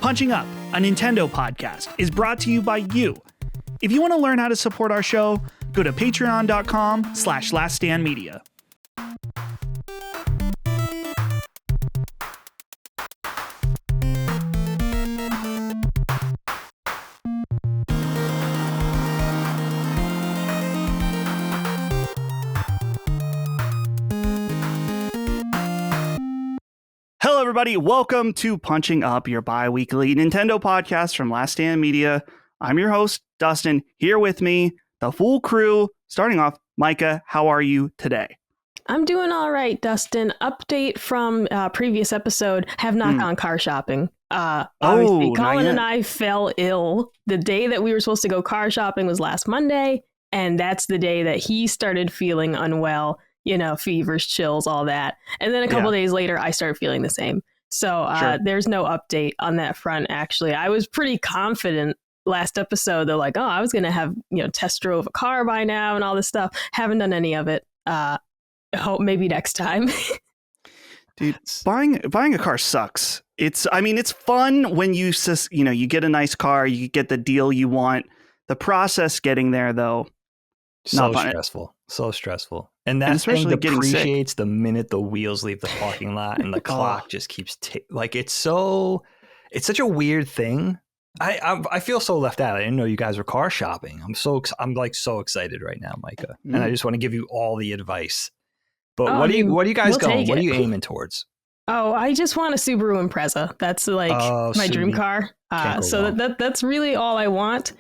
Punching Up, a Nintendo podcast, is brought to you by you. If you want to learn how to support our show, go to patreon.com/laststandmedia. Hello, everybody. Welcome to Punching Up, your bi-weekly Nintendo podcast from Last Stand Media. I'm your host, Dustin. Here with me, the full crew. Starting off, Micah, how are you today? I'm doing all right, Dustin. Update from previous episode, have not gone car shopping. Obviously, Colin and I fell ill. The day that we were supposed to go car shopping was last Monday, and that's the day that he started feeling unwell. You know, fevers, chills, all that. And then a couple days later, I started feeling the same. So there's no update on that front, actually. I was pretty confident last episode. They're like, oh, I was going to have, test drove a car by now and all this stuff. Haven't done any of it. Hope maybe next time. Dude, buying a car sucks. It's fun when you get a nice car, you get the deal you want. The process getting there, though, so stressful. And that thing depreciates the minute the wheels leave the parking lot and the clock just keeps it's such a weird thing. I feel so left out. I didn't know you guys were car shopping. I'm so excited right now, Micah. And I just want to give you all the advice. But what are you guys going? What are you aiming towards? Oh, I just want a Subaru Impreza. That's my dream car. So that's really all I want.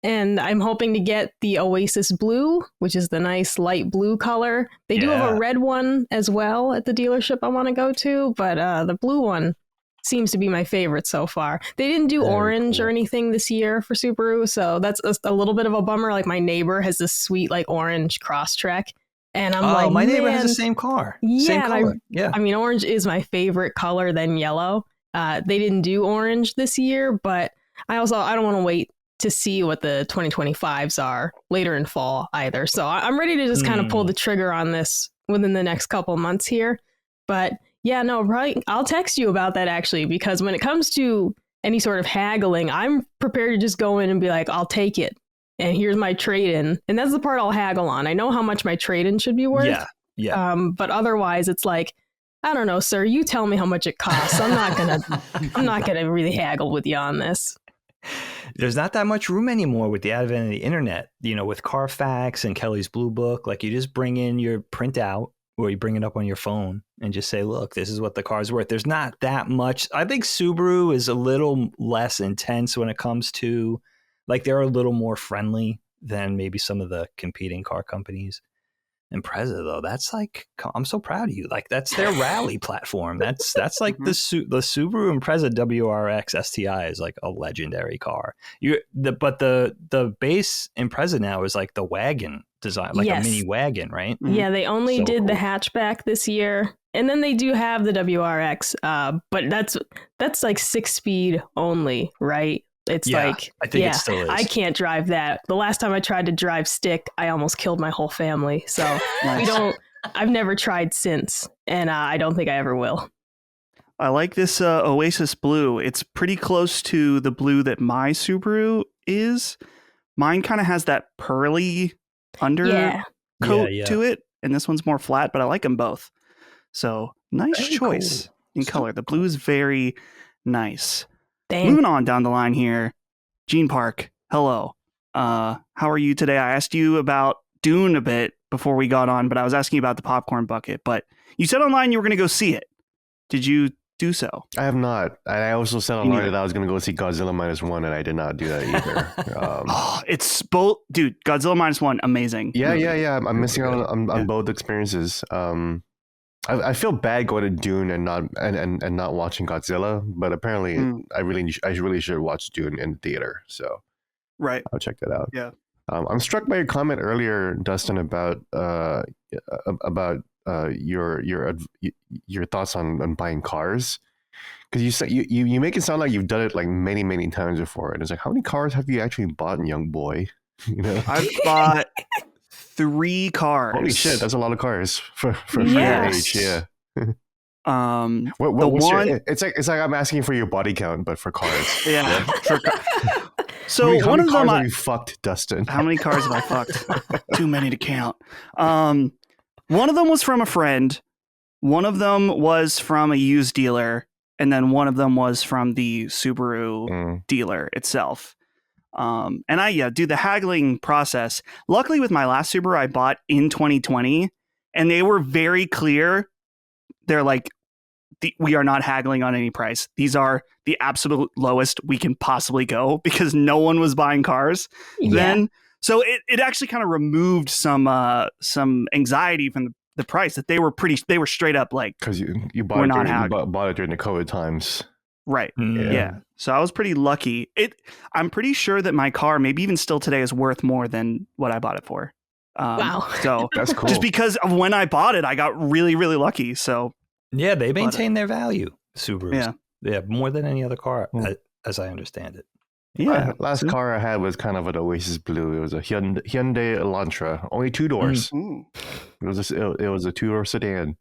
And I'm hoping to get the Oasis Blue, which is the nice light blue color. They do have a red one as well at the dealership I want to go to, but the blue one seems to be my favorite so far. They didn't do orange or anything this year for Subaru, so that's a little bit of a bummer. Like, my neighbor has this sweet orange Crosstrek, and I'm my neighbor has the same car. Yeah, same color. Orange is my favorite color than yellow. They didn't do orange this year, but I don't want to wait to see what the 2025s are later in fall either. So I'm ready to just kind of pull the trigger on this within the next couple months here. But yeah, no, right. I'll text you about that, actually, because when it comes to any sort of haggling, I'm prepared to just go in and be like, I'll take it. And here's my trade-in. And that's the part I'll haggle on. I know how much my trade-in should be worth. Yeah. But otherwise it's like, I don't know, sir, you tell me how much it costs. I'm not gonna really haggle with you on this. There's not that much room anymore with the advent of the internet, with Carfax and Kelly's Blue Book. Like, you just bring in your printout or you bring it up on your phone and just say, look, this is what the car's worth. There's not that much. I think Subaru is a little less intense when it comes to, they're a little more friendly than maybe some of the competing car companies. Impreza, though, that's I'm so proud of you. That's their rally platform. That's like the Subaru Impreza WRX STI is like a legendary car. But the base Impreza now is like the wagon design, a mini wagon, right? Yeah, they only did the hatchback this year, and then they do have the WRX, but that's 6-speed only, right? It's I think it still is. I can't drive that. The last time I tried to drive stick, I almost killed my whole family. So I've never tried since, and I don't think I ever will. I like this Oasis Blue. It's pretty close to the blue that my Subaru is. Mine kind of has that pearly undercoat to it, and this one's more flat, but I like them both. So nice very choice in color. The blue is very nice. Dang. Moving on down the line here, Gene Park, hello. How are you today? I asked you about Dune a bit before we got on, but I was asking you about the popcorn bucket. But you said online you were going to go see it. Did you do so? I have not. I also said online that I was going to go see Godzilla -1, and I did not do that either. It's both, dude. Godzilla -1, amazing. Yeah. I'm missing out on both experiences. I feel bad going to Dune and not watching Godzilla, but apparently I really should watch Dune in the theater. So right, I'll check that out. Yeah, I'm struck by your comment earlier, Dustin, about your thoughts on buying cars, because you say you make it sound like you've done it like many times before, and it's like, how many cars have you actually bought, young boy? I've bought 3 cars. Holy shit, that's a lot of cars for your age. Yeah. It's like I'm asking for your body count, but for cars. Yeah. So one of them, have you fucked, Dustin? How many cars have I fucked? Too many to count. One of them was from a friend. One of them was from a used dealer, and then one of them was from the Subaru dealer itself. And do the haggling process. Luckily, with my last Subaru, I bought in 2020, and they were very clear. They're like, we are not haggling on any price. These are the absolute lowest we can possibly go, because no one was buying cars then. So it actually kind of removed some anxiety from the price, that they were straight up like, because you bought it during the COVID times. Right. Yeah. So I was pretty lucky. I'm pretty sure that my car, maybe even still today, is worth more than what I bought it for. Wow. So that's cool. Just because of when I bought it, I got really, really lucky. So yeah, they maintain their value. Subarus. Yeah, more than any other car, as I understand it. Yeah. Last car I had was kind of an Oasis Blue. It was a Hyundai Elantra, only 2 doors. It was a 2-door sedan.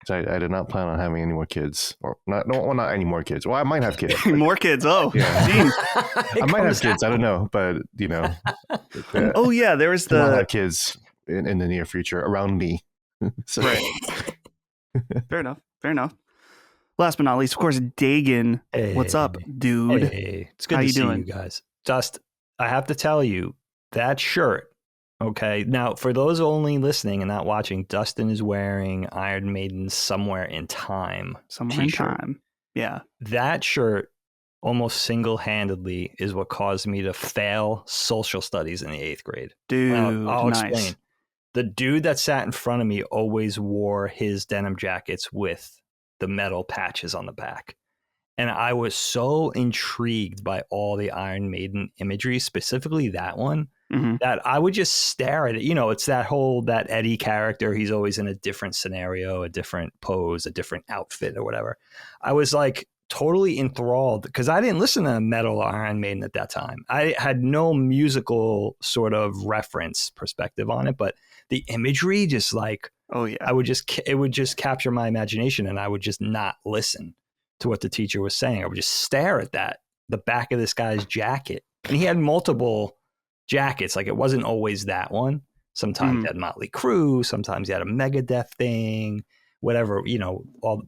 So I did not plan on having any more kids, or not any more kids. Well, I might have kids. More kids. Oh, yeah. I might have kids. I don't know, but oh yeah, there was might have kids in the near future around me. So. Right. Fair enough. Last but not least, of course, Dagan. Hey, what's up, dude? Hey, it's good to see you guys. Just, I have to tell you, that shirt. Okay, now for those only listening and not watching, Dustin is wearing Iron Maiden's Somewhere in Time. Yeah. That shirt almost single-handedly is what caused me to fail social studies in the 8th grade. Dude, I'll nice. explain. The dude that sat in front of me always wore his denim jackets with the metal patches on the back. And I was so intrigued by all the Iron Maiden imagery, specifically that one, that I would just stare at it. You know, it's that Eddie character. He's always in a different scenario, a different pose, a different outfit or whatever. I was like totally enthralled because I didn't listen to metal or Iron Maiden at that time. I had no musical sort of reference perspective on it, but the imagery just like, oh yeah, it would just capture my imagination, and I would just not listen to what the teacher was saying. I would just stare at the back of this guy's jacket. And he had multiple jackets. Like, it wasn't always that one. Sometimes he had Motley Crue. Sometimes he had a Megadeth thing, whatever,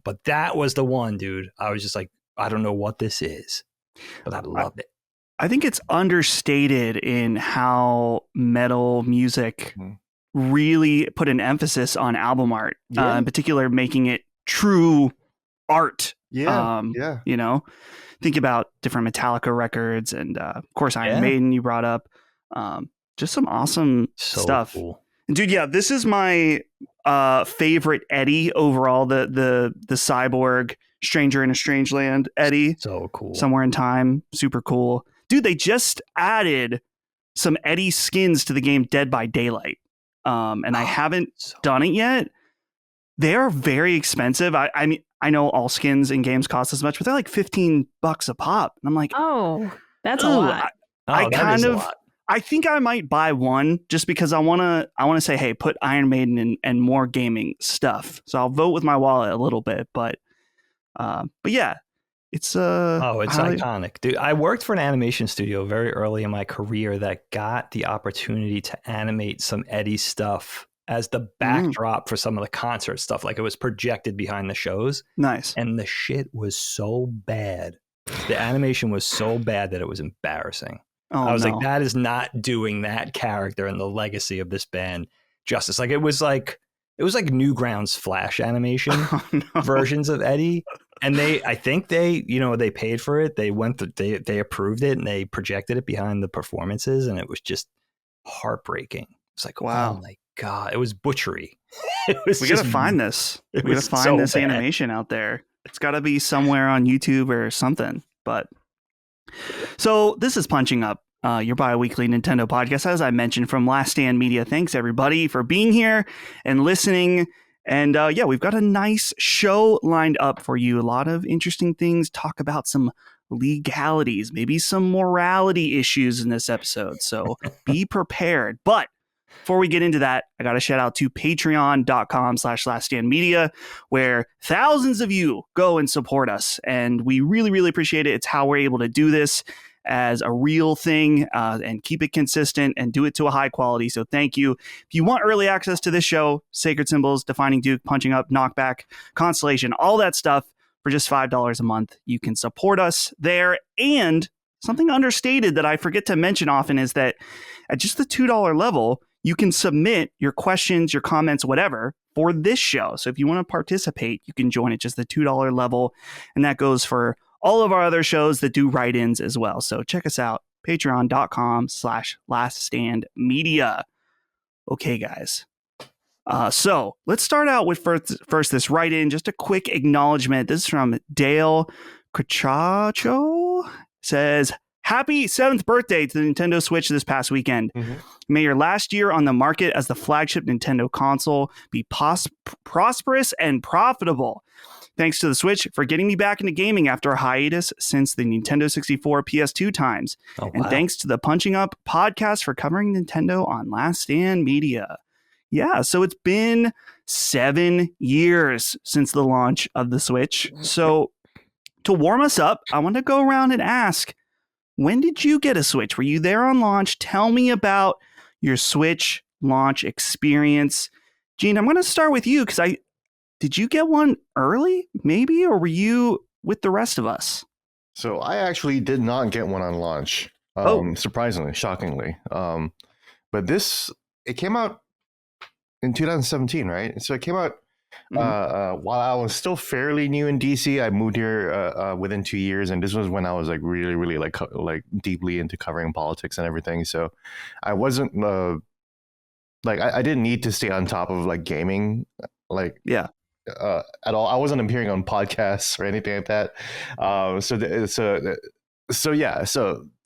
but that was the one, dude. I was just like, I don't know what this is, but I loved it. I think it's understated in how metal music really put an emphasis on album art, in particular, making it true art. Think about different Metallica records, and of course Iron Maiden you brought up. Just some awesome stuff. Cool. And dude, yeah, this is my favorite Eddie overall, the cyborg Stranger in a Strange Land Eddie. So cool. Somewhere in Time, super cool. Dude, they just added some Eddie skins to the game Dead by Daylight. And I haven't done it yet. They are very expensive. I mean, I know all skins in games cost as much, but they're like $15 a pop. And I'm like, oh, that's a lot. I think I might buy one just because I want to say, hey, put Iron Maiden and more gaming stuff. So I'll vote with my wallet a little bit, but yeah, it's iconic, dude. I worked for an animation studio very early in my career that got the opportunity to animate some Eddie stuff as the backdrop for some of the concert stuff. Like, it was projected behind the shows. Nice. And the shit was so bad. The animation was so bad that it was embarrassing. I was like, that is not doing that character and the legacy of this band justice. Like, it was like Newgrounds Flash animation versions of Eddie. And I think they paid for it. They they approved it, and they projected it behind the performances, and it was just heartbreaking. It's like, wow, oh my God, it was butchery. We got to find this. We got to find this animation out there. It's got to be somewhere on YouTube or something. But so this is Punching Up, your bi-weekly Nintendo podcast. As I mentioned, from Last Stand Media. Thanks everybody for being here and listening. And we've got a nice show lined up for you. A lot of interesting things. Talk about some legalities, maybe some morality issues in this episode. So be prepared. But Before we get into that, I got to shout out to patreon.com/laststandmedia, where thousands of you go and support us. And we really, really appreciate it. It's how we're able to do this as a real thing and keep it consistent and do it to a high quality. So thank you. If you want early access to this show, Sacred Symbols, Defining Duke, Punching Up, Knockback, Constellation, all that stuff for just $5 a month, you can support us there. And something understated that I forget to mention often is that at just the $2 level, you can submit your questions, your comments, whatever, for this show. So if you want to participate, you can join at just the $2 level. And that goes for all of our other shows that do write-ins as well. So check us out, patreon.com/laststandmedia. Okay, guys. So let's start out with first this write-in. Just a quick acknowledgement. This is from Dale Cachacho. Says, happy 7th birthday to the Nintendo Switch this past weekend. Mm-hmm. May your last year on the market as the flagship Nintendo console be prosperous and profitable. Thanks to the Switch for getting me back into gaming after a hiatus since the Nintendo 64 PS2 times. Oh, wow. And thanks to the Punching Up podcast for covering Nintendo on Last Stand Media. Yeah, so it's been 7 years since the launch of the Switch. So to warm us up, I want to go around and ask, when did you get a Switch? Were you there on launch? Tell me about your Switch launch experience. Gene, I'm going to start with you because did you get one early, maybe, or were you with the rest of us? So I actually did not get one on launch. Surprisingly, shockingly. But it came out in 2017, right? So it came out while I was still fairly new in DC. I moved here within 2 years, and this was when I was like really, really like deeply into covering politics and everything. So I wasn't I didn't need to stay on top of like gaming, at all. I wasn't appearing on podcasts or anything like that. So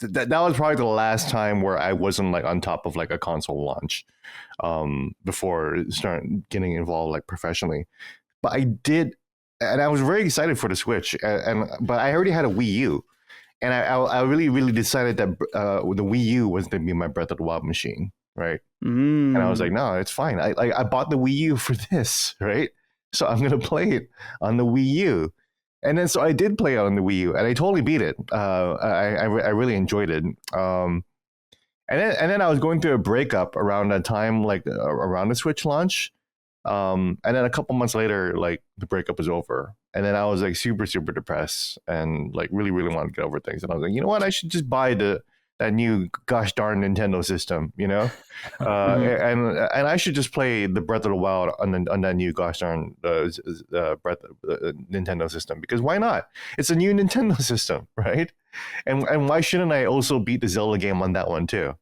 that was probably the last time where I wasn't like on top of like a console launch before starting getting involved like professionally. But I did, and I was very excited for the Switch. But I already had a Wii U, and I really, really decided that the Wii U was going to be my Breath of the Wild machine, right? And I was like, no, it's fine. I bought the Wii U for this, right? So I'm going to play it on the Wii U. And then so I did play it on the Wii U, and I totally beat it. I really enjoyed it. And then I was going through a breakup around that time, like around the Switch launch. And then a couple months later, like the breakup was over. And then I was like super, super depressed and like really, really wanted to get over things. And I was like, you know what? I should just buy that new gosh darn Nintendo system, you know? And I should just play the Breath of the Wild on that new gosh darn Nintendo system, because why not? It's a new Nintendo system, right? And why shouldn't I also beat the Zelda game on that one too?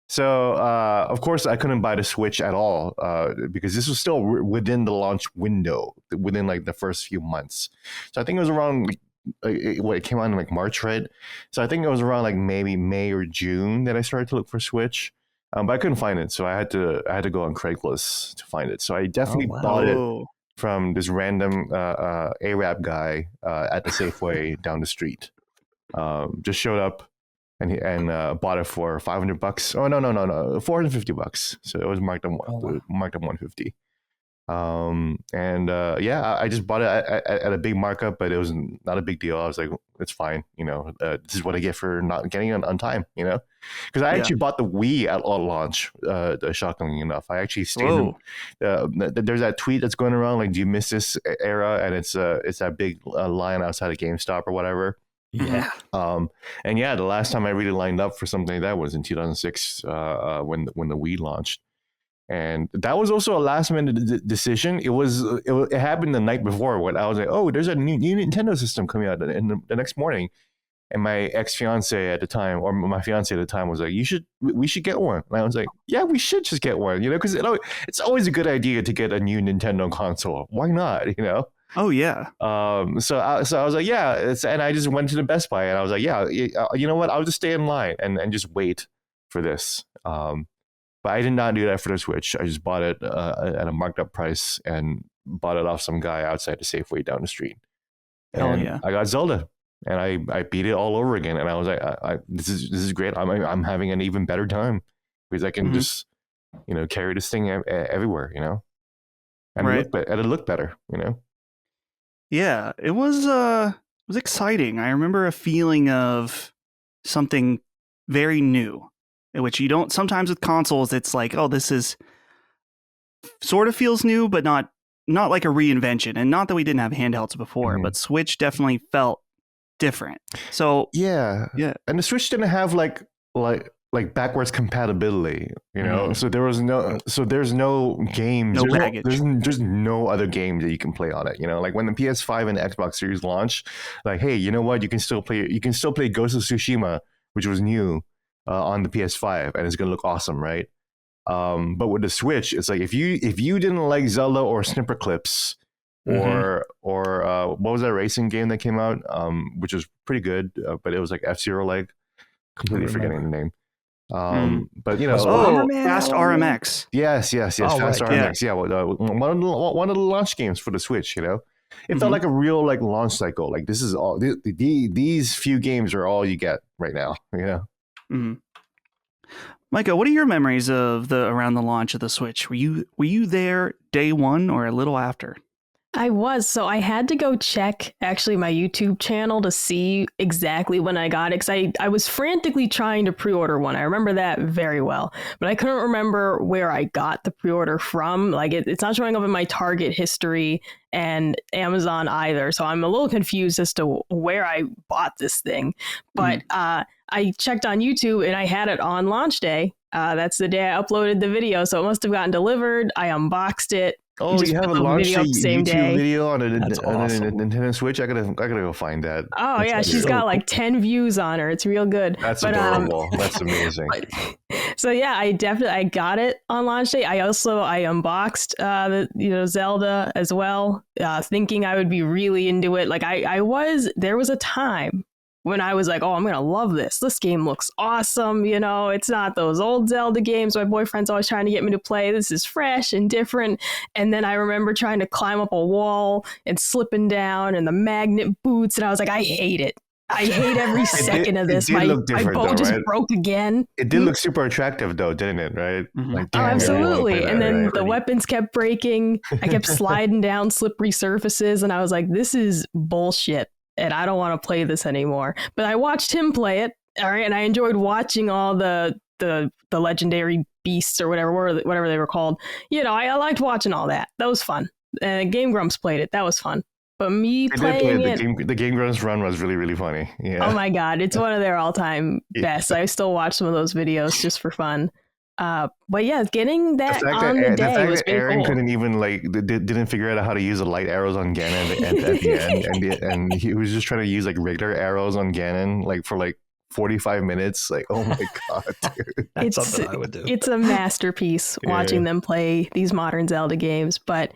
So, of course, I couldn't buy the Switch at all because this was still within the launch window, within like the first few months. So I think it was around it came out in like March, right? So I think it was around like maybe May or June that I started to look for Switch, but I couldn't find it. So I had to go on Craigslist to find it. So I definitely bought it from this random Arab guy at the Safeway down the street. Just showed up and bought it for $500. Oh no, $450. So it was marked up 150. I just bought it at a big markup, but it was not a big deal. I was like, it's fine, you know. This is what I get for not getting it on time, you know, because I actually bought the Wii at launch. Shockingly enough, I actually stayed. There's that tweet that's going around like, "Do you miss this era?" And it's that big line outside of GameStop or whatever. Yeah. The last time I really lined up for something like that was in 2006 when the Wii launched. And that was also a last minute decision. It happened the night before when I was like, oh, there's a new Nintendo system coming out in the next morning. And my ex-fiance at the time, or my fiance at the time, was like, we should get one. And I was like, yeah, we should just get one, you know, because it's always a good idea to get a new Nintendo console. Why not, you know? Oh yeah. So I was like, yeah, and I just went to the Best Buy and I was like, yeah, you know what? I'll just stay in line and just wait for this. But I did not do that for the Switch. I just bought it at a marked up price and bought it off some guy outside the Safeway down the street. And yeah. I got Zelda, and I beat it all over again. And I was like, this is great. I'm having an even better time because I can just carry this thing everywhere, and Right. it looked better, Yeah, it was exciting. I remember a feeling of something very new, which you don't sometimes with consoles. It's like, oh, this is sort of feels new, but not like a reinvention. And not that we didn't have handhelds before, but Switch definitely felt different. So yeah, and the Switch didn't have like backwards compatibility, so there's no games, no baggage. There's no other game that you can play on it, like when the PS5 and Xbox Series launched, like, hey, you know what, you can still play Ghost of Tsushima, which was new on the PS5, and it's gonna look awesome, right? But with the Switch, it's like if you didn't like Zelda or Snipper Clips or what was that racing game that came out, which was pretty good, but it was like F-Zero, like completely forgetting the name. But Fast RMX. Yes, Fast RMX. Yeah, one of the launch games for the Switch. It felt like a real like launch cycle. Like this is all these few games are all you get right now. Mm-hmm. Micah, what are your memories of around the launch of the Switch? Were you there day one or a little after? I was. So I had to go check actually my YouTube channel to see exactly when I got it, because I was frantically trying to pre-order one. I remember that very well, but I couldn't remember where I got the pre-order from. Like it's not showing up in my Target history and Amazon either. So I'm a little confused as to where I bought this thing. But I checked on YouTube and I had it on launch day. That's the day I uploaded the video. So it must have gotten delivered. I unboxed it. Oh, you have a launch YouTube day. video on a Nintendo Switch? I gotta go find that. Oh, that's she's got like 10 views on her. It's real good. That's adorable. That's amazing. So yeah, I got it on launch day. I unboxed the Zelda as well, thinking I would be really into it. Like there was a time when I was like, oh, I'm going to love this. This game looks awesome. It's not those old Zelda games my boyfriend's always trying to get me to play. This is fresh and different. And then I remember trying to climb up a wall and slipping down and the magnet boots. And I was like, I hate it. I hate every second of this. My bow just broke again. It did look super attractive though, didn't it? Right? Mm-hmm. Like, absolutely. And then the weapons kept breaking. I kept sliding down slippery surfaces. And I was like, this is bullshit. And I don't want to play this anymore. But I watched him play it, all right, and I enjoyed watching all the legendary beasts or whatever they were called. I liked watching all that. That was fun. And Game Grumps played it. That was fun. But me playing it, the Game Grumps run was really, really funny. Yeah. Oh my god, it's one of their all-time best. I still watch some of those videos just for fun. But yeah, getting that on the day was pretty Aaron cool. couldn't even didn't figure out how to use the light arrows on Ganon at the end, and he was just trying to use like regular arrows on Ganon like for like 45 minutes. Like, oh my god, dude. That's something I would do. It's a masterpiece watching them play these modern Zelda games, but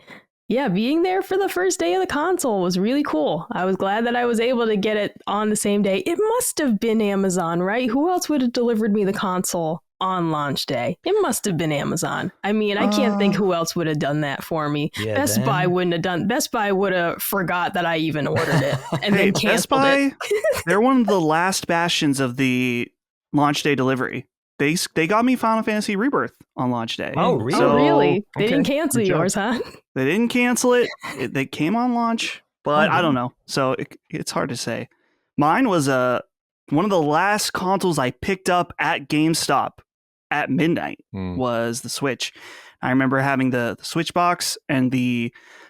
yeah, being there for the first day of the console was really cool. I was glad that I was able to get it on the same day. It must have been Amazon, right? Who else would have delivered me the console on launch day? It must have been Amazon. I mean, I can't think who else would have done that for me. Yeah, Best Buy wouldn't have done. Best Buy would have forgot that I even ordered it and then canceled Best Buy, it. They're one of the last bastions of the launch day delivery. They got me Final Fantasy Rebirth on launch day. Oh, really? So, really? They didn't cancel yours, huh? They didn't cancel it. They came on launch, but I don't know. So it's hard to say. Mine was one of the last consoles I picked up at GameStop at midnight was the Switch. I remember having the Switch box and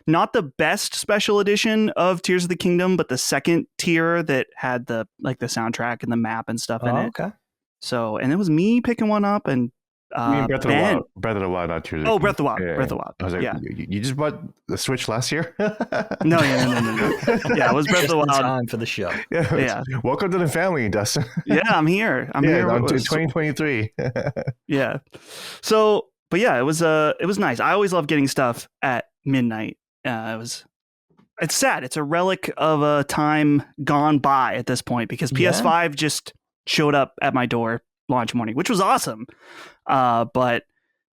not the best special edition of Tears of the Kingdom, but the second tier that had the soundtrack and the map and stuff in it. Okay. So, and it was me picking one up and Breath of the Wild, not Tears of the Kingdom. Breath of the Wild. Yeah. Breath of the Wild. I was like, you just bought the Switch last year? No. Yeah, it was Breath of the Wild. Time for the show. Yeah. Welcome to the family, Dustin. Yeah, I'm here. I'm here. On 2023. Yeah. So, but yeah, it was nice. I always love getting stuff at midnight. It's sad. It's a relic of a time gone by at this point because PS5 just showed up at my door launch morning, which was awesome. But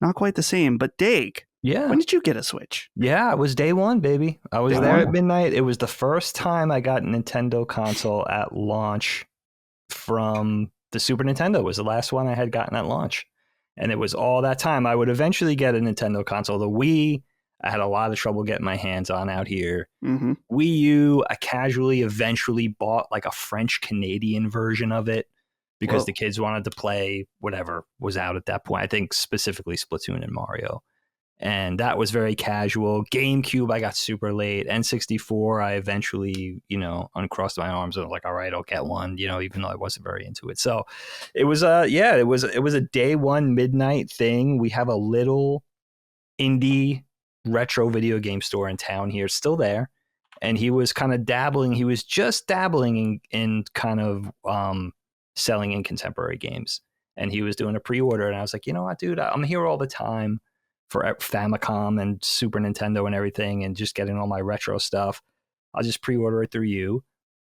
not quite the same. But Dake, when did you get a Switch? Yeah, it was day one, baby. I was there at midnight. It was the first time I got a Nintendo console at launch from the Super Nintendo. It was the last one I had gotten at launch. And it was all that time. I would eventually get a Nintendo console. The Wii, I had a lot of trouble getting my hands on out here. Mm-hmm. Wii U, I casually eventually bought like a French-Canadian version of it because the kids wanted to play whatever was out at that point. I think specifically Splatoon and Mario. And that was very casual. GameCube, I got super late. N64, I eventually, uncrossed my arms and was like, all right, I'll get one, even though I wasn't very into it. So it was it was a day one midnight thing. We have a little indie retro video game store in town here, still there. And he was kind of dabbling. He was just dabbling in kind of selling in contemporary games. And he was doing a pre-order. And I was like, you know what, dude, I'm here all the time for Famicom and Super Nintendo and everything, and just getting all my retro stuff. I'll just pre-order it through you.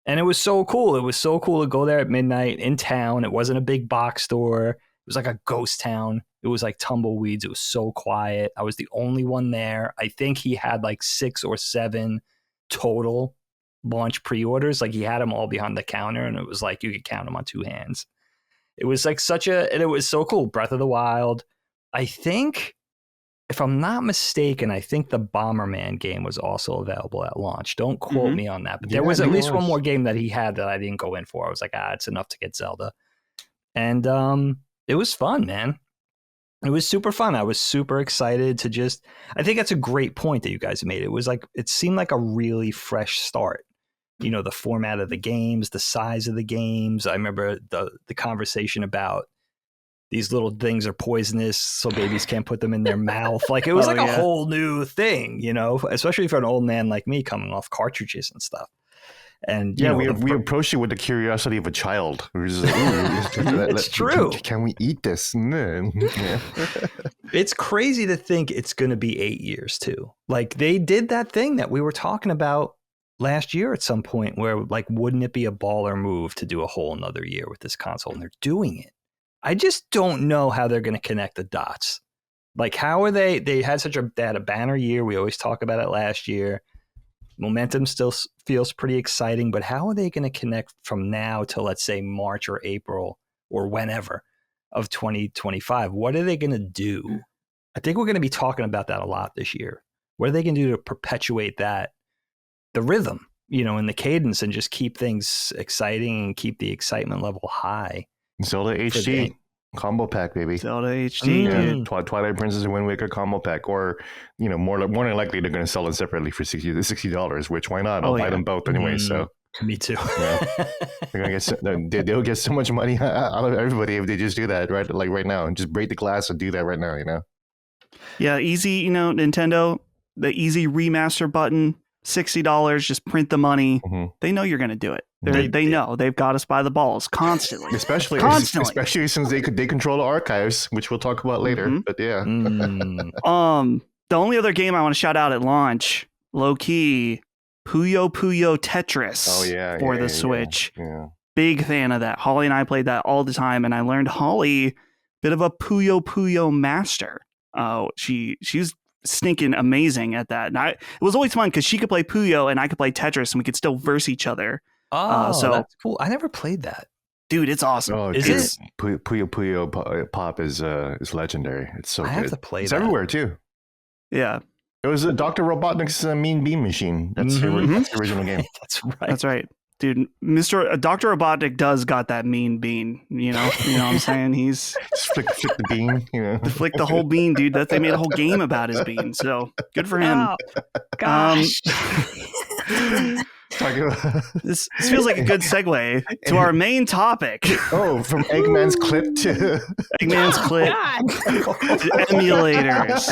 And it was so cool. It was so cool to go there at midnight in town. It wasn't a big box store. It was like a ghost town. It was like tumbleweeds. It was so quiet. I was the only one there. I think he had like 6 or 7 total launch pre-orders. Like he had them all behind the counter, and it was like you could count them on 2 hands. It was like and it was so cool. Breath of the Wild. I think, if I'm not mistaken, I think the Bomberman game was also available at launch. Don't quote me on that, but there was at least one more game that he had that I didn't go in for. I was like, it's enough to get Zelda. And it was fun, man. It was super fun. I was super excited to I think that's a great point that you guys made. It was like, it seemed like a really fresh start. The format of the games, the size of the games. I remember the conversation about these little things are poisonous, so babies can't put them in their mouth. Like it was a whole new thing, especially for an old man like me coming off cartridges and stuff. And we approached it with the curiosity of a child. We were just like, it's true. Can we eat this? Yeah. It's crazy to think it's going to be 8 years too. Like they did that thing that we were talking about last year at some point where like, wouldn't it be a baller move to do a whole another year with this console? And they're doing it. I just don't know how they're going to connect the dots. Like, how are they had a banner year. We always talk about it last year. Momentum still feels pretty exciting, but how are they going to connect from now to, let's say, March or April or whenever of 2025? What are they going to do? I think we're going to be talking about that a lot this year. What are they going to do to perpetuate the rhythm, and the cadence, and just keep things exciting and keep the excitement level high? Zelda HD combo pack, baby. Zelda HD, dude. Twilight Princess and Wind Waker combo pack, or more than likely they're going to sell it separately for $60. Which why not? I'll buy them both anyway. So me too. They're gonna they'll get so much money out of everybody if they just do that right, like right now, and just break the glass and do that right now. Yeah, easy. Nintendo, the easy remaster button. $60, just print the money. Mm-hmm. They know you're going to do it. They know they've got us by the balls constantly, especially since they control the archives, which we'll talk about later. Mm-hmm. But yeah, the only other game I want to shout out at launch, low key, Puyo Puyo Tetris. For the Switch. Yeah. Big fan of that. Holly and I played that all the time, and I learned Holly bit of a Puyo Puyo master. She's stinking amazing at that. And it was always fun because she could play Puyo and I could play Tetris, and we could still verse each other. So that's cool. I never played that, dude. It's awesome. Oh, is it? Puyo Puyo Pop is legendary. It's so good. I have to play. It's everywhere too. Yeah, it was Dr. Robotnik's Mean Bean Machine. That's the original game. That's right. Dude, Dr. Robotnik does got that mean bean, you know what I'm saying? He's just flick the bean, flick the whole bean, dude. They made a whole game about his bean, so good for him. Oh, gosh. This feels like a good segue to our main topic. Oh, from Eggman's clip to Eggman's clip to emulators.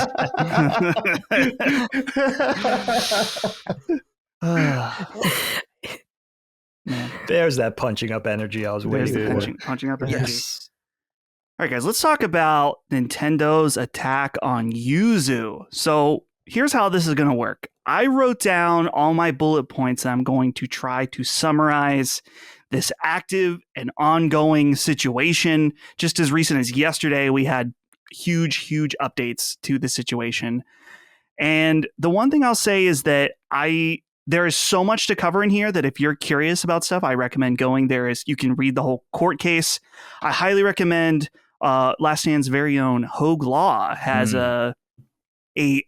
Man. There's that punching up energy I was waiting for. Punching up energy. Yes. All right, guys, let's talk about Nintendo's attack on Yuzu. So here's how this is going to work. I wrote down all my bullet points that I'm going to try to summarize this active and ongoing situation. Just as recent as yesterday, we had huge updates to the situation. And the one thing I'll say is that there is so much to cover in here that if you're curious about stuff, I recommend going there. You can read the whole court case. I highly recommend Last Stand's very own Hogue Law has a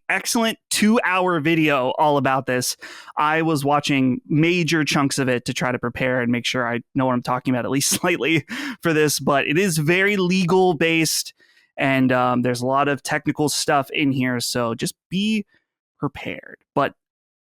excellent 2-hour video all about this. I was watching major chunks of it to try to prepare and make sure I know what I'm talking about at least slightly for this, but it is very legal based, and there's a lot of technical stuff in here, so just be prepared. But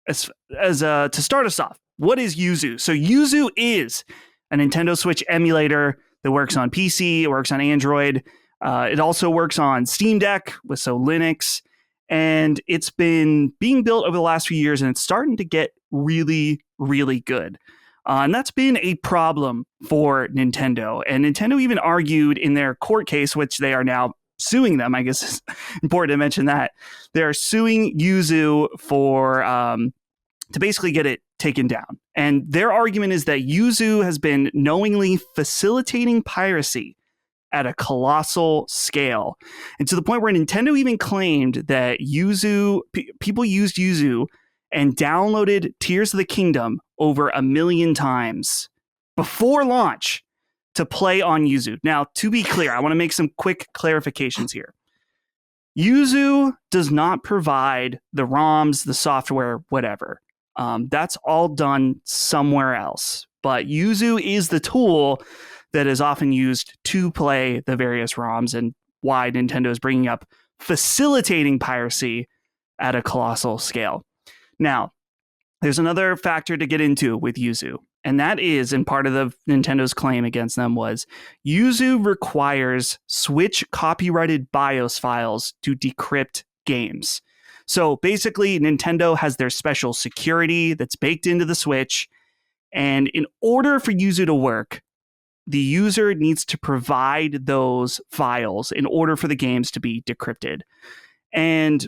as to start us off, what is Yuzu? So Yuzu is a Nintendo Switch emulator that works on PC, it works on Android, it also works on Steam Deck with Linux. And it's been being built over the last few years, and it's starting to get really, really good. And that's been a problem for Nintendo. And Nintendo even argued in their court case, which they are now suing them. I guess it's important to mention that. They're suing Yuzu for to basically get it taken down. And their argument is that Yuzu has been knowingly facilitating piracy at a colossal scale, and to the point where Nintendo even claimed that people used Yuzu and downloaded Tears of the Kingdom over 1 million times before launch to play on Yuzu. Now, to be clear, I want to make some quick clarifications here. Yuzu does not provide the ROMs, the software, whatever. That's all done somewhere else. But Yuzu is the tool that is often used to play the various ROMs, and why Nintendo is bringing up facilitating piracy at a colossal scale. Now, there's another factor to get into with Yuzu, and that is, and part of the Nintendo's claim against them was, Yuzu requires Switch copyrighted BIOS files to decrypt games. So basically, Nintendo has their special security that's baked into the Switch, and in order for Yuzu to work, the user needs to provide those files in order for the games to be decrypted. And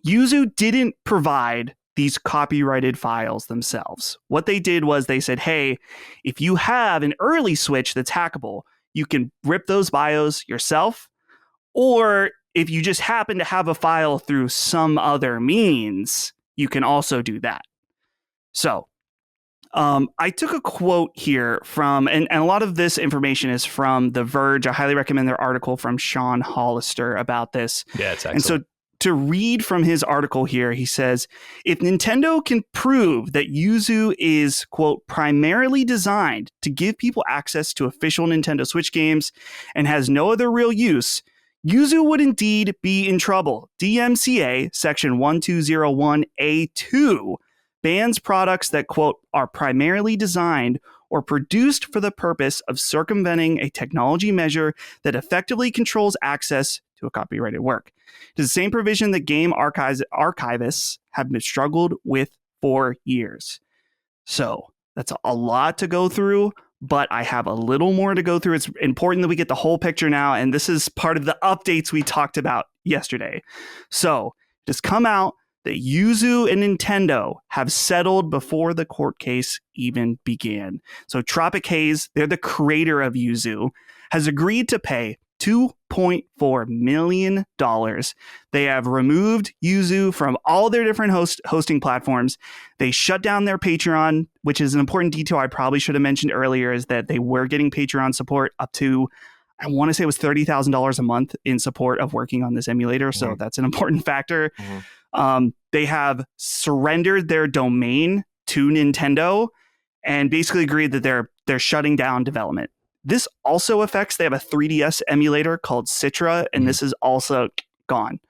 Yuzu didn't provide these copyrighted files themselves. What they did was they said, hey, if you have an early Switch that's hackable, you can rip those BIOS yourself, or if you just happen to have a file through some other means, you can also do that. So I took a quote here from, and a lot of this information is from The Verge. I highly recommend their article from Sean Hollister about this. Yeah, it's excellent. And so to read from his article here, he says, if Nintendo can prove that Yuzu is, quote, primarily designed to give people access to official Nintendo Switch games and has no other real use, Yuzu would indeed be in trouble. DMCA section 1201A2 bans products that, quote, are primarily designed or produced for the purpose of circumventing a technology measure that effectively controls access to a copyrighted work. It is the same provision that game archivists have been struggled with for years. So that's a lot to go through, but I have a little more to go through. It's important that we get the whole picture now, and this is part of the updates we talked about yesterday. So just come out that Yuzu and Nintendo have settled before the court case even began. So Tropic Haze, they're the creator of Yuzu, has agreed to pay $2.4 million. They have removed Yuzu from all their different hosting platforms. They shut down their Patreon, which is an important detail I probably should have mentioned earlier, is that they were getting Patreon support up to, I want to say it was $30,000 a month in support of working on this emulator. So that's an important factor. They have surrendered their domain to Nintendo and basically agreed that they're shutting down development. This also affects, they have a 3DS emulator called Citra, and this is also gone.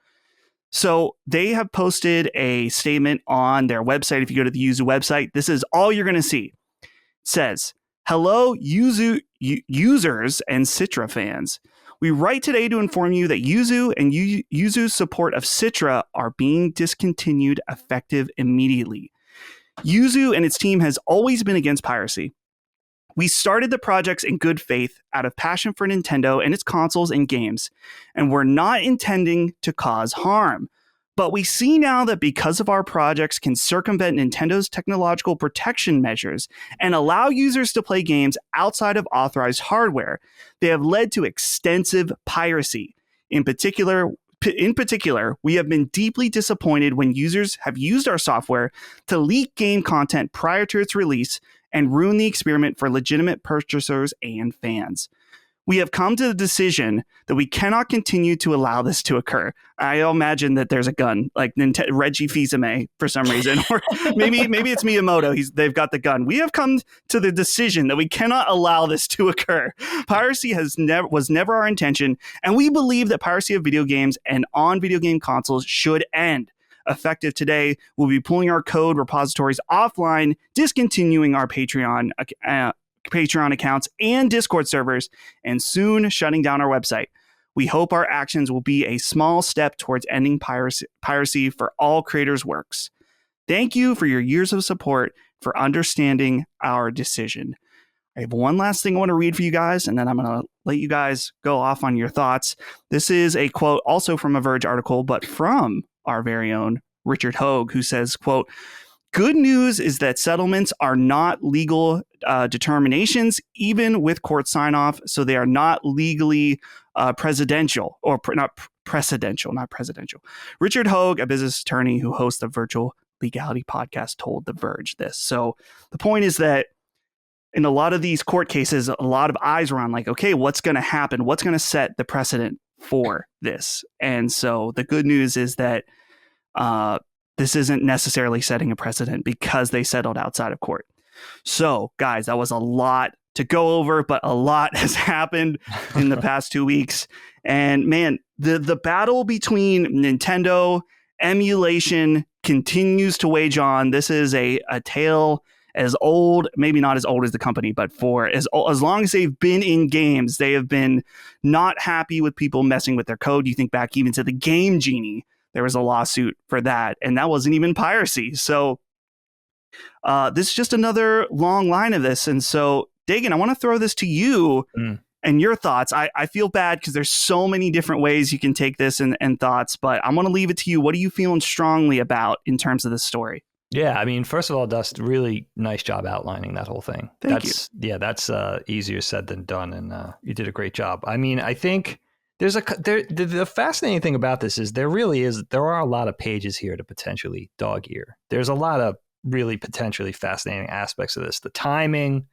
So they have posted a statement on their website. If you go to the Yuzu website, this is all you're going to see. It says, hello, Yuzu users and Citra fans. We write today to inform you that Yuzu and Yuzu's support of Citra are being discontinued effective immediately. Yuzu and its team has always been against piracy. We started the projects in good faith out of passion for Nintendo and its consoles and games, and we're not intending to cause harm. But we see now that because of our projects can circumvent Nintendo's technological protection measures and allow users to play games outside of authorized hardware, they have led to extensive piracy. In particular, we have been deeply disappointed when users have used our software to leak game content prior to its release and ruin the experiment for legitimate purchasers and fans. we have come to the decision that we cannot continue to allow this to occur. I imagine that there's a gun, like Reggie Fils-Aimé for some reason, or maybe it's Miyamoto. They've got the gun. We have come to the decision that we cannot allow this to occur. Piracy was never our intention, and we believe that piracy of video games and on video game consoles should end. Effective today, we'll be pulling our code repositories offline, discontinuing our Patreon accounts and Discord servers, and soon shutting down our website. We hope our actions will be a small step towards ending piracy for all creators' works. Thank you for your years of support, for understanding our decision. I have one last thing I want to read for you guys, and then I'm going to let you guys go off on your thoughts. This is a quote also from a Verge article, but from our very own Richard Hogue, who says, quote, "Good news is that settlements are not legal determinations, even with court sign-off, so they are not legally presidential, or not presidential. Richard Hogue, a business attorney who hosts the Virtual Legality podcast, told The Verge this. So the point is that in a lot of these court cases, a lot of eyes were on like, okay, what's going to happen? What's going to set the precedent for this? And so the good news is that this isn't necessarily setting a precedent because they settled outside of court. So, guys, that was a lot to go over, but a lot has happened in the past 2 weeks. And man, the battle between Nintendo emulation continues to wage on. This is a tale as old, maybe not as old as the company, but for as long as they've been in games, they have been not happy with people messing with their code. You think back even to the Game Genie, there was a lawsuit for that, and that wasn't even piracy. So this is just another long line of this. And so, Dagan, I want to throw this to you and your thoughts. I feel bad because there's so many different ways you can take this and thoughts, but I'm going to leave it to you. What are you feeling strongly about in terms of this story? Yeah, I mean, first of all, Dust, really nice job outlining that whole thing. Thank you. Yeah, that's easier said than done, and you did a great job. I mean, I think the fascinating thing about this is there are a lot of pages here to potentially dog ear. There's a lot of really potentially fascinating aspects of this. The timing,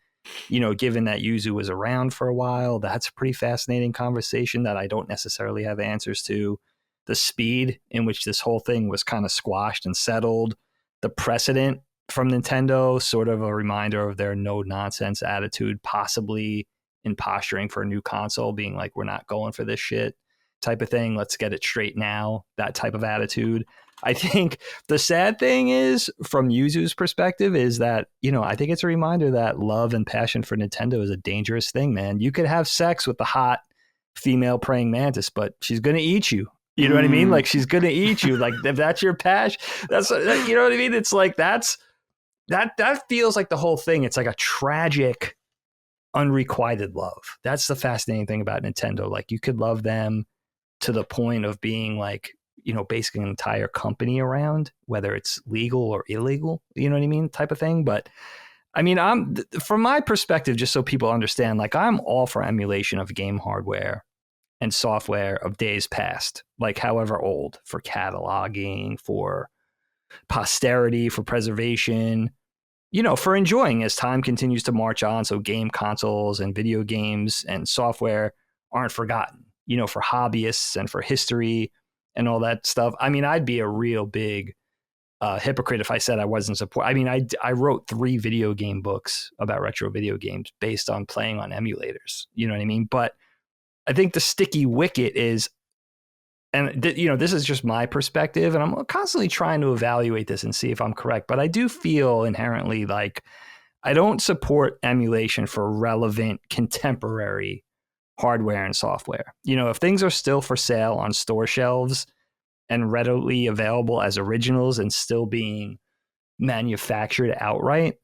given that Yuzu was around for a while, that's a pretty fascinating conversation that I don't necessarily have answers to. The speed in which this whole thing was kind of squashed and settled. The precedent from Nintendo, sort of a reminder of their no nonsense attitude, possibly in posturing for a new console, being like, we're not going for this shit type of thing. Let's get it straight now. That type of attitude. I think the sad thing is, from Yuzu's perspective, is that, I think it's a reminder that love and passion for Nintendo is a dangerous thing, man. You could have sex with the hot female praying mantis, but she's going to eat you. You know what I mean? Like, she's going to eat you. Like, if that's your passion, you know what I mean? It's like, that feels like the whole thing. It's like a tragic, unrequited love. That's the fascinating thing about Nintendo. Like, you could love them to the point of being like, basically an entire company around, whether it's legal or illegal, you know what I mean? Type of thing. But I mean, from my perspective, just so people understand, like, I'm all for emulation of game hardware and software of days past, like however old, for cataloging, for posterity, for preservation, for enjoying as time continues to march on. So game consoles and video games and software aren't forgotten, for hobbyists and for history and all that stuff. I mean, I'd be a real big hypocrite if I said I wasn't support. I mean, I wrote 3 video game books about retro video games based on playing on emulators. You know what I mean? But I think the sticky wicket is, and this is just my perspective, and I'm constantly trying to evaluate this and see if I'm correct, but I do feel inherently like I don't support emulation for relevant contemporary hardware and software. If things are still for sale on store shelves and readily available as originals and still being manufactured outright,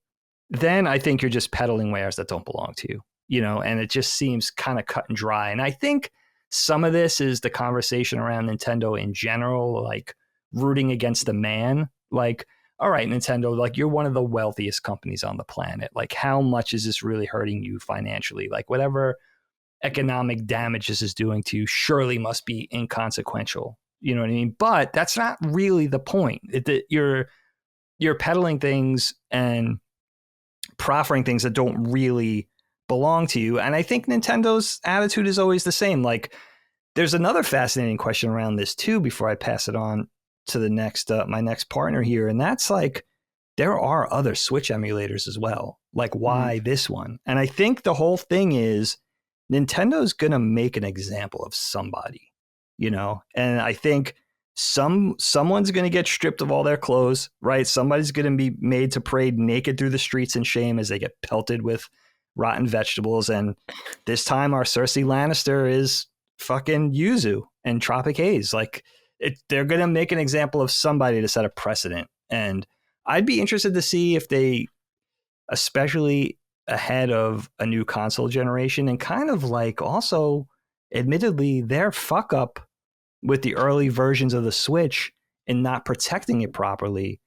then I think you're just peddling wares that don't belong to you. And it just seems kind of cut and dry. And I think some of this is the conversation around Nintendo in general, like rooting against the man. Like, all right, Nintendo, like, you're one of the wealthiest companies on the planet. Like, how much is this really hurting you financially? Like, whatever economic damage this is doing to you surely must be inconsequential. You know what I mean? But that's not really the point. You're peddling things and proffering things that don't really belong to you. And I think Nintendo's attitude is always the same. Like, there's another fascinating question around this too, before I pass it on to the next, my next partner here. And that's like, there are other Switch emulators as well. Like, why this one? And I think the whole thing is Nintendo's going to make an example of somebody, you know? And I think someone's going to get stripped of all their clothes, right? Somebody's going to be made to parade naked through the streets in shame as they get pelted with rotten vegetables. And this time our Cersei Lannister is fucking Yuzu and Tropic Haze. Like, they're going to make an example of somebody to set a precedent. And I'd be interested to see if they, especially ahead of a new console generation, and kind of like also, admittedly, their fuck up with the early versions of the Switch and not protecting it properly,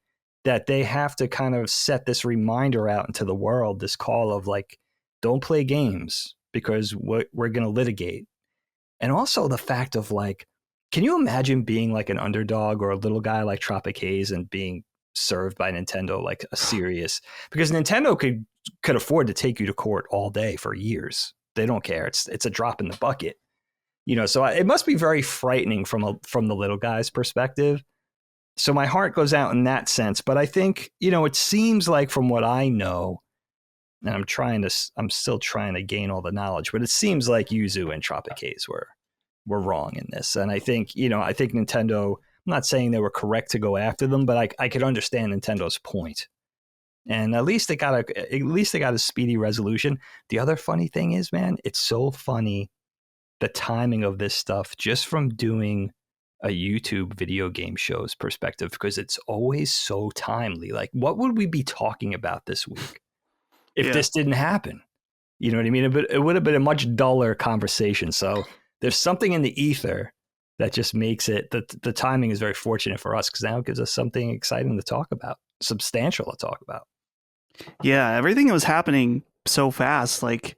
that they have to kind of set this reminder out into the world, this call of like, don't play games because we're going to litigate. And also the fact of like, can you imagine being like an underdog or a little guy like Tropic Haze and being served by Nintendo like a serious, because Nintendo could afford to take you to court all day for years. They don't care. It's a drop in the bucket, you know. So it must be very frightening from the little guy's perspective. So my heart goes out in that sense. But I think, you know, it seems like from what I know, and I'm still trying to gain all the knowledge, but it seems like Yuzu and Tropic Haze were wrong in this. And I think, you know, Nintendo, I'm not saying they were correct to go after them, but I could understand Nintendo's point. And at least they got a speedy resolution. The other funny thing is, man, it's so funny, the timing of this stuff, just from doing a YouTube video game show's perspective, because it's always so timely. Like, what would we be talking about this week if this didn't happen? You know what I mean? It would have been a much duller conversation. So there's something in the ether that just makes it, the timing is very fortunate for us, because now it gives us something exciting to talk about, substantial to talk about. Yeah, everything was happening so fast. Like,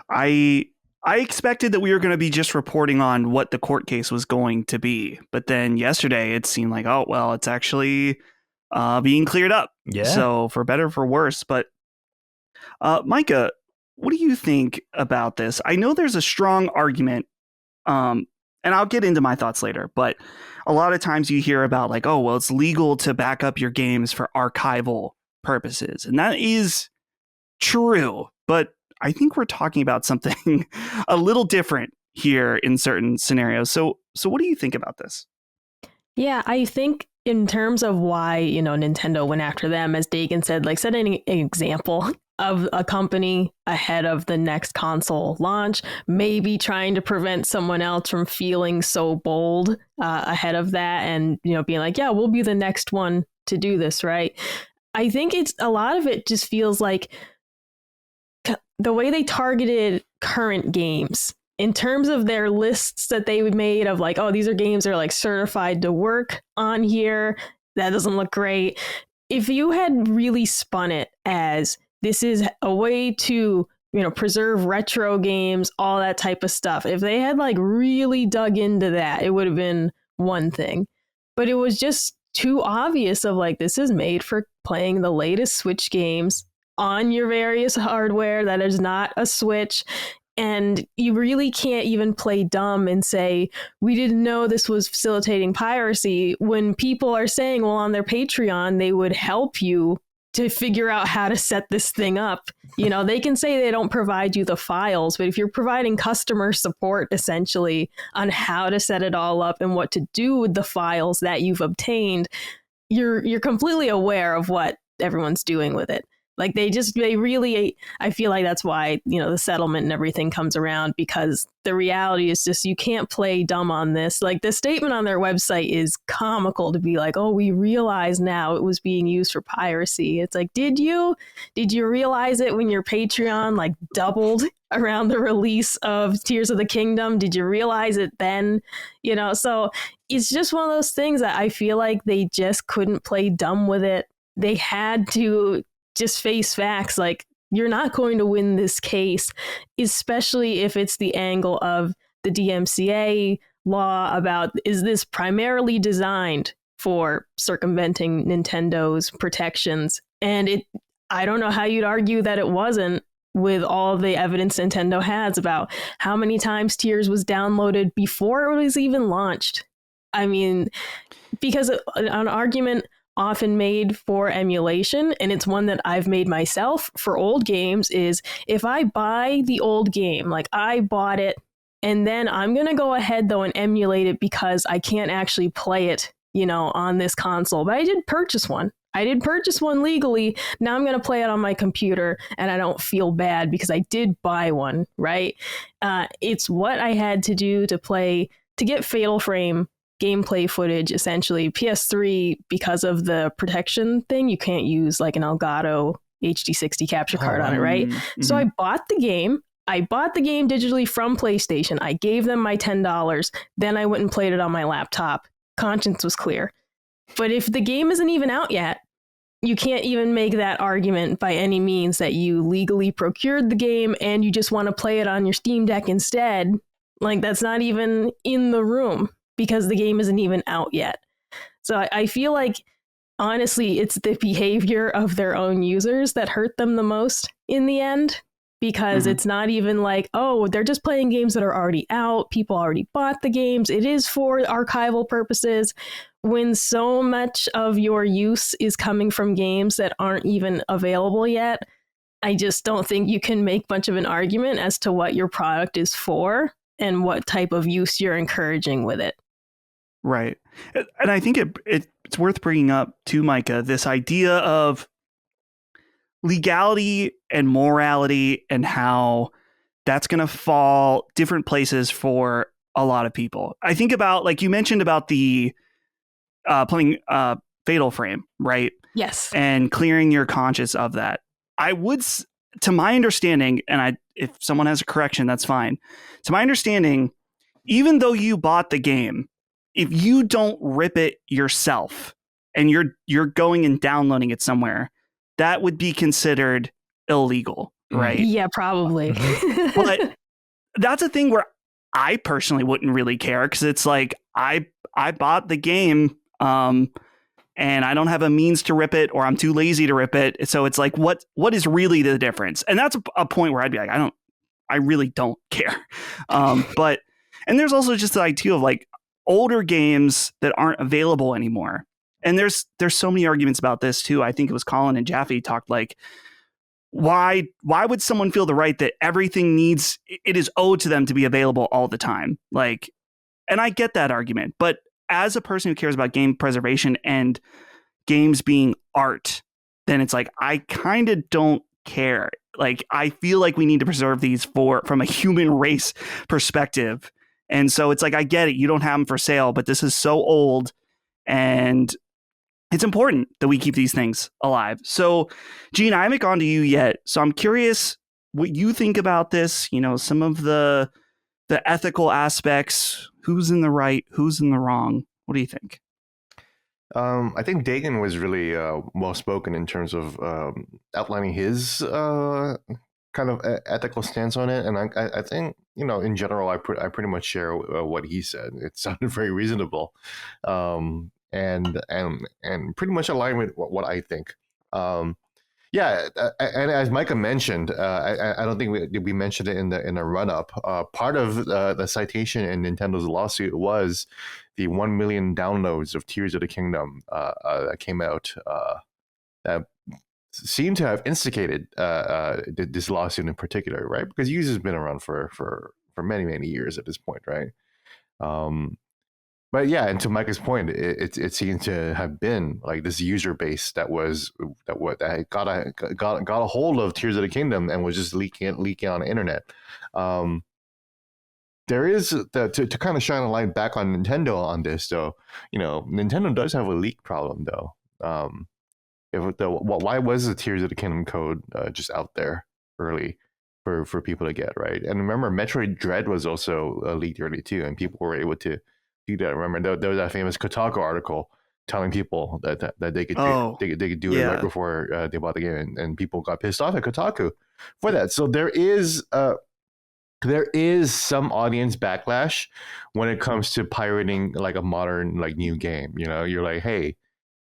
I expected that we were going to be just reporting on what the court case was going to be. But then yesterday it seemed like, oh, well, it's actually being cleared up. Yeah. So for better, for worse. But Micah, what do you think about this? I know there's a strong argument, and I'll get into my thoughts later, but a lot of times you hear about like, oh, well, it's legal to back up your games for archival purposes. And that is true. But I think we're talking about something a little different here in certain scenarios. So what do you think about this? Yeah, I think in terms of why, you know, Nintendo went after them, as Dagan said, like setting an example of a company ahead of the next console launch, maybe trying to prevent someone else from feeling so bold ahead of that, and, you know, being like, yeah, we'll be the next one to do this, right? I think it's a lot of it just feels like the way they targeted current games in terms of their lists that they made of like, oh, these are games that are like certified to work on here. That doesn't look great. If you had really spun it as this is a way to, you know, preserve retro games, all that type of stuff, if they had like really dug into that, it would have been one thing. But it was just too obvious of like, this is made for playing the latest Switch games on your various hardware that is not a Switch. And you really can't even play dumb and say, we didn't know this was facilitating piracy, when people are saying, well, on their Patreon, they would help you to figure out how to set this thing up. You know, they can say they don't provide you the files, but if you're providing customer support essentially on how to set it all up and what to do with the files that you've obtained, you're completely aware of what everyone's doing with it. Like they really, I feel like that's why, you know, the settlement and everything comes around, because the reality is just, you can't play dumb on this. Like the statement on their website is comical, to be like, oh, we realize now it was being used for piracy. It's like, did you realize it when your Patreon like doubled around the release of Tears of the Kingdom? Did you realize it then? You know, so it's just one of those things that I feel like they just couldn't play dumb with it. They had to just face facts. Like, you're not going to win this case, especially if it's the angle of the DMCA law about, is this primarily designed for circumventing Nintendo's protections? And I don't know how you'd argue that it wasn't, with all the evidence Nintendo has about how many times Tears was downloaded before it was even launched. I mean, because an argument often made for emulation, and it's one that I've made myself for old games, is if I buy the old game, like I bought it, and then I'm going to go ahead though and emulate it because I can't actually play it, on this console, but I did purchase one. I did purchase one legally. Now I'm going to play it on my computer and I don't feel bad because I did buy one, right? It's what I had to do to get Fatal Frame gameplay footage, essentially. PS3, because of the protection thing, you can't use like an Elgato HD60 capture card on it, right? Mm-hmm. So I bought the game. I bought the game digitally from PlayStation. I gave them my $10. Then I went and played it on my laptop. Conscience was clear. But if the game isn't even out yet, you can't even make that argument by any means that you legally procured the game and you just want to play it on your Steam Deck instead. Like, that's not even in the room because the game isn't even out yet. So I feel like, honestly, it's the behavior of their own users that hurt them the most in the end. Because it's not even like, oh, they're just playing games that are already out. People already bought the games. It is for archival purposes. When so much of your use is coming from games that aren't even available yet, I just don't think you can make much of an argument as to what your product is for and what type of use you're encouraging with it. Right. And I think it's worth bringing up too, Micah, this idea of legality and morality and how that's going to fall different places for a lot of people. I think about, like you mentioned about the playing Fatal Frame, right? Yes. And clearing your conscience of that. I would, to my understanding, and if someone has a correction, that's fine. To my understanding, even though you bought the game, if you don't rip it yourself and you're going and downloading it somewhere, that would be considered illegal, right? Yeah, probably. But that's a thing where I personally wouldn't really care because it's like I bought the game and I don't have a means to rip it or I'm too lazy to rip it. So it's like, what is really the difference? And that's a point where I'd be like, I really don't care. But and there's also just the idea of like older games that aren't available anymore. And there's so many arguments about this too. I think it was Colin and Jaffe talked like, why would someone feel the right that everything it is owed to them to be available all the time? Like, and I get that argument, but as a person who cares about game preservation and games being art, then it's like, I kind of don't care. Like, I feel like we need to preserve these from a human race perspective. And so it's like, I get it. You don't have them for sale, but this is so old and it's important that we keep these things alive. So, Gene, I haven't gone to you yet. So I'm curious what you think about this, some of the ethical aspects, who's in the right, who's in the wrong. What do you think? I think Dagan was really well-spoken in terms of outlining his kind of ethical stance on it. And I think, in general, I pretty much share what he said. It sounded very reasonable. And pretty much aligned with what I think. And as Micah mentioned, I don't think we mentioned it in the run up. Part of the citation in Nintendo's lawsuit was the 1 million downloads of Tears of the Kingdom that came out that seemed to have instigated this lawsuit in particular, right? Because Yuzu's been around for many years at this point, right? But yeah, and to Micah's point, it seemed to have been like this user base that got a hold of Tears of the Kingdom and was just leaking on the internet. There is to kind of shine a light back on Nintendo on this, though. Nintendo does have a leak problem, though. Why was the Tears of the Kingdom code just out there early for people to get, right? And remember, Metroid Dread was also leaked early too, and people were able to do that. Remember, there was that famous Kotaku article telling people that they could do it right before they bought the game, and people got pissed off at Kotaku for that. So there is some audience backlash when it comes to pirating like a modern new game. You're like, hey,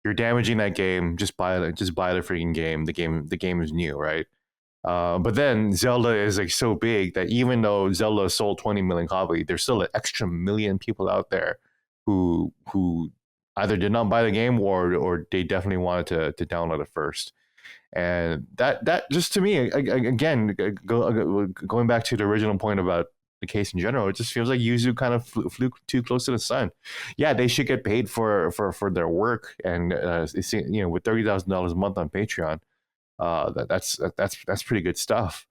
you're damaging that game. Just buy the freaking game. The game is new, right? But then Zelda is like so big that even though Zelda sold 20 million copies, there's still an extra million people out there who either did not buy the game or they definitely wanted to download it first. And that just to me, again, going back to the original point about the case in general, it just feels like Yuzu kind of flew too close to the sun. Yeah, they should get paid for their work, and with $30,000 a month on Patreon, that's pretty good stuff.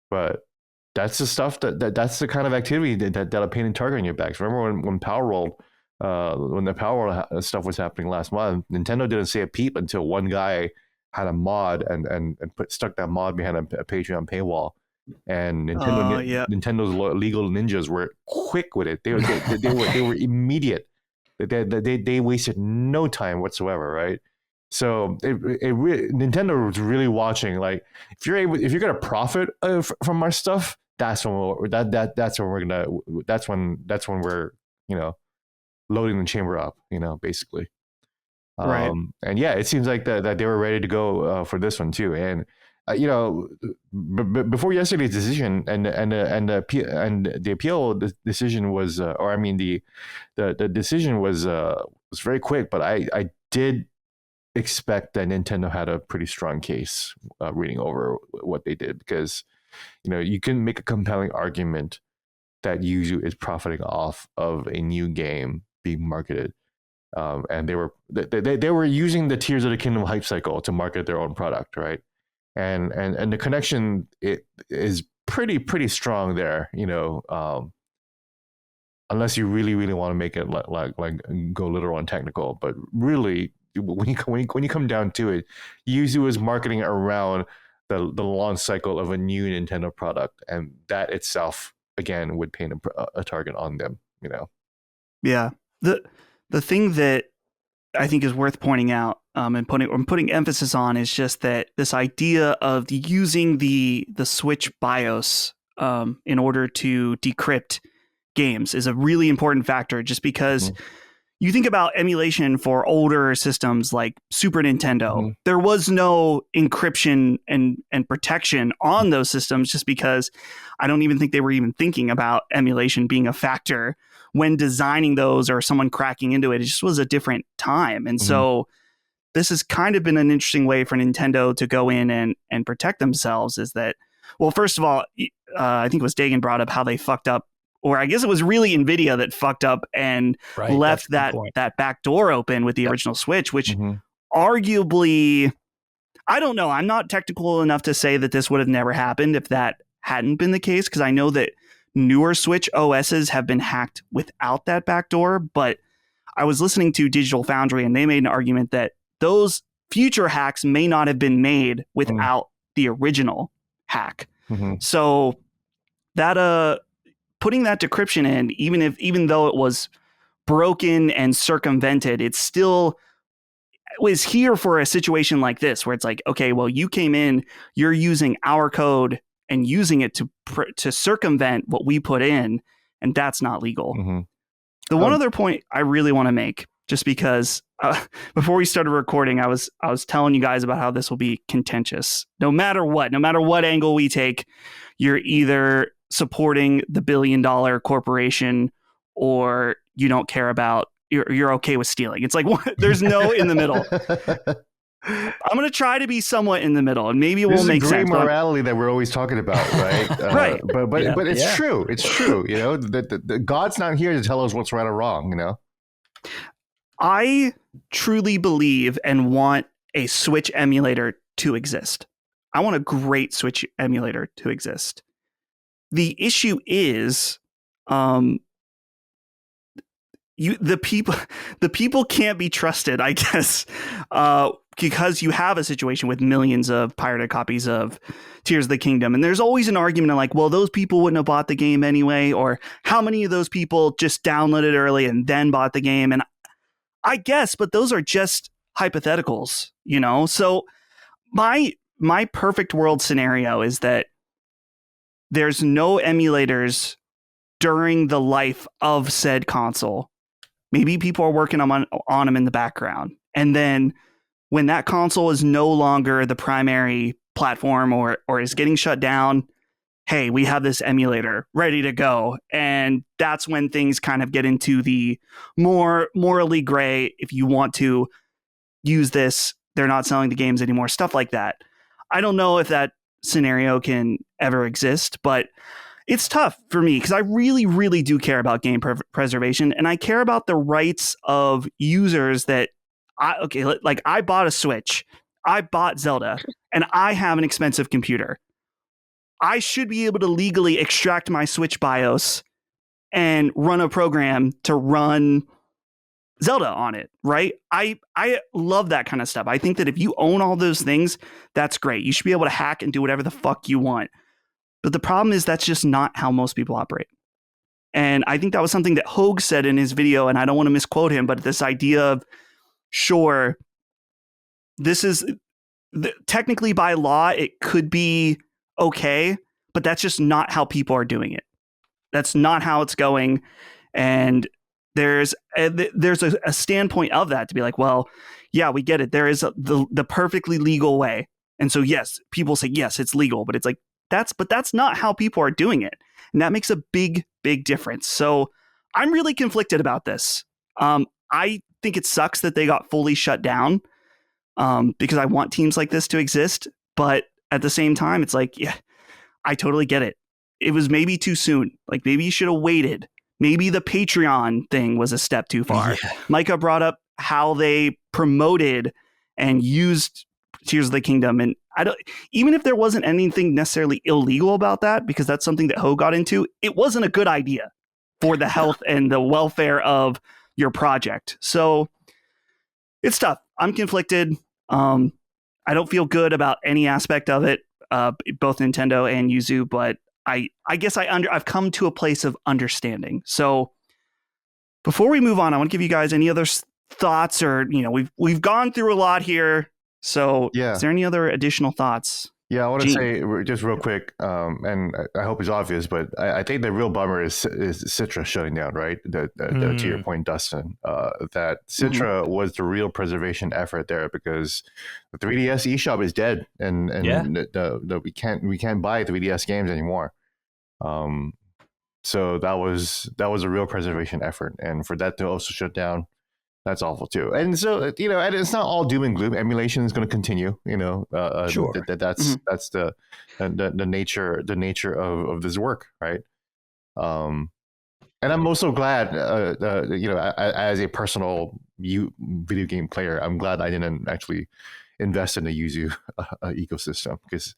But that's the stuff that's the kind of activity that'll paint a target on your backs. Remember when Power World, when the Power World stuff was happening last month, Nintendo didn't say a peep until one guy had a mod and stuck that mod behind a Patreon paywall. And Nintendo's legal ninjas were quick with it. They were immediate. They wasted no time whatsoever, right? So Nintendo was really watching. Like, if you're gonna profit from our stuff, that's when we're loading the chamber up, basically. Right. And yeah, it seems like that they were ready to go for this one too. And before yesterday's decision and the appeal decision was, the decision was very quick. But I did expect that Nintendo had a pretty strong case reading over what they did, because you can make a compelling argument that Yuzu is profiting off of a new game being marketed. And they were using the Tears of the Kingdom hype cycle to market their own product, right? And the connection is pretty strong there, unless you really want to make it like go literal and technical. But really, when you come down to it, Yuzu is marketing around the launch cycle of a new Nintendo product, and that itself again would paint a target on them, Yeah. The thing that I think is worth pointing out and putting emphasis on is just that this idea of using the Switch BIOS in order to decrypt games is a really important factor, just because you think about emulation for older systems like Super Nintendo, there was no encryption and protection on those systems, just because I don't even think they were even thinking about emulation being a factor when designing those, or someone cracking into it. It just was a different time. And so this has kind of been an interesting way for Nintendo to go in and protect themselves, is that, well, first of all, I think it was Dagan brought up how they fucked up, or I guess it was really NVIDIA that fucked up and left that back door open with the original Switch, which arguably, I don't know, I'm not technical enough to say that this would have never happened if that hadn't been the case, because I know that newer Switch OSs have been hacked without that backdoor. But I was listening to Digital Foundry, and they made an argument that those future hacks may not have been made without the original hack. So that putting that decryption in, even though it was broken and circumvented, it still was here for a situation like this, where it's like, okay, well, you came in, you're using our code and using it to circumvent what we put in, and that's not legal. The one other point I really want to make, just because before we started recording, I was telling you guys about how this will be contentious. No matter what angle we take, you're either supporting the $1 billion corporation, or you don't care about, you're okay with stealing. It's like, there's no in the middle. I'm going to try to be somewhat in the middle, and maybe it won't make sense. This is gray morality that we're always talking about, right? Right. But it's true. It's true. The God's not here to tell us what's right or wrong, I truly believe and want a Switch emulator to exist. I want a great Switch emulator to exist. The issue is, the people can't be trusted, I guess, because you have a situation with millions of pirated copies of Tears of the Kingdom. And there's always an argument of like, well, those people wouldn't have bought the game anyway, or how many of those people just downloaded early and then bought the game. And I guess, but those are just hypotheticals, So my perfect world scenario is that there's no emulators during the life of said console. Maybe people are working on them in the background. And then when that console is no longer the primary platform or is getting shut down, hey, we have this emulator ready to go. And that's when things kind of get into the more morally gray. If you want to use this, they're not selling the games anymore, stuff like that. I don't know if that scenario can ever exist, but it's tough for me because I really, really do care about game preservation, and I care about the rights of users that I bought a Switch, I bought Zelda, and I have an expensive computer. I should be able to legally extract my Switch BIOS and run a program to run Zelda on it, right? I love that kind of stuff. I think that if you own all those things, that's great. You should be able to hack and do whatever the fuck you want. But the problem is that's just not how most people operate. And I think that was something that Hogue said in his video, and I don't want to misquote him, but this idea of, sure, this is technically by law, it could be okay, but that's just not how people are doing it. That's not how it's going. And there's a standpoint of that to be like, well, yeah, we get it. There is the perfectly legal way. And so, yes, people say, yes, it's legal, but it's like, that's not how people are doing it. And that makes a big, big difference. So I'm really conflicted about this. I think it sucks that they got fully shut down because I want teams like this to exist. But at the same time, it's like, yeah, I totally get it. It was maybe too soon. Like maybe you should have waited. Maybe the Patreon thing was a step too far. Yeah. Micah brought up how they promoted and used Tears of the Kingdom. And even if there wasn't anything necessarily illegal about that, because that's something that Ho got into, it wasn't a good idea for the health and the welfare of your project. So it's tough. I'm conflicted. I don't feel good about any aspect of it, both Nintendo and Yuzu, but I guess I've come to a place of understanding. So before we move on, I want to give you guys any other thoughts, or we've gone through a lot here. So is there any other additional thoughts? Yeah, I want to say just real quick, and I hope it's obvious, but I think the real bummer is Citra shutting down, right? To your point, Dustin, that Citra was the real preservation effort there, because the 3DS eShop is dead, and we can't buy 3DS games anymore. So that was a real preservation effort, and for that to also shut down, that's awful too. And so, and it's not all doom and gloom. Emulation is going to continue, sure. That's the nature of this work. Right. And I'm also glad, as a personal video game player, I'm glad I didn't actually invest in the Yuzu ecosystem, because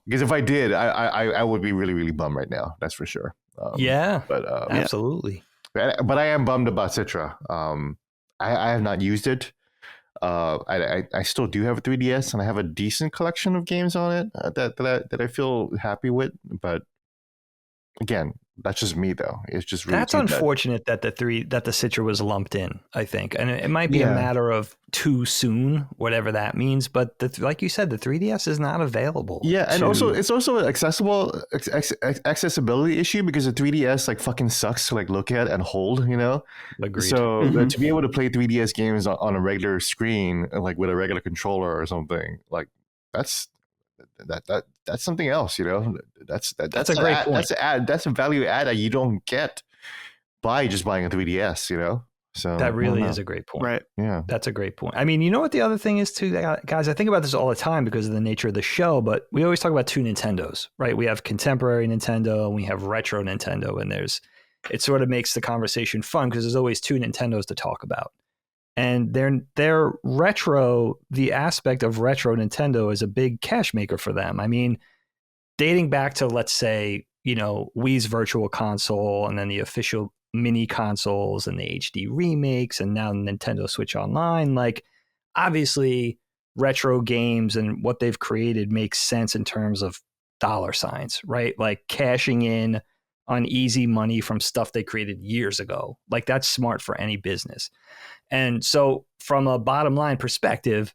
if I did, I would be really, really bummed right now. That's for sure. But absolutely. But I am bummed about Citra. I have not used it. I still do have a 3DS, and I have a decent collection of games on it that I feel happy with. But again, that's just me, though. It's just really that's unfortunate that the Citra was lumped in, I think, and it might be a matter of too soon, whatever that means. But like you said, the 3DS is not available. Yeah, and also it's also an accessibility issue, because the 3DS like fucking sucks to like look at and hold, Agreed. So to be able to play 3DS games on a regular screen, like with a regular controller or something, like that's something else, That's a great point. That's a value add that you don't get by just buying a 3DS, So that really is a great point. Right. Yeah. That's a great point. I mean, you know what the other thing is too, guys? I think about this all the time because of the nature of the show, but we always talk about two Nintendos, right? We have contemporary Nintendo and we have retro Nintendo, and it sort of makes the conversation fun because there's always two Nintendos to talk about. And they're retro, the aspect of retro Nintendo is a big cash maker for them. I mean, dating back to, let's say, Wii's Virtual Console, and then the official mini consoles and the HD remakes, and now Nintendo Switch Online, like obviously retro games and what they've created makes sense in terms of dollar signs, right? Like cashing in on easy money from stuff they created years ago. Like that's smart for any business. And so from a bottom line perspective,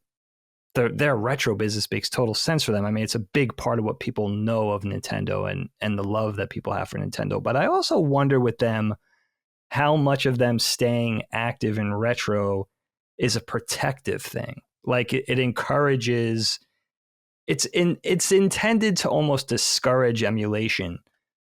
their retro business makes total sense for them. I mean, it's a big part of what people know of Nintendo and the love that people have for Nintendo. But I also wonder with them how much of them staying active in retro is a protective thing. Like it encourages it's intended to almost discourage emulation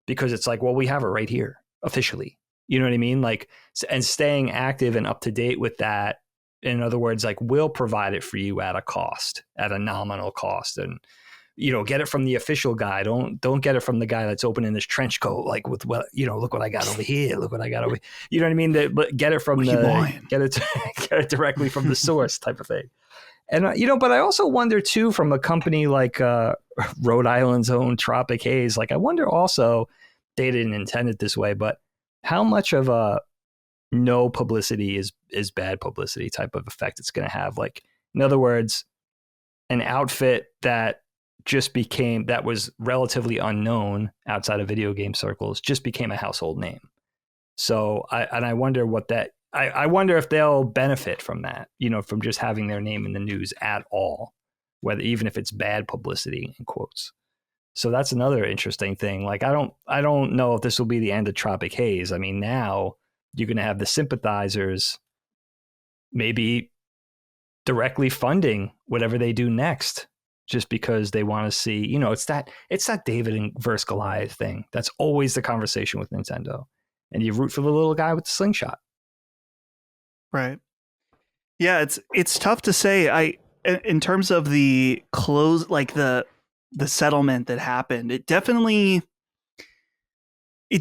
because it's like, well, we have it right here officially. You know what I mean? Like, and staying active and up to date with that. In other words, like, we'll provide it for you at a nominal cost, and get it from the official guy. Don't get it from the guy that's opening his trench coat, like with look what I got over here. Look what I got over. You know what I mean? But get it from get it directly from the source type of thing. And but I also wonder too, from a company like Rhode Island's own Tropic Haze. Like, I wonder also, they didn't intend it this way, but how much of a no publicity is bad publicity type of effect it's going to have. Like, in other words, an outfit that was relatively unknown outside of video game circles just became a household name. So I wonder I wonder if they'll benefit from that, from just having their name in the news at all, even if it's bad publicity in quotes. So that's another interesting thing. Like, I don't know if this will be the end of Tropic Haze. I mean, now you're going to have the sympathizers maybe directly funding whatever they do next, just because they want to see, it's that David versus Goliath thing. That's always the conversation with Nintendo. And you root for the little guy with the slingshot. Right. Yeah, it's tough to say. In terms of the close, like the settlement that happened, it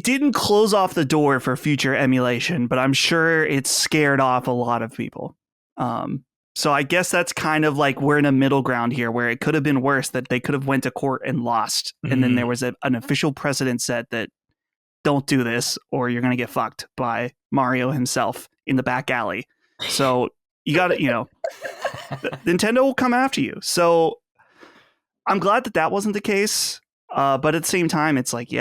didn't close off the door for future emulation, but I'm sure it scared off a lot of people. So I guess that's kind of like, we're in a middle ground here where it could have been worse, that they could have went to court and lost. Mm-hmm. And then there was an official precedent set that don't do this or you're going to get fucked by Mario himself in the back alley. So you got to, Nintendo will come after you. So I'm glad that wasn't the case. But at the same time, it's like,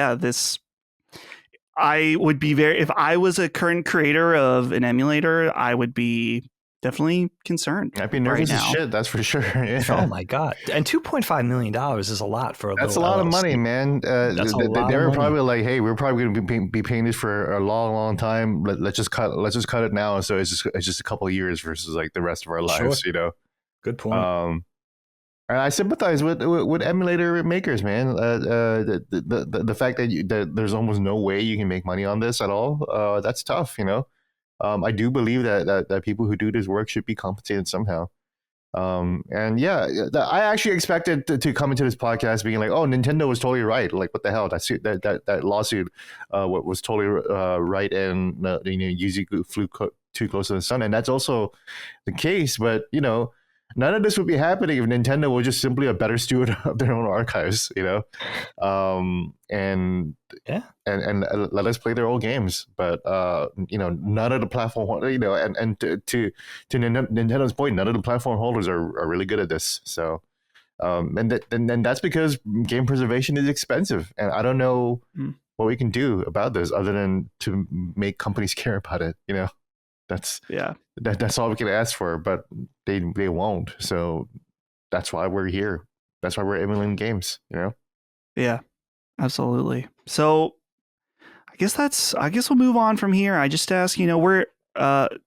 I would be if I was a current creator of an emulator, I would be definitely concerned. I'd be nervous as shit, that's for sure. Yeah. Oh my God. And $2.5 million is a lot for That's a lot of money, man. They were probably like, hey, we're probably going to be paying this for a long, long time. Let's just cut it now. So it's just a couple of years versus like the rest of our lives, Good point. And I sympathize with emulator makers, man. The fact that there's almost no way you can make money on this at all, that's tough, I do believe that people who do this work should be compensated somehow. I actually expected to come into this podcast being like, oh, Nintendo was totally right. Like, what the hell? That lawsuit was totally right, and Yuzu flew too close to the sun, and that's also the case. But none of this would be happening if Nintendo was just simply a better steward of their own archives, and let us play their old games. But none of the platform, and to Nintendo's point, none of the platform holders are really good at this. So, and that's because game preservation is expensive, and I don't know what we can do about this other than to make companies care about it. That's all we can ask for, but they won't. So that's why we're here. That's why we're emulating games, Yeah, absolutely. So I guess we'll move on from here. I just ask, we're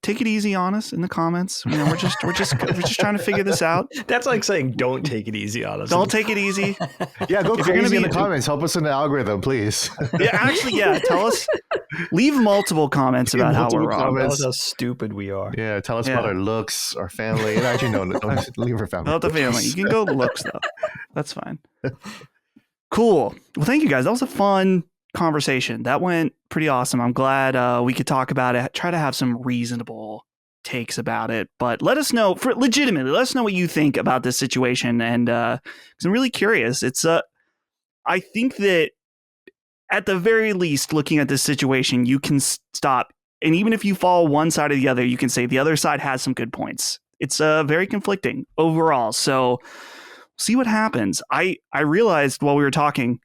take it easy on us in the comments. We're just trying to figure this out. That's like saying don't take it easy on us. Don't take it easy. Yeah, go crazy in the comments. Help us in the algorithm, please. Tell us. Leave multiple comments about how we're wrong. Tell us how stupid we are. Yeah, tell us about our looks, our family. And actually, no, don't leave our family. Not the family. You can go looks though. That's fine. Cool. Well, thank you guys. That was a fun conversation. That went pretty awesome. I'm glad we could talk about it. Try to have some reasonable takes about it, but let us know legitimately. Let us know what you think about this situation, and because I'm really curious. It's I think that at the very least, looking at this situation, you can stop, and even if you fall one side or the other, you can say the other side has some good points. It's very conflicting overall. So see what happens. I realized while we were talking,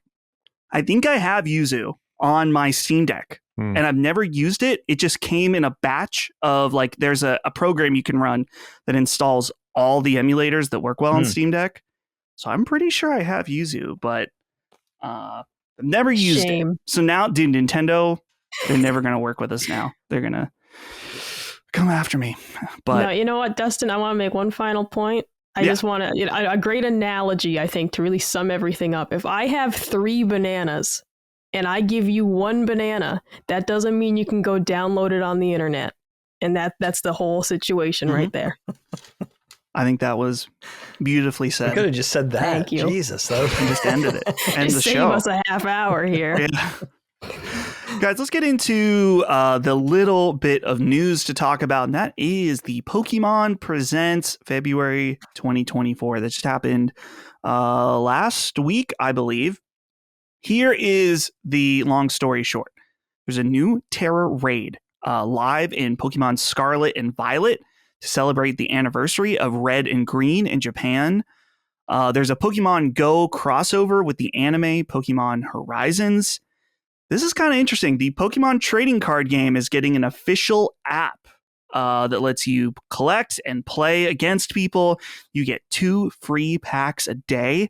I think I have Yuzu on my Steam Deck, and I've never used it. It just came in a batch of like, there's a program you can run that installs all the emulators that work well on Steam Deck. So I'm pretty sure I have Yuzu, but I've never used it. So now, dude, Nintendo, they're never going to work with us now. They're going to come after me. But no, you know what, Dustin, I want to make one final point. I just want to, a great analogy, I think, to really sum everything up. If I have 3 bananas and I give you 1 banana, that doesn't mean you can go download it on the internet. And that's the whole situation right there. I think that was beautifully said. I could have just said that. Thank you. Jesus, that just ended it. End just the save show. us a half hour here. Yeah. Guys, let's get into the little bit of news to talk about, and that is the Pokemon Presents February 2024 that just happened last week, I believe. Here is the long story short. There's a new Terra raid live in Pokemon Scarlet and Violet to celebrate the anniversary of Red and Green in Japan. There's a Pokemon Go crossover with the anime Pokemon Horizons. This is kind of interesting. The Pokemon trading card game is getting an official app that lets you collect and play against people. You get 2 free packs a day.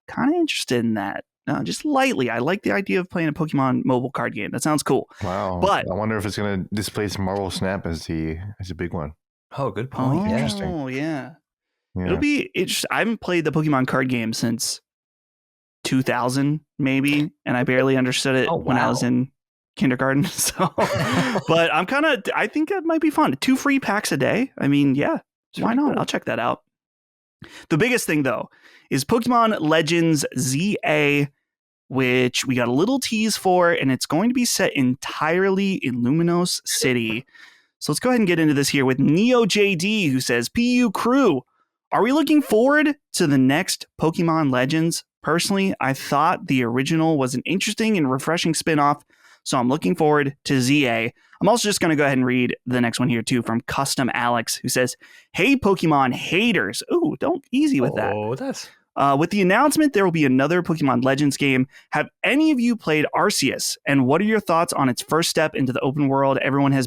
Kind of interested in that. Just lightly. I like the idea of playing a Pokemon mobile card game. That sounds cool. Wow. But I wonder if it's going to displace Marvel Snap as a big one. Oh, good point. Interesting. Oh, yeah. It'll be interesting. I haven't played the Pokemon card game since 2000 maybe, and I barely understood it when I was in kindergarten. So, but I think it might be fun. 2 free packs a day. I mean, yeah, why not? I'll check that out. The biggest thing though is Pokemon Legends ZA, which we got a little tease for, and it's going to be set entirely in Luminos City. So let's go ahead and get into this here with Neo JD, who says, PU crew, are we looking forward to the next Pokemon Legends? Personally, I thought the original was an interesting and refreshing spinoff, so I'm looking forward to ZA. I'm also just going to go ahead and read the next one here, too, from Custom Alex, who says, hey, Pokemon haters. Ooh, don't easy with that. Oh, that's... With the announcement, there will be another Pokemon Legends game. Have any of you played Arceus? And what are your thoughts on its first step into the open world everyone has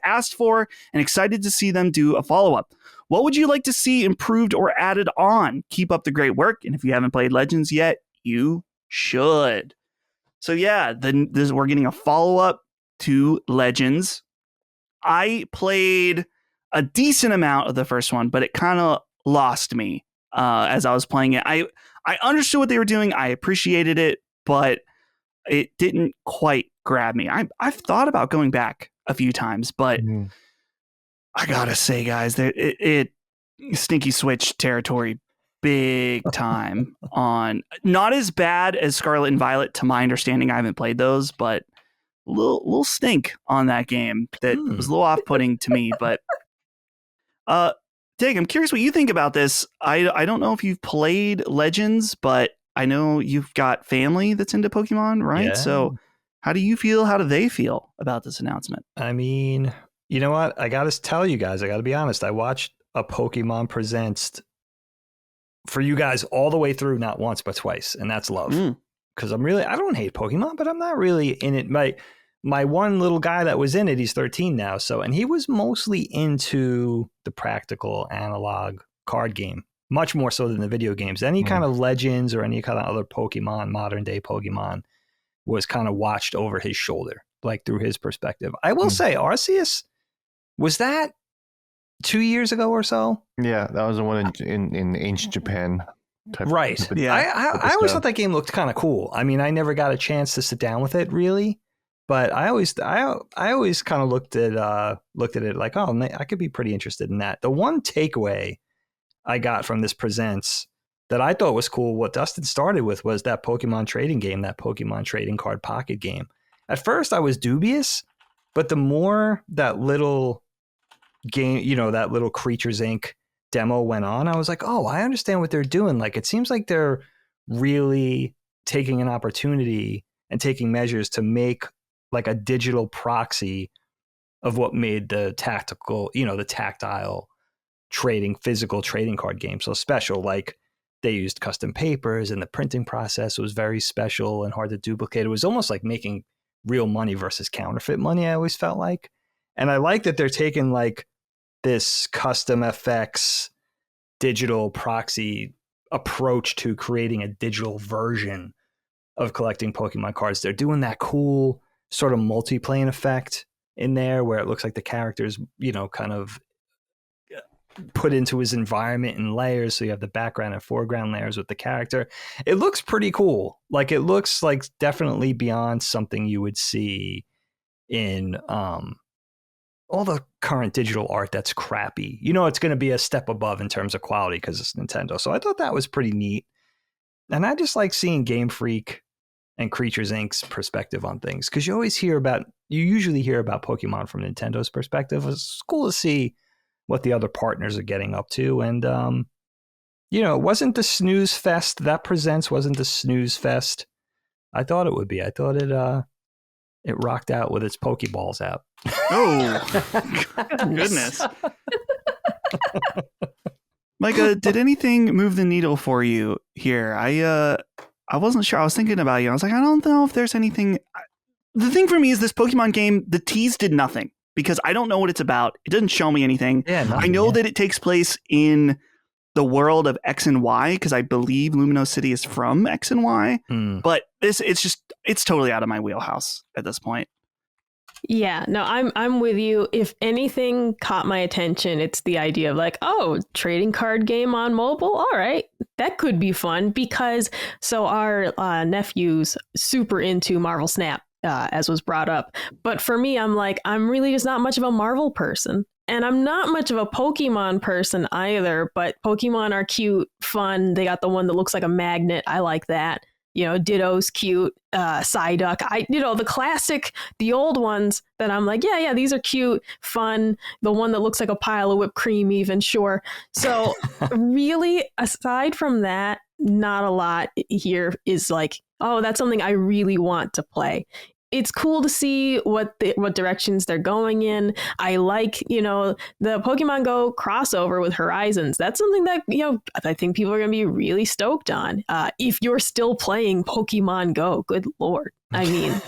asked for and excited to see them do a follow-up? What would you like to see improved or added on? Keep up the great work. And if you haven't played Legends yet, you should. So yeah, we're getting a follow-up to Legends. I played a decent amount of the first one, but it kind of lost me as I was playing it. I understood what they were doing. I appreciated it, but it didn't quite grab me. I've thought about going back a few times, but I gotta say, guys, it stinky switch territory big time on. Not as bad as Scarlet and Violet, to my understanding. I haven't played those, but a little stink on that game that was a little off-putting to me. But Dig, I'm curious what you think about this. I don't know if you've played Legends, but I know you've got family that's into Pokemon, right? Yeah. So how do you feel? How do they feel about this announcement? I mean, you know what? I got to tell you guys, I got to be honest. I watched a Pokemon Presents for you guys all the way through, not once, but twice. And that's love. Because I don't hate Pokemon, but I'm not really in it. My one little guy that was in it, he's 13 now. And he was mostly into the practical analog card game, much more so than the video games. Any kind of Legends or any kind of other Pokemon, modern day Pokemon, was kind of watched over his shoulder, like through his perspective. I will say, Arceus, was that 2 years ago or so? Yeah, that was the one in ancient Japan. Right. Yeah. I always thought that game looked kind of cool. I mean, I never got a chance to sit down with it really, but I always kind of looked at it like, oh, man, I could be pretty interested in that. The one takeaway I got from this Presents that I thought was cool, what Dustin started with, was that Pokemon trading game, that Pokemon trading card pocket game. At first I was dubious, but the more that little game, that little Creatures Inc. demo went on, I was like, oh, I understand what they're doing. Like, it seems like they're really taking an opportunity and taking measures to make like a digital proxy of what made the tactile physical trading card game so special. Like, they used custom papers and the printing process was very special and hard to duplicate. It was almost like making real money versus counterfeit money, I always felt like. And I like that they're taking like this custom FX digital proxy approach to creating a digital version of collecting Pokemon cards. They're doing that cool sort of multiplane effect in there where it looks like the characters, kind of put into his environment in layers. So you have the background and foreground layers with the character. It looks pretty cool. Like it looks like definitely beyond something you would see in all the current digital art that's crappy. You know, it's going to be a step above in terms of quality because it's Nintendo. So I thought that was pretty neat. And I just like seeing Game Freak and Creatures Inc.'s perspective on things, because you usually hear about Pokemon from Nintendo's perspective. It's cool to see what the other partners are getting up to. And, it wasn't the snooze fest that presents, wasn't the snooze fest I thought it would be. I thought it rocked out with its Pokeballs out. Oh, goodness. Micah, did anything move the needle for you here? I wasn't sure. I was thinking about you. I was like, I don't know if there's anything. The thing for me is this Pokemon game, the tease did nothing because I don't know what it's about. It doesn't show me anything. Yeah, I know that it takes place in the world of X and Y because I believe Lumino City is from X and Y. But it's totally out of my wheelhouse at this point. Yeah, no, I'm with you. If anything caught my attention, it's the idea of like, oh, trading card game on mobile. All right, that could be fun because our nephew's super into Marvel Snap, as was brought up. But for me, I'm really just not much of a Marvel person. And I'm not much of a Pokemon person either, but Pokemon are cute, fun. They got the one that looks like a magnet. I like that. Ditto's cute, Psyduck. The classic, the old ones that I'm like, yeah, these are cute, fun. The one that looks like a pile of whipped cream even, sure. So really, aside from that, not a lot here is like, oh, that's something I really want to play. It's cool to see what directions they're going in. I like, the Pokemon Go crossover with Horizons. That's something that, I think people are going to be really stoked on. If you're still playing Pokemon Go, good Lord. I mean,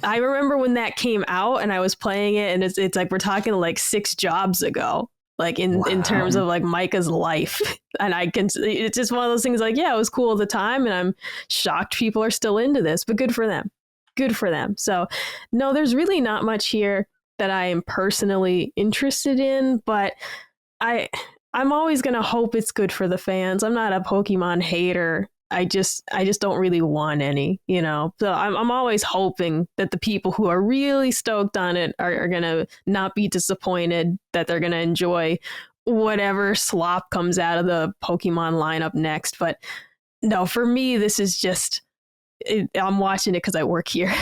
I remember when that came out and I was playing it and it's like, we're talking like 6 jobs ago, like in terms of like Micah's life. And it's just one of those things like, yeah, it was cool at the time and I'm shocked people are still into this, but good for them. Good for them. So no, there's really not much here that I am personally interested in, but I'm always going to hope it's good for the fans. I'm not a Pokemon hater. I just don't really want any, So I'm always hoping that the people who are really stoked on it are going to not be disappointed, that they're going to enjoy whatever slop comes out of the Pokemon lineup next. But no, for me, this is just, I'm watching it because I work here.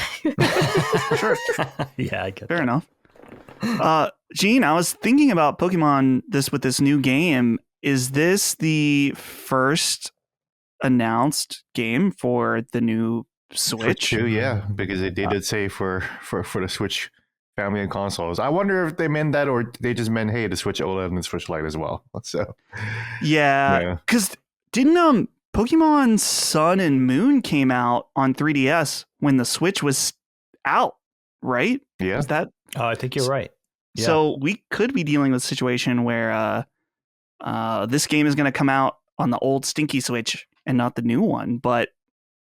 Sure. Yeah, I get Fair that. enough. Gene, I was thinking about Pokemon with this new game. Is this the first announced game for the new Switch? Switch 2, yeah, because they did say for the Switch family and consoles. I wonder if they meant that or they just meant, hey, the Switch OLED and the Switch Lite as well. So yeah, because didn't Pokemon Sun and Moon came out on 3DS when the Switch was out, right? Yeah. Is that? Oh, I think you're right. Yeah. So we could be dealing with a situation where this game is going to come out on the old stinky Switch and not the new one. But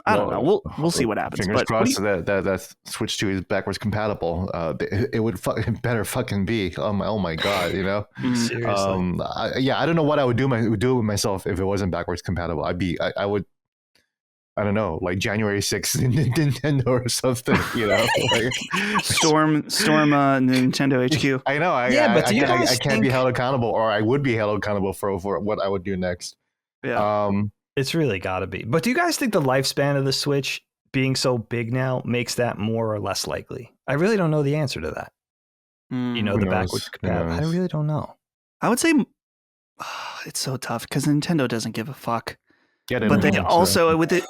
I don't know. We'll see what happens. Fingers crossed that Switch 2 is backwards compatible. It would better fucking be. Oh my god, Seriously. I don't know what I would do with myself if it wasn't backwards compatible. I would. I don't know, like January 6th Nintendo or something, like Storm Nintendo HQ. I know. I can't be held accountable, or I would be held accountable for what I would do next. Yeah. It's really got to be. But do you guys think the lifespan of the Switch being so big now makes that more or less likely? I really don't know the answer to that. The backwards compatible. I really don't know. I would say it's so tough because Nintendo doesn't give a fuck. Yeah, but they also with it,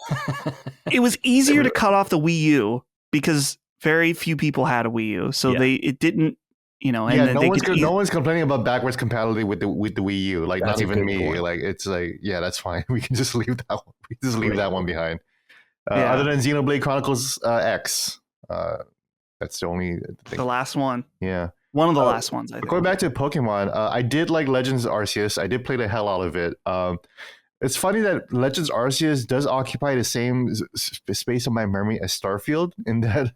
it was easier to cut off the Wii U because very few people had a Wii U, so it didn't. No one's complaining about backwards compatibility with the Wii U. Like that's not even me. Point. Like it's like, yeah, that's fine. We can just leave that one. We can just leave that one behind. Other than Xenoblade Chronicles X, that's the only thing. The last one. Yeah, one of the last ones. I think. Going back to Pokemon, I did like Legends Arceus. I did play the hell out of it. It's funny that Legends Arceus does occupy the same space in my memory as Starfield, in that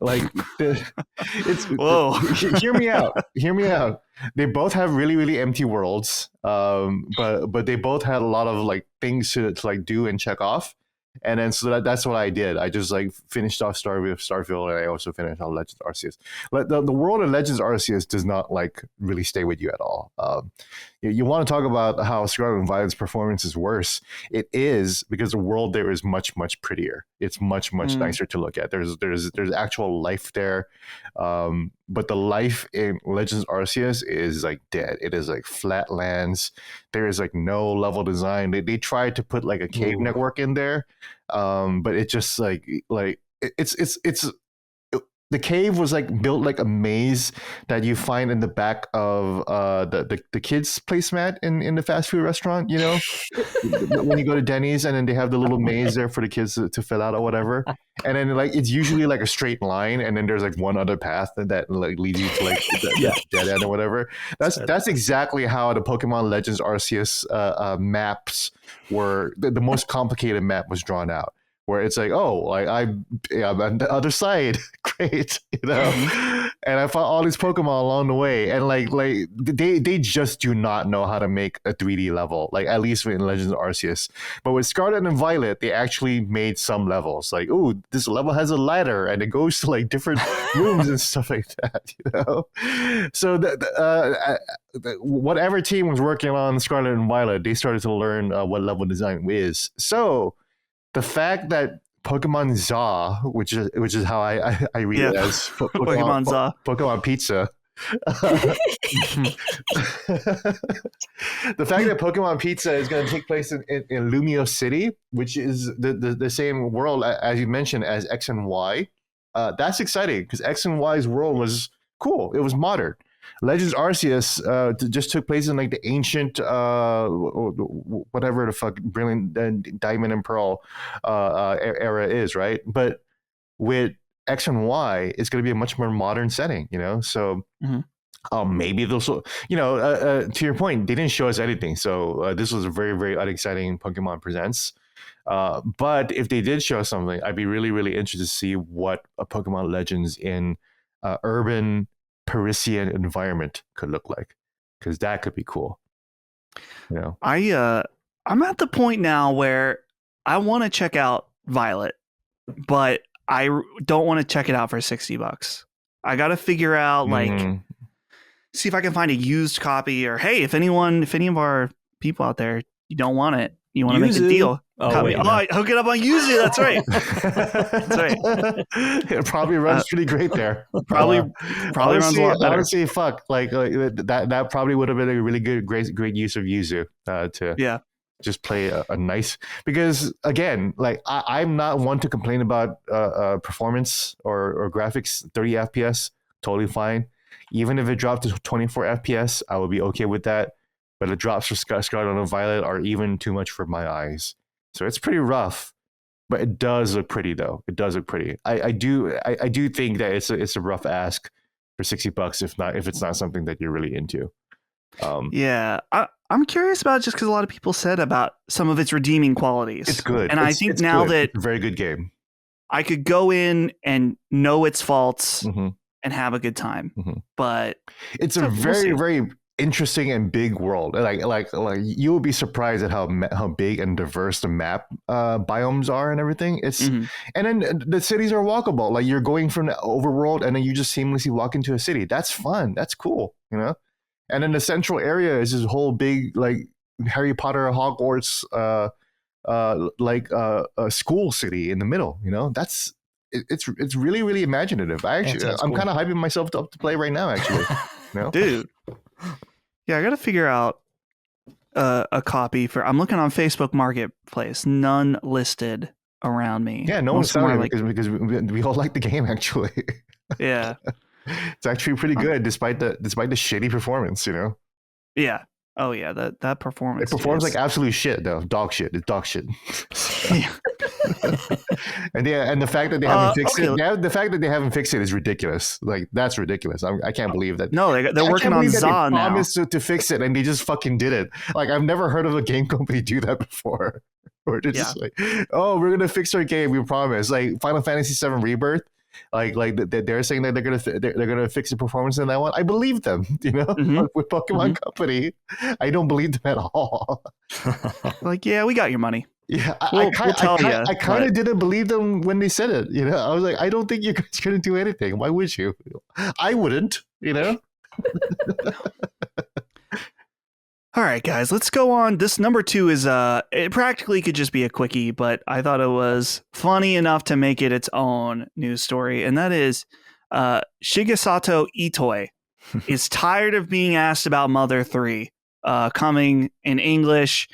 Like, it's Whoa. Hear me out. Hear me out. They both have really, really empty worlds. But they both had a lot of like things to like do and check off. And then so that's what I did. I just like finished off Starfield, and I also finished off Legends Arceus. But the world of Legends Arceus does not like really stay with you at all. You want to talk about how Scarlet and Violet's performance is worse? It is, because the world there is much, much prettier. It's much, much nicer to look at. There's actual life there, but the life in Legends Arceus is like dead. It is like flat lands. There is like no level design. They tried to put like a cave network in there, but it just like it's the cave was like built like a maze that you find in the back of the kids' placemat in the fast food restaurant, you know, when you go to Denny's, and then they have the little maze there for the kids to fill out or whatever. And then like it's usually like a straight line, and then there's like one other path that like leads you to like dead end or whatever. That's exactly how the Pokemon Legends Arceus maps were. The most complicated map was drawn out, where it's like, oh, like I'm on the other side, great, you know. And I found all these Pokemon along the way, and like they just do not know how to make a 3D level, like at least in Legends of Arceus. But with Scarlet and Violet, they actually made some levels. Like, oh, this level has a ladder, and it goes to like different rooms and stuff like that, you know. So whatever team was working on Scarlet and Violet, they started to learn what level design is. So the fact that Pokemon Za, which is how I read it as Pokemon Za, Pokemon Pizza. The fact that Pokemon Pizza is going to take place in Lumio City, which is the same world as you mentioned as X and Y, that's exciting because X and Y's world was cool. It was modern. Legends Arceus just took place in like the ancient whatever the fuck brilliant Diamond and Pearl era is, right? But with X and Y, it's going to be a much more modern setting, you know. So maybe they'll, you know, to your point, they didn't show us anything, so this was a very, very unexciting Pokemon Presents. But if they did show something, I'd be really, really interested to see what a Pokemon Legends in urban Parisian environment could look like, because that could be cool. You know, I'm at the point now where I want to check out Violet, but I don't want to check it out for $60. I got to figure out like see if I can find a used copy, or hey, if any of our people out there, you don't want it, you want to make a deal. I hook it up on Yuzu. That's right. That's right. It probably runs pretty great there. Probably runs a lot better. Honestly, fuck, like that probably would have been a really great use of Yuzu to just play a nice, because again, like I'm not one to complain about performance or graphics. 30 FPS, totally fine. Even if it dropped to 24 FPS, I would be okay with that. But the drops for Scarlet and Violet are even too much for my eyes. So it's pretty rough, but it does look pretty though. It does look pretty. I do think that it's a rough ask for $60 if it's not something that you're really into. I'm curious about it just because a lot of people said about some of its redeeming qualities. It's good. And I think now that it's a very good game, I could go in and know its faults and have a good time. But it's a very, very interesting and big world. Like you will be surprised at how big and diverse the map biomes are and everything. It's and then the cities are walkable. Like you're going from the overworld and then you just seamlessly walk into a city. That's fun. That's cool, you know. And then the central area is this whole big like Harry Potter Hogwarts a school city in the middle. You know, it's really, really imaginative. I'm kind of hyping myself up to play right now, actually. You know? Dude. Yeah, I got to figure out a copy for. I'm looking on Facebook Marketplace. None listed around me. Yeah, no one's selling it because we all like the game, actually. Yeah, it's actually pretty good despite the shitty performance. You know. Yeah. Oh yeah, that performance. It performs like absolute shit though. Dog shit. It's dog shit. and the fact that they haven't fixed it. The fact that they haven't fixed it is ridiculous. Like that's ridiculous. I can't believe that. No, they're working on Za now. They promised to fix it, and they just fucking did it. Like I've never heard of a game company do that before. Or they're just like, oh, we're gonna fix our game. We promise. Like Final Fantasy VII Rebirth. they're saying that they're gonna fix the performance in that one. I believe them, with Pokemon Company. I don't believe them at all. Like, yeah, we got your money. Yeah, we'll tell you. I kind of didn't believe them when they said it. I was like, I don't think you guys are gonna do anything. Why would you? I wouldn't. All right, guys, let's go on. This number 2 is it practically could just be a quickie, but I thought it was funny enough to make it its own news story, and that is Shigesato Itoi is tired of being asked about Mother 3 coming in English,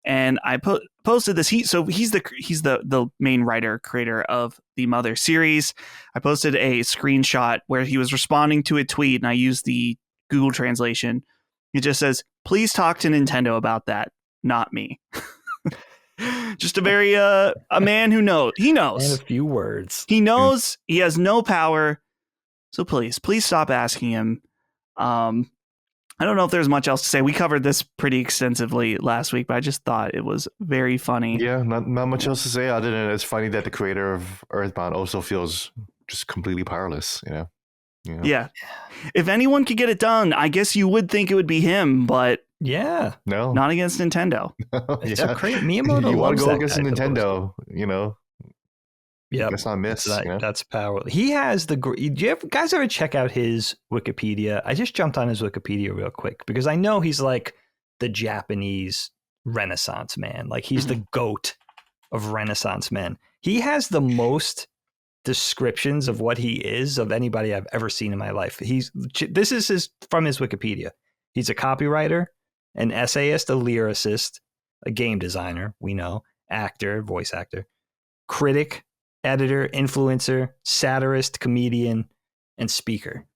and I posted this. He's the main writer creator of the Mother series. I posted a screenshot where he was responding to a tweet, and I used the Google translation. It just says, "Please talk to Nintendo about that, not me." Just a very a man who knows. He knows. And a few words. He knows he has no power. So please stop asking him. I don't know if there's much else to say. We covered this pretty extensively last week, but I just thought it was very funny. Yeah, not much else to say other than it's funny that the creator of Earthbound also feels just completely powerless, Yeah. If anyone could get it done, I guess you would think it would be him, but yeah, no, not against Nintendo. It's a great Miyamoto. You want to go against Nintendo, Yeah, that's not miss. That's power. He has the. Do you guys ever check out his Wikipedia? I just jumped on his Wikipedia real quick because I know he's like the Japanese Renaissance man. Like he's the goat of Renaissance men. He has the most descriptions of what he is of anybody I've ever seen in my life. This is from his Wikipedia. He's a copywriter, an essayist, a lyricist, a game designer, we know, actor, voice actor, critic, editor, influencer, satirist, comedian, and speaker.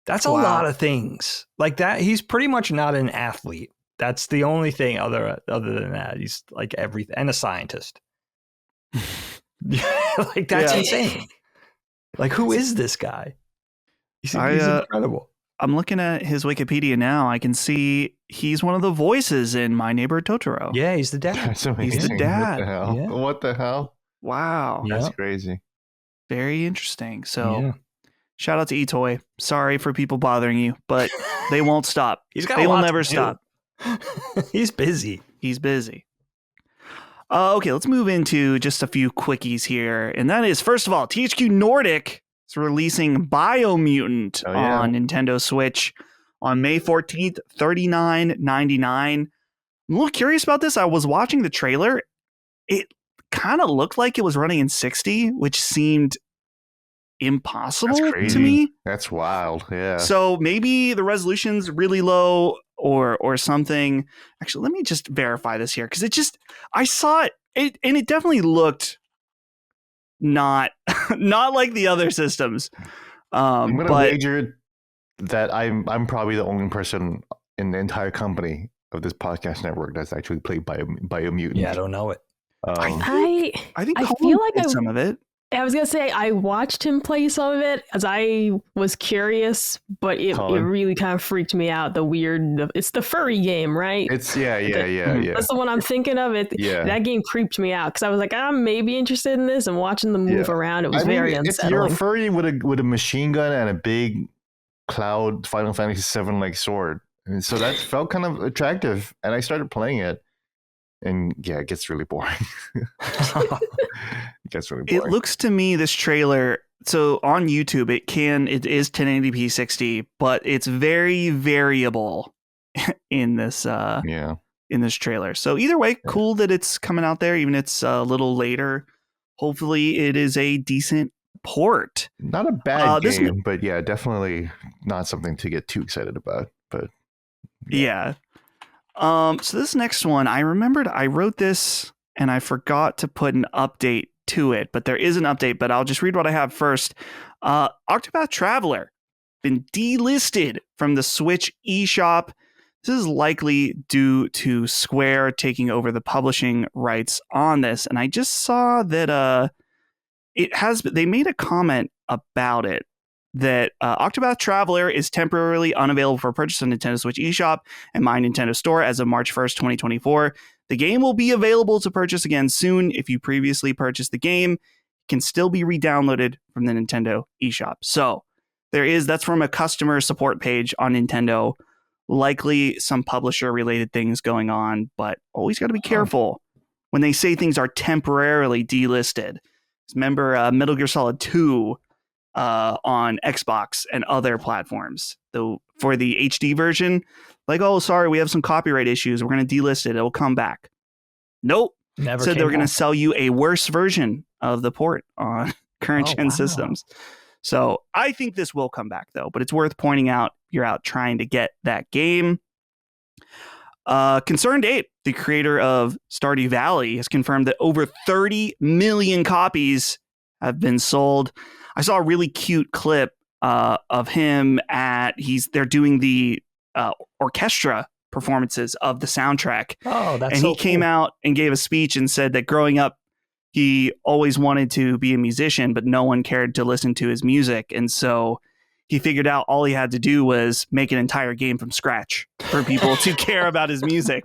That's a lot of things. Like that, he's pretty much not an athlete. That's the only thing other than that. He's like everything, and a scientist. Like that's insane. Like who is this guy? He's incredible. I'm looking at his Wikipedia now. I can see he's one of the voices in My Neighbor Totoro. Yeah, he's the dad. That's amazing. He's the dad. What the hell? Yeah. What the hell? Wow. That's crazy. Very interesting. So shout out to Itoi. Sorry for people bothering you, but they won't stop. They will never stop. He's busy. He's busy. Okay, let's move into just a few quickies here. And that is, first of all, THQ Nordic is releasing Biomutant on Nintendo Switch on May 14th, $39.99. I'm a little curious about this. I was watching the trailer. It kind of looked like it was running in 60, which seemed impossible to me. That's wild. Yeah. So maybe the resolution's really low or something. Actually, let me just verify this here because I saw it and it definitely looked not like the other systems. I'm gonna wager that I'm probably the only person in the entire company of this podcast network that's actually played Biomutant. Yeah, I don't know it. I feel like some of it. I was gonna say I watched him play some of it as I was curious, but it really kind of freaked me out. It's the furry game, right? It's yeah. That's the one I'm thinking of. That game creeped me out because I was like, I'm maybe interested in this, and watching them move around, it was very unsettling. If you're a furry with a machine gun and a big Cloud Final Fantasy VII like sword, and so that felt kind of attractive, and I started playing it. And yeah, it gets really boring. It looks to me, this trailer, so on YouTube, it is 1080p 60, but it's very variable in this in this trailer. So either way, cool that it's coming out there, even if it's a little later. Hopefully it is a decent port. Not a bad game, but yeah, definitely not something to get too excited about. But yeah. So this next one, I remembered I wrote this and I forgot to put an update to it, but there is an update, but I'll just read what I have first. Octopath Traveler been delisted from the Switch eShop. This is likely due to Square taking over the publishing rights on this. And I just saw that they made a comment about it. That Octopath Traveler is temporarily unavailable for purchase on Nintendo Switch eShop and My Nintendo Store as of March 1st, 2024. The game will be available to purchase again soon. If you previously purchased the game, can still be re-downloaded from the Nintendo eShop. So that's from a customer support page on Nintendo. Likely some publisher related things going on, but always got to be careful when they say things are temporarily delisted. Remember Metal Gear Solid 2 on Xbox and other platforms. Though for the HD version, like, oh, sorry, we have some copyright issues. We're going to delist it. It'll come back. Nope. Never said they were going to sell you a worse version of the port on current gen systems. So I think this will come back, though. But it's worth pointing out, you're out trying to get that game. Concerned Ape, the creator of Stardew Valley, has confirmed that over 30 million copies have been sold. I saw a really cute clip of him they're doing the orchestra performances of the soundtrack. Oh, that's and so he came out and gave a speech and said that growing up, he always wanted to be a musician, but no one cared to listen to his music. And so he figured out all he had to do was make an entire game from scratch for people to care about his music.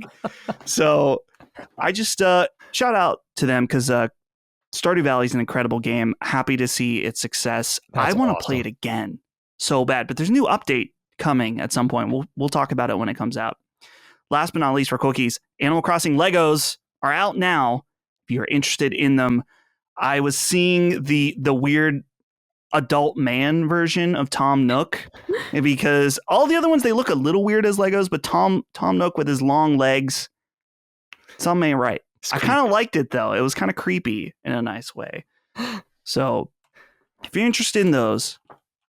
So I just shout out to them because Stardew Valley is an incredible game. Happy to see its success. I want to play it again so bad, but there's a new update coming at some point. We'll talk about it when it comes out. Last but not least for Quickies, Animal Crossing Legos are out now. If you're interested in them, I was seeing the weird adult man version of Tom Nook because all the other ones, they look a little weird as Legos, but Tom Nook with his long legs, something ain't right. I kind of liked it though. It was kind of creepy in a nice way. So if you're interested in those,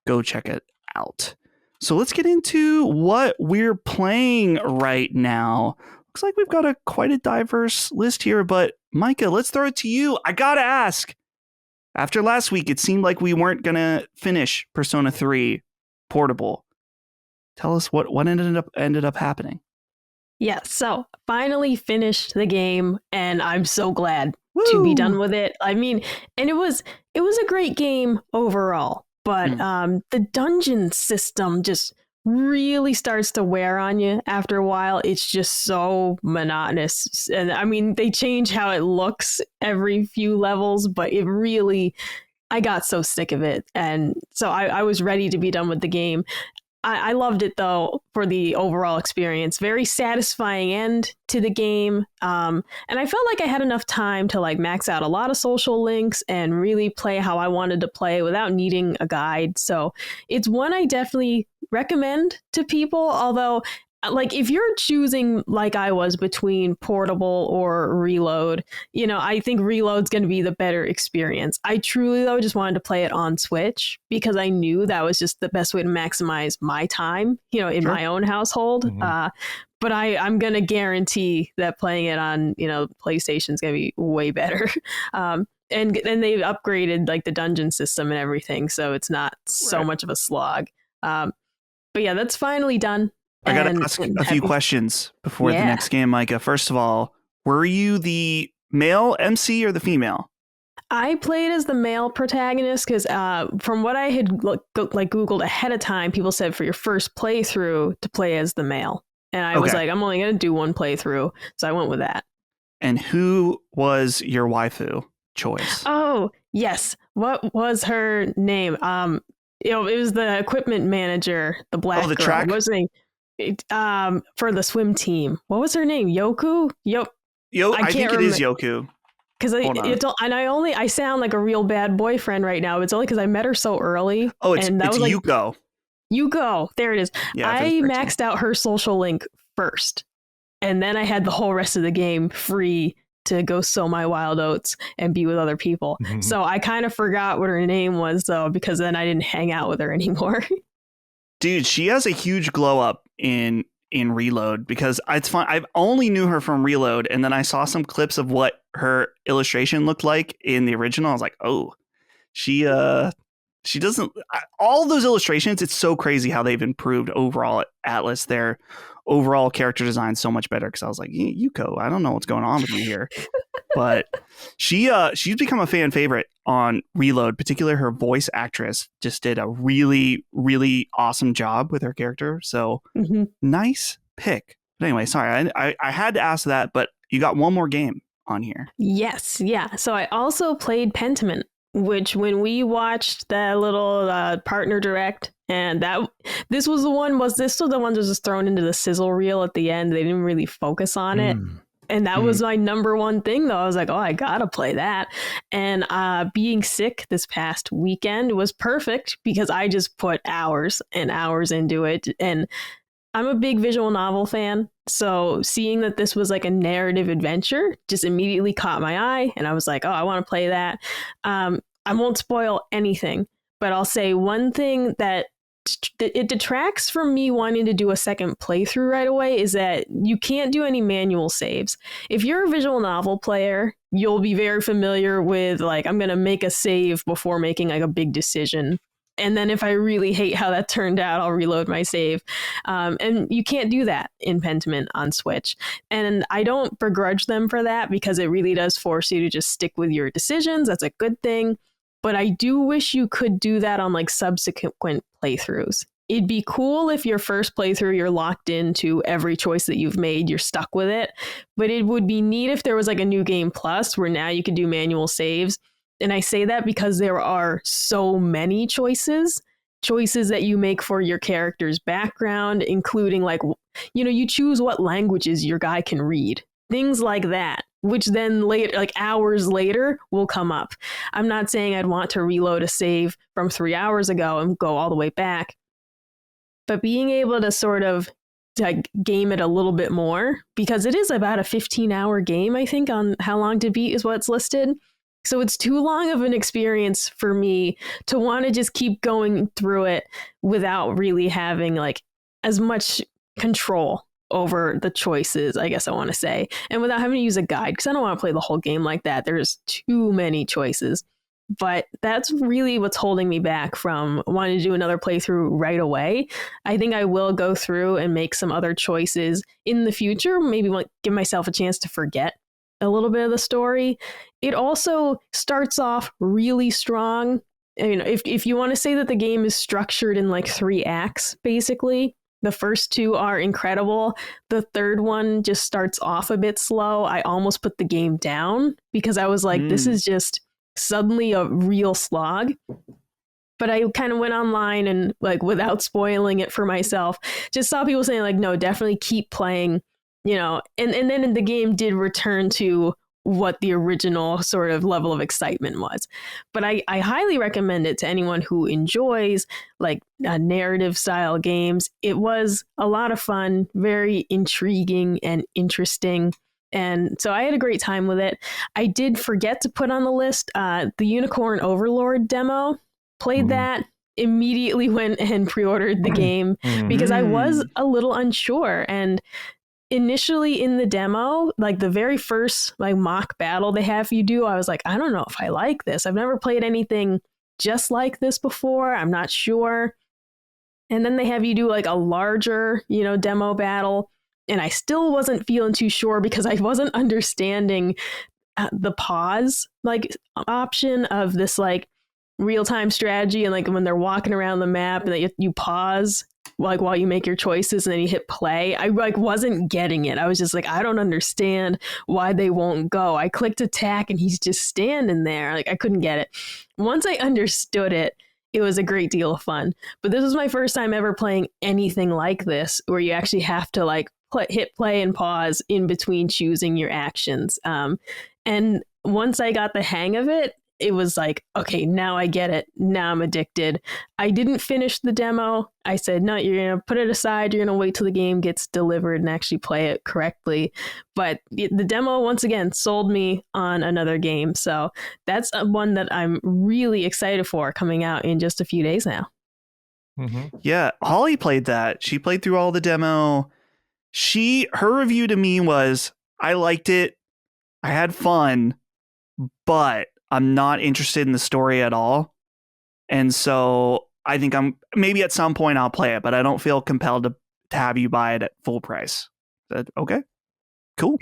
go check it out. So let's get into what we're playing right now. Looks like we've got quite a diverse list here, but Micah, let's throw it to you. I gotta ask. After last week, it seemed like we weren't gonna finish Persona 3 Portable. Tell us what ended up happening. Yeah, so finally finished the game, and I'm so glad to be done with it. I mean, and it was a great game overall, but the dungeon system just really starts to wear on you after a while. It's just so monotonous. And I mean, they change how it looks every few levels, but I got so sick of it. And so I was ready to be done with the game. I loved it, though, for the overall experience. Very satisfying end to the game. And I felt like I had enough time to max out a lot of social links and really play how I wanted to play without needing a guide. So it's one I definitely recommend to people, although if you're choosing like I was between Portable or Reload, I think Reload's going to be the better experience. I truly, though, just wanted to play it on Switch because I knew that was just the best way to maximize my time, in my own household. Mm-hmm. But I'm going to guarantee that playing it on, PlayStation's going to be way better. And they've upgraded the dungeon system and everything, so it's not so much of a slog. But yeah, that's finally done. I got to ask a few questions before the next game, Micah. First of all, were you the male MC or the female? I played as the male protagonist because from what I had Googled ahead of time, people said for your first playthrough to play as the male. And I was like, I'm only going to do one playthrough. So I went with that. And who was your waifu choice? Oh, yes. What was her name? It was the equipment manager, the black girl. Track? What was her name? For the swim team. What was her name? Yoku? I think it is Yoku. Because I sound like a real bad boyfriend right now. It's only because I met her so early. Oh, it's Yuko. Yuko, there it is. Yeah, I maxed out her social link first, and then I had the whole rest of the game free to go sow my wild oats and be with other people. Mm-hmm. So I kind of forgot what her name was, though, because then I didn't hang out with her anymore. Dude, she has a huge glow up in Reload because it's fun. I only knew her from Reload, and then I saw some clips of what her illustration looked like in the original. I was like, oh, she doesn't. All those illustrations, it's so crazy how they've improved overall at Atlas. Their overall character design is so much better because I was like, Yuko, I don't know what's going on with you here. But she's become a fan favorite on Reload. Particularly her voice actress just did a really, really awesome job with her character. So nice pick. But anyway, sorry, I had to ask that, but you got one more game on here. Yes, yeah. So I also played Pentiment, which when we watched that little partner direct, and this was the one that was just thrown into the sizzle reel at the end. They didn't really focus on it. And that was my number one thing, though. I was like, oh, I gotta play that. And being sick this past weekend was perfect because I just put hours and hours into it. And I'm a big visual novel fan. So seeing that this was like a narrative adventure just immediately caught my eye. And I was like, oh, I want to play that. I won't spoil anything, but I'll say one thing that it detracts from me wanting to do a second playthrough right away is that you can't do any manual saves. If you're a visual novel player, you'll be very familiar with like, I'm going to make a save before making like a big decision. And then if I really hate how that turned out, I'll reload my save. And you can't do that in Pentiment on Switch. And I don't begrudge them for that because it really does force you to just stick with your decisions. That's a good thing. But I do wish you could do that on like subsequent playthroughs. It'd be cool if your first playthrough, you're locked into every choice that you've made, you're stuck with it. But it would be neat if there was like a new game plus where now you could do manual saves. And I say that because there are so many choices that you make for your character's background, including like, you choose what languages your guy can read, things like that, which then later, like hours later, will come up. I'm not saying I'd want to reload a save from 3 hours ago and go all the way back, but being able to sort of game it a little bit more, because it is about a 15-hour game, I think, on how long to beat is what's listed. So it's too long of an experience for me to want to just keep going through it without really having like as much control over the choices, I guess I want to say, and without having to use a guide, because I don't want to play the whole game like that. There's too many choices. But that's really what's holding me back from wanting to do another playthrough right away. I think I will go through and make some other choices in the future, maybe give myself a chance to forget a little bit of the story. It also starts off really strong. If you want to say that the game is structured in like 3 acts, basically, the first 2 are incredible. The third one just starts off a bit slow. I almost put the game down because I was like, this is just suddenly a real slog. But I kind of went online and like, without spoiling it for myself, just saw people saying like, no, definitely keep playing. And then the game did return to what the original sort of level of excitement was. But I highly recommend it to anyone who enjoys like narrative style games. It was a lot of fun, very intriguing and interesting. And so I had a great time with it. I did forget to put on the list the Unicorn Overlord demo. Played that, immediately went and pre-ordered the game because I was a little unsure. And initially in the demo, like the very first like mock battle they have you do, I was like, I don't know if I like this. I've never played anything just like this before. I'm not sure. And then they have you do like a larger, demo battle. And I still wasn't feeling too sure because I wasn't understanding the pause like option of this like real-time strategy. And like when they're walking around the map and you pause like while you make your choices and then you hit play, I like wasn't getting it. I was just like, I don't understand why they won't go. I clicked attack and he's just standing there. Like I couldn't get it. Once I understood it, it was a great deal of fun. But this was my first time ever playing anything like this, where you actually have to like hit play and pause in between choosing your actions. And once I got the hang of it, it was like, okay, now I get it. Now I'm addicted. I didn't finish the demo. I said, no, you're going to put it aside. You're going to wait till the game gets delivered and actually play it correctly. But the demo, once again, sold me on another game. So that's one that I'm really excited for, coming out in just a few days now. Yeah, Holly played that. She played through all the demo. Her review to me was, I liked it. I had fun, but I'm not interested in the story at all. And so I think maybe at some point I'll play it, but I don't feel compelled to have you buy it at full price. I said, okay, cool.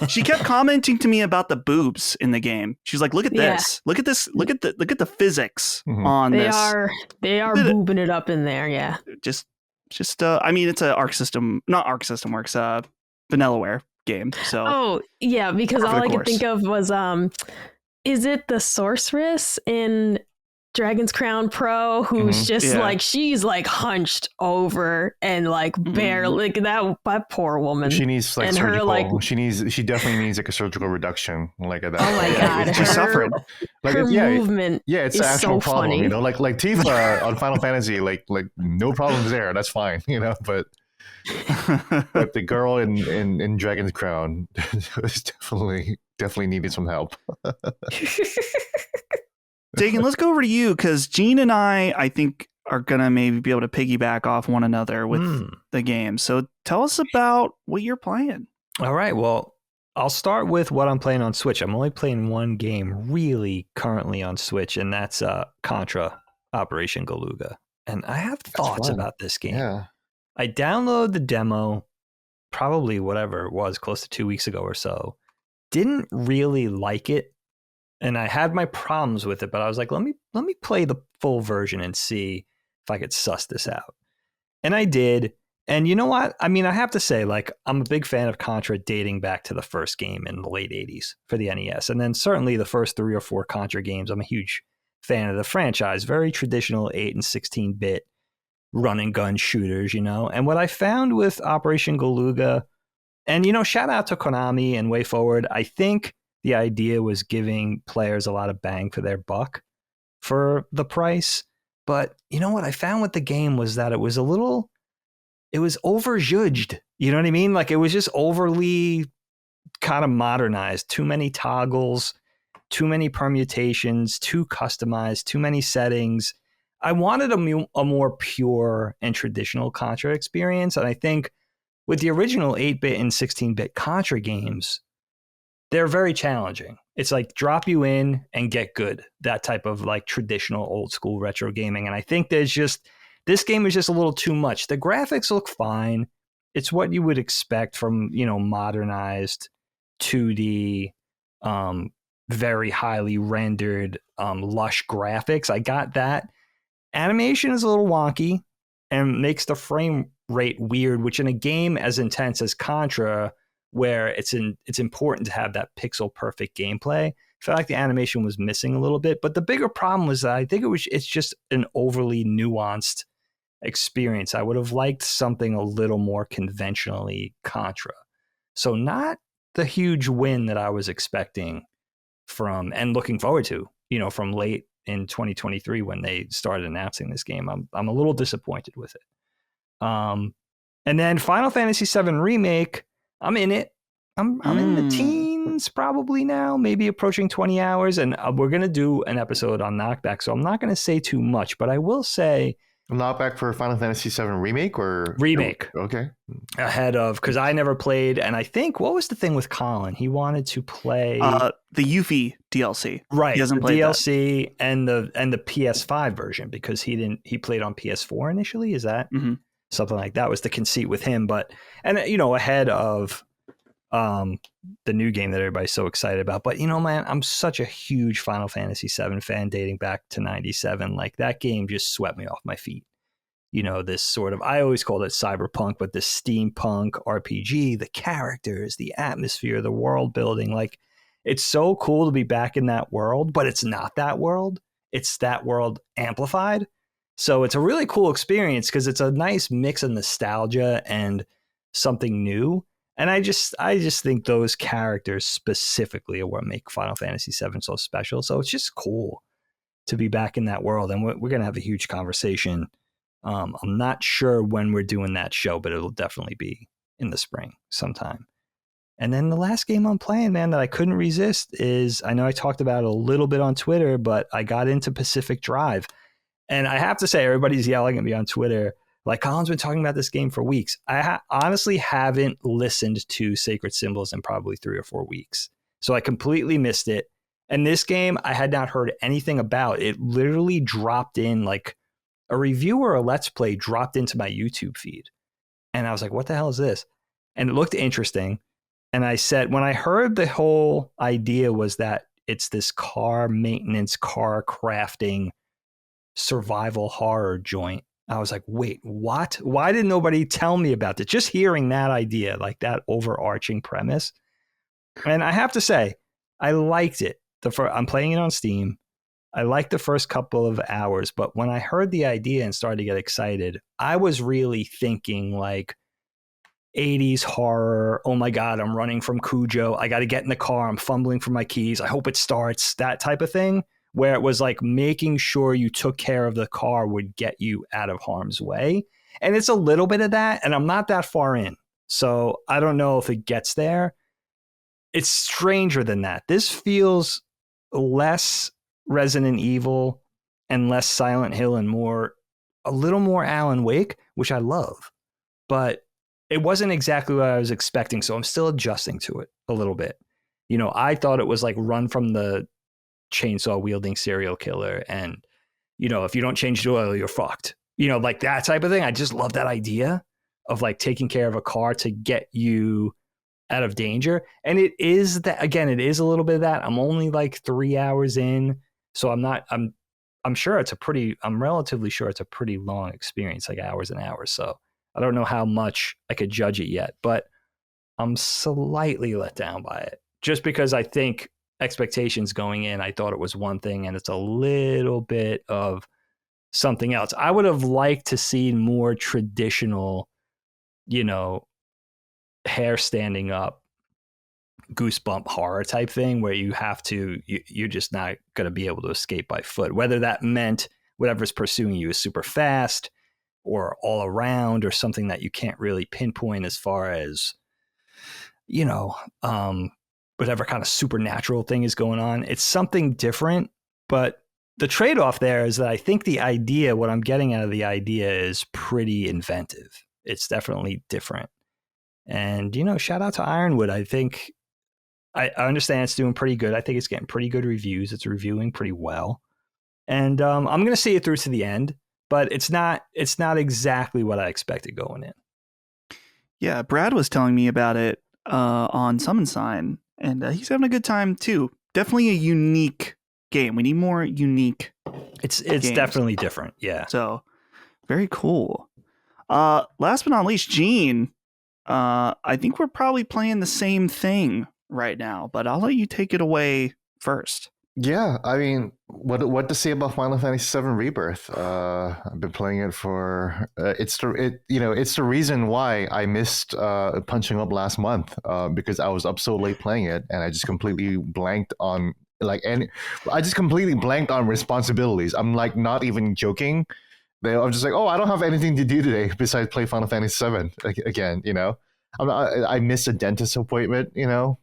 She kept commenting to me about the boobs in the game. She's like, look at this. Look at this. Look at the physics on this. They are boobing it up in there. Yeah. Just I mean, it's a not Arc System Works, Vanillaware game. So because all I could think of was Is it the sorceress in Dragon's Crown Pro who's just like, she's like hunched over and like barely, like that poor woman. She needs like surgical. Her, like, she definitely needs like a surgical reduction. Like at that. Oh my god, she's suffering. Like her movement. Yeah, it's an actual so problem. Funny. You know, like Tifa on Final Fantasy, like no problems there. That's fine. You know, but the girl in Dragon's Crown definitely needed some help. Dagan, let's go over to you because Gene and I think are gonna maybe be able to piggyback off one another with the game. So tell us about what you're playing. All right, well, I'll start with what I'm playing on Switch. I'm only playing one game really currently on Switch, and that's Contra Operation Galuga. And I have thoughts about this game. Yeah. I downloaded the demo probably whatever it was, close to 2 weeks ago or so. Didn't really like it. And I had my problems with it, but I was like, let me play the full version and see if I could suss this out. And I did. And you know what? I mean, I have to say, like, I'm a big fan of Contra dating back to the first game in the late 80s for the NES. And then certainly the first 3 or 4 Contra games, I'm a huge fan of the franchise. Very traditional 8 and 16-bit run and gun shooters, you know. And what I found with Operation Galuga, and, you know, shout out to Konami and Way Forward, I think the idea was giving players a lot of bang for their buck for the price. But you know what I found with the game was that it was overjudged. You know what I mean? Like it was just overly kind of modernized. Too many toggles, too many permutations, too customized, too many settings. I wanted a more pure and traditional Contra experience. And I think with the original 8-bit and 16-bit Contra games, they're very challenging. It's like drop you in and get good. That type of like traditional old school retro gaming. And I think this game is just a little too much. The graphics look fine. It's what you would expect from, you know, modernized 2D, very highly rendered, lush graphics. I got that. Animation is a little wonky and makes the frame rate weird, which in a game as intense as Contra, where it's important to have that pixel perfect gameplay, I felt like the animation was missing a little bit. But the bigger problem was that I think it's just an overly nuanced experience. I would have liked something a little more conventionally Contra. So not the huge win that I was expecting from and looking forward to, you know, from late in 2023 when they started announcing this game. I'm a little disappointed with it. And then Final Fantasy VII Remake, I'm in it. I'm in the teens probably now, maybe approaching 20 hours. And we're going to do an episode on Knockback. So I'm not going to say too much, but I will say. Knockback for Final Fantasy VII Remake or? Remake. Okay. Ahead of, because I never played. And I think, what was the thing with Colin? He wanted to play. The Yuffie DLC. Right. He hasn't played DLC that. and the PS5 version because he played on PS4 initially. Is that? Mm-hmm. Something like that was the conceit with him. But, and you know, ahead of the new game that everybody's so excited about. But, you know, man, I'm such a huge Final Fantasy VII fan dating back to 97. Like that game just swept me off my feet. You know, this sort of, I always called it cyberpunk, but this steampunk RPG, the characters, the atmosphere, the world building, like it's so cool to be back in that world, but it's not that world. It's that world amplified. So it's a really cool experience because it's a nice mix of nostalgia and something new. And I just think those characters specifically are what make Final Fantasy VII so special. So it's just cool to be back in that world. And we're going to have a huge conversation. I'm not sure when we're doing that show, but it'll definitely be in the spring sometime. And then the last game I'm playing, man, that I couldn't resist is, I know I talked about it a little bit on Twitter, but I got into Pacific Drive. And I have to say, everybody's yelling at me on Twitter, like, Colin's been talking about this game for weeks. I honestly haven't listened to Sacred Symbols in probably 3 or 4 weeks. So I completely missed it. And this game, I had not heard anything about. It literally dropped in, like a review or a Let's Play dropped into my YouTube feed. And I was like, what the hell is this? And it looked interesting. And I said, when I heard the whole idea was that it's this car maintenance, car crafting, survival horror joint, I was like, wait, what? Why did nobody tell me about this? Just hearing that idea, like that overarching premise. And I have to say, I liked it. I'm playing it on Steam. I liked the first couple of hours, but when I heard the idea and started to get excited, I was really thinking like 80s horror. Oh my God, I'm running from Cujo. I got to get in the car. I'm fumbling for my keys. I hope it starts. That type of thing, where it was like making sure you took care of the car would get you out of harm's way. And it's a little bit of that, and I'm not that far in. So I don't know if it gets there. It's stranger than that. This feels less Resident Evil and less Silent Hill and a little more Alan Wake, which I love. But it wasn't exactly what I was expecting, so I'm still adjusting to it a little bit. You know, I thought it was like run from the chainsaw wielding serial killer, and, you know, if you don't change the oil, you're fucked. You know, like that type of thing. I just love that idea of like taking care of a car to get you out of danger. And it is that, again, it is a little bit of that. I'm only like 3 hours in, so I'm relatively sure it's a pretty long experience, like hours and hours. So I don't know how much I could judge it yet, but I'm slightly let down by it, just because I think expectations going in, I thought it was one thing and it's a little bit of something else. I would have liked to see more traditional, you know, hair standing up, goosebump horror type thing, where you're just not going to be able to escape by foot, whether that meant whatever's pursuing you is super fast or all around, or something that you can't really pinpoint as far as, you know, whatever kind of supernatural thing is going on. It's something different, but the trade-off there is that I think what I'm getting out of the idea is pretty inventive. It's definitely different. And, you know, shout out to Ironwood. I think I understand it's doing pretty good. I think it's getting pretty good reviews. It's reviewing pretty well. And I'm going to see it through to the end, but it's not exactly what I expected going in. Yeah, Brad was telling me about it on Summon Sign, and he's having a good time too. Definitely a unique game. We need more unique. It's definitely different. Yeah. So very cool. Last but not least, Gene. I think we're probably playing the same thing right now, but I'll let you take it away first. Yeah, I mean, what to say about Final Fantasy VII Rebirth? I've been playing it for it's the reason why I missed punching up last month because I was up so late playing it, and I just completely blanked on responsibilities. I'm like not even joking. I'm just like, oh, I don't have anything to do today besides play Final Fantasy VII again. You know, I missed a dentist appointment. You know.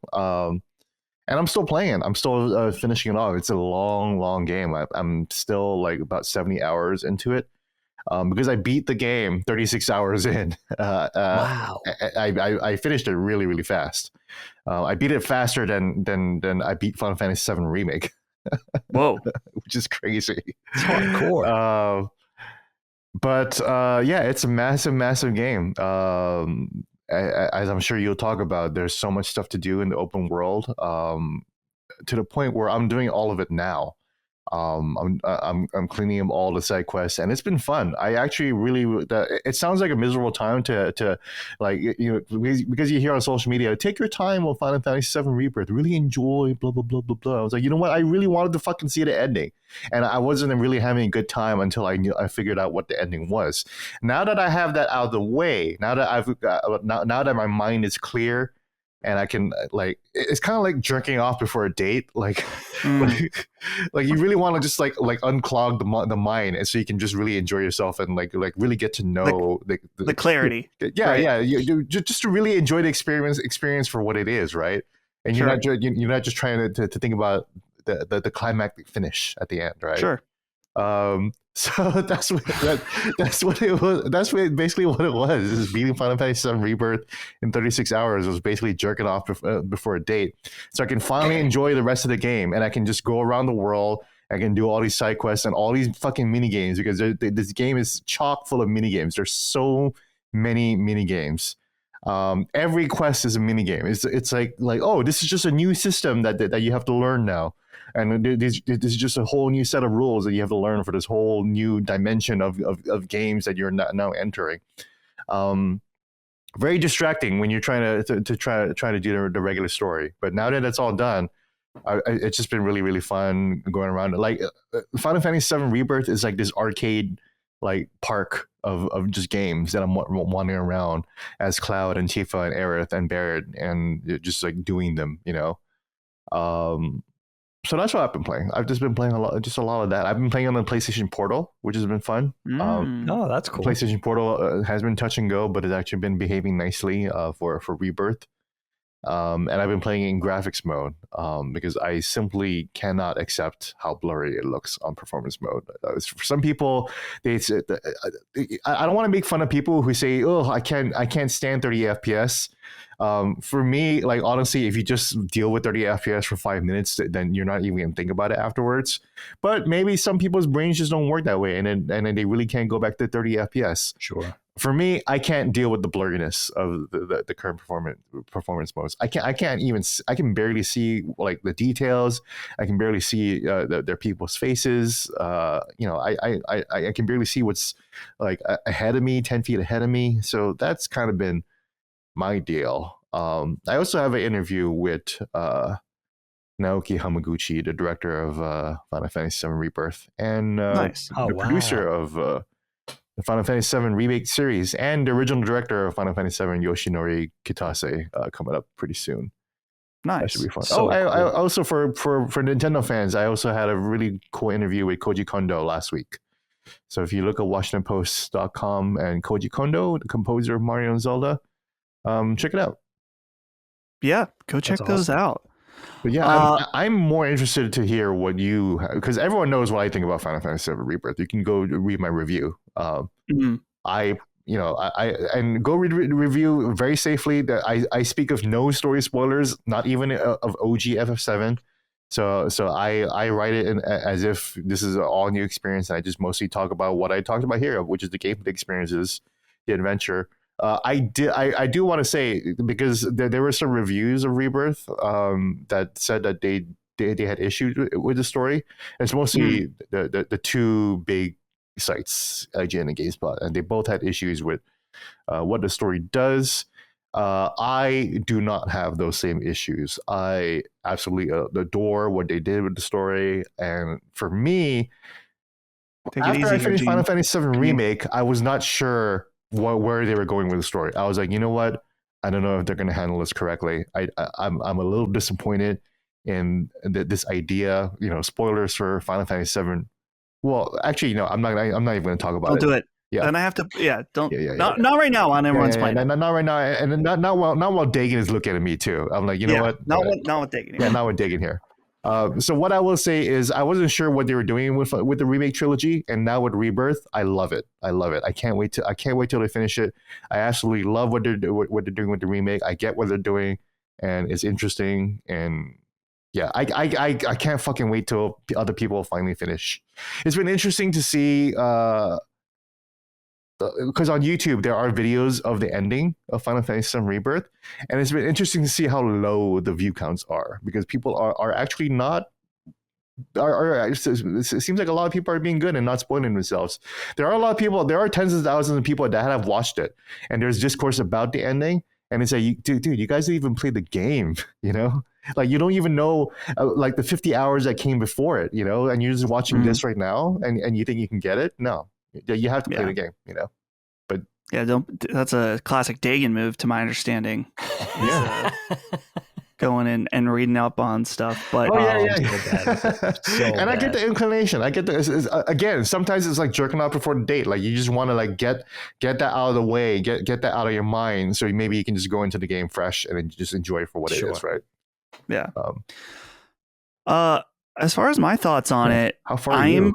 And I'm still playing. I'm still finishing it off. It's a long game. I'm still like about 70 hours into it because I beat the game 36 hours in. Wow! I finished it really fast. I beat it faster than I beat Final Fantasy VII Remake. Whoa, which is crazy. It's hardcore. But yeah, it's a massive game. As I'm sure you'll talk about, there's so much stuff to do in the open world, to the point where I'm doing all of it now. I'm cleaning up all the side quests, and it's been fun. I actually really it sounds like a miserable time to like, you know, because you hear on social media, take your time with Final Fantasy VII Rebirth, really enjoy blah blah blah blah blah. I was like, you know what, I really wanted to fucking see the ending, and I wasn't really having a good time until I figured out what the ending was. Now that I have that out of the way, now that my mind is clear, and I can like, it's kind of like jerking off before a date, like like you really want to just like unclog the mind, and so you can just really enjoy yourself and like really get to know the clarity. Yeah, right? Yeah, you just to really enjoy the experience for what it is, right? And you're not just trying to think about the climactic finish at the end, right? Sure. So that's what it was. That's basically what it was. Is beating Final Fantasy VII Rebirth in 36 hours. It was basically jerking off before a date, so I can finally enjoy the rest of the game, and I can just go around the world. I can do all these side quests and all these fucking mini games, because this game is chock full of mini games. There's so many mini games. Every quest is a mini game. It's like oh, this is just a new system that you have to learn now. And this is just a whole new set of rules that you have to learn for this whole new dimension of games that you're now entering. Very distracting when you're trying to try to do the regular story. But now that it's all done, It's just been really, really fun going around. Like Final Fantasy VII Rebirth is like this arcade like park of just games that I'm wandering around as Cloud and Tifa and Aerith and Barret and just like doing them, you know. So that's what I've been playing. I've just been playing a lot of that. I've been playing on the PlayStation Portal, which has been fun. Oh, that's cool. PlayStation Portal has been touch and go, but it's actually been behaving nicely for Rebirth. And I've been playing in graphics mode because I simply cannot accept how blurry it looks on performance mode. For some people, I don't want to make fun of people who say, "Oh, I can't stand 30 FPS." For me, like honestly, if you just deal with 30 FPS for 5 minutes, then you're not even gonna think about it afterwards. But maybe some people's brains just don't work that way, and then they really can't go back to 30 FPS. Sure. For me, I can't deal with the blurriness of the current performance modes. I can barely see like the details. I can barely see their people's faces. I can barely see what's like ahead of me, 10 feet ahead of me. So that's kind of been my deal. I also have an interview with Naoki Hamaguchi, the director of Final Fantasy VII Rebirth, and the producer of the Final Fantasy VII Remake series, and the original director of Final Fantasy VII, Yoshinori Kitase, coming up pretty soon. Nice. That should be fun. So I also for Nintendo fans, I also had a really cool interview with Koji Kondo last week. So if you look at WashingtonPost.com and Koji Kondo, the composer of Mario and Zelda, check it out. Yeah, go check those out. But yeah, I'm more interested to hear what you, because everyone knows what I think about Final Fantasy VII Rebirth. You can go read my review. I go read the review very safely. That I speak of no story spoilers, not even of OG FF7. So I write it as if this is an all new experience, and I just mostly talk about what I talked about here, which is the gameplay experiences, the adventure. I do want to say, because there were some reviews of Rebirth that said that they had issues with the story. It's mostly the two big sites, IGN and GameSpot, and they both had issues with what the story does. I do not have those same issues. I absolutely adore what they did with the story, and for me, after I finished Final Fantasy VII Remake, I was not sure where they were going with the story. I was like, you know what? I don't know if they're going to handle this correctly. I'm a little disappointed in this idea. You know, spoilers for Final Fantasy VII. Well, actually, no, I'm not even going to talk about it. Don't do it. Yeah. And I have to. Yeah. Don't. Not right now on everyone's playing. Not right now, and not while Dagan is looking at me too. I'm like, you know what? Not with Dagan. Yeah, not with Dagan here. So what I will say is I wasn't sure what they were doing with the remake trilogy, and now with Rebirth, I love it. I can't wait till they finish it. I absolutely love what they're doing with the remake. I get what they're doing, and it's interesting. And yeah, I can't fucking wait till other people finally finish. It's been interesting to see. Because on YouTube there are videos of the ending of Final Fantasy VII Rebirth, and it's been interesting to see how low the view counts are, because people are actually not. It seems like a lot of people are being good and not spoiling themselves. There are a lot of people. There are tens of thousands of people that have watched it, and there's discourse about the ending, and it's like, dude, you guys didn't even play the game, you know? Like, you don't even know like the 50 hours that came before it, you know? And you're just watching this right now, and you think you can get it? No. You have to play the game, you know. But yeah, that's a classic Dagan move, to my understanding. Yeah, going in and reading up on stuff. But I get the inclination. I get the again. Sometimes it's like jerking off before the date. Like you just want to like get that out of the way, get that out of your mind, so maybe you can just go into the game fresh and then just enjoy it for what it is, right? Yeah. As far as my thoughts on it, how far are you?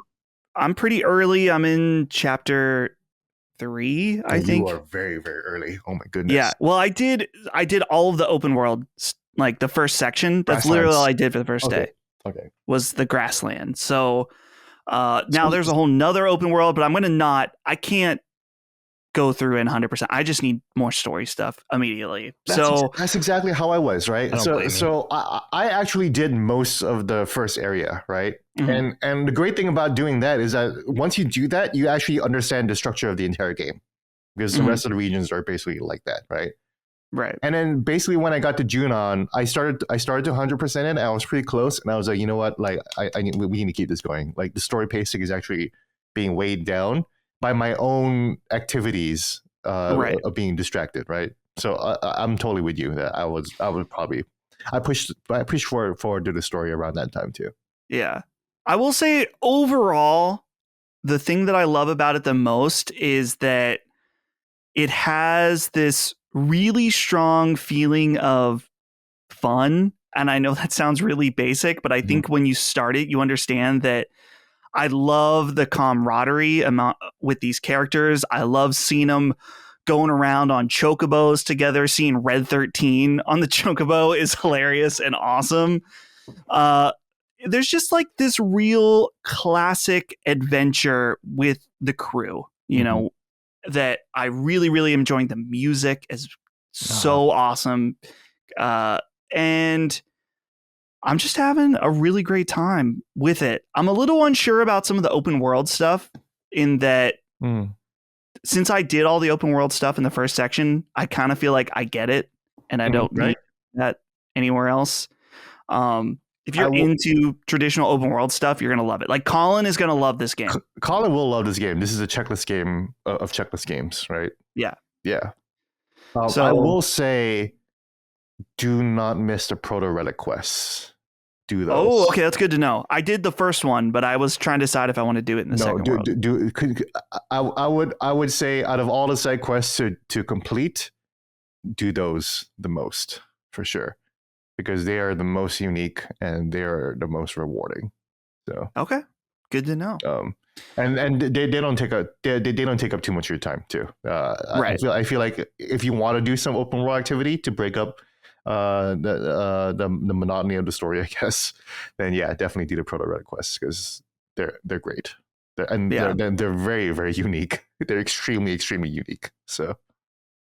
I'm pretty early. I'm in chapter 3, I think. You are very, very early. Oh my goodness. Yeah. Well, I did all of the open world, like the first section. That's literally all I did for the first day. Okay. Was the grassland. So now there's a whole nother open world, but I can't go through in 100%. I just need more story stuff immediately. That's exactly how I was, right? So I actually did most of the first area, right? Mm-hmm. And the great thing about doing that is that once you do that, you actually understand the structure of the entire game, because the rest of the regions are basically like that, right? Right. And then basically when I got to Junon, I started to 100% in. I was pretty close, and I was like, you know what? Like, we need to keep this going. Like, the story pacing is actually being weighed down by my own activities of being distracted. Right. So I'm totally with you that I pushed forward to the story around that time too. Yeah. I will say overall, the thing that I love about it the most is that it has this really strong feeling of fun. And I know that sounds really basic, but I think when you start it, you understand that I love the camaraderie with these characters. I love seeing them going around on chocobos together. Seeing Red 13 on the chocobo is hilarious and awesome. There's just like this real classic adventure with the crew, you know, that I really, really am enjoying. The music is so awesome. And I'm just having a really great time with it. I'm a little unsure about some of the open world stuff in that since I did all the open world stuff in the first section, I kind of feel like I get it and I don't need that anywhere else. If you're into traditional open world stuff, you're going to love it. Like Colin is going to love this game. Colin will love this game. This is a checklist game of checklist games, right? Yeah. Yeah. So I will say, do not miss the proto relic quests. Do those. Oh, okay. That's good to know. I did the first one, but I was trying to decide if I want to do it in the second one. I would say out of all the side quests to complete, do those the most for sure. Because they are the most unique and they are the most rewarding. So okay, good to know. And they don't take up too much of your time too. Right. I feel like if you want to do some open world activity to break up the monotony of the story, I guess, then yeah, definitely do the proto relic quests because they're great. They're very, very unique. They're extremely, extremely unique. So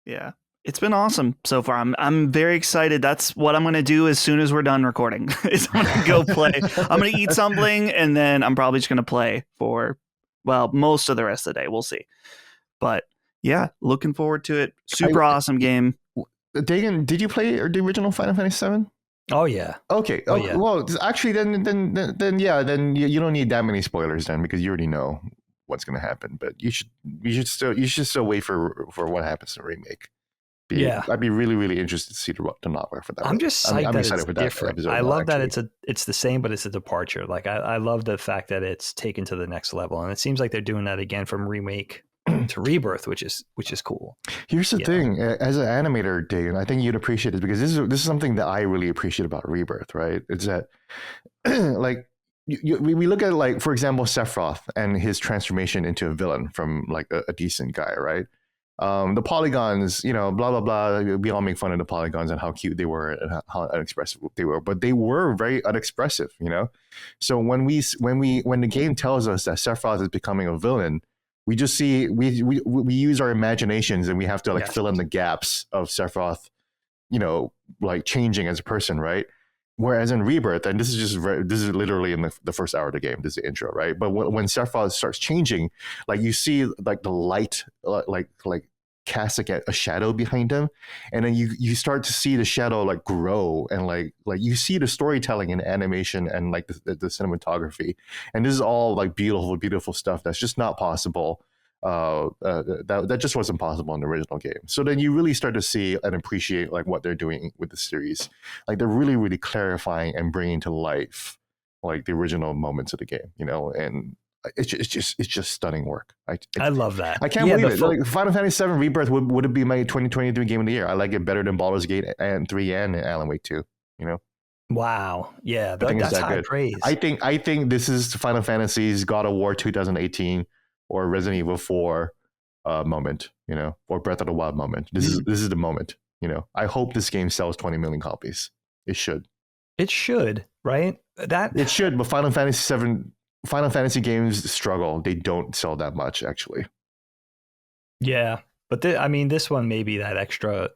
yeah. It's been awesome so far. I'm very excited. That's what I'm going to do as soon as we're done recording. Is I'm going to go play. I'm going to eat something and then I'm probably just going to play for, well, most of the rest of the day. We'll see. But yeah, looking forward to it. Super awesome game. Dagan, did you play the original Final Fantasy VII? Oh yeah. Okay. Yeah. Well, actually, then you don't need that many spoilers then because you already know what's going to happen. But you should still wait for what happens in the remake. I'd be really, really interested to see the novel for that. I'm just psyched that it's different. I love that it's the same, but it's a departure. Like I love the fact that it's taken to the next level, and it seems like they're doing that again from remake to rebirth, which is cool. Here's the thing: as an animator, Dave, I think you'd appreciate it because this is something that I really appreciate about rebirth. Right? It's that like. We look at like, for example, Sephiroth and his transformation into a villain from like a decent guy, right? The polygons, blah blah blah. We all make fun of the polygons and how cute they were and how unexpressive they were, but they were very unexpressive, So when the game tells us that Sephiroth is becoming a villain, we just see we use our imaginations and we have to fill in the gaps of Sephiroth, like changing as a person, right? Whereas in Rebirth, and this is literally in the first hour of the game, this is the intro, right? But when Sephiroth starts changing, like you see like the light, like cast like a shadow behind him, and then you start to see the shadow like grow, and like you see the storytelling and animation and like the cinematography, and this is all like beautiful stuff that's just not possible. That just wasn't possible in the original game. So then you really start to see and appreciate like what they're doing with the series. Like they're really, really clarifying and bringing to life like the original moments of the game, and it's just stunning work. I love that. I can't believe it. Like Final Fantasy VII Rebirth would it be my 2023 game of the year? I like it better than Baldur's Gate and 3 and Alan Wake 2, Wow. Yeah, that's high praise. I think this is Final Fantasy's God of War 2018 or Resident Evil 4 moment, or Breath of the Wild moment. This is the moment, I hope this game sells 20 million copies. It should. It should, right? It should, but Final Fantasy games struggle. They don't sell that much, actually. Yeah, but this one may be that extra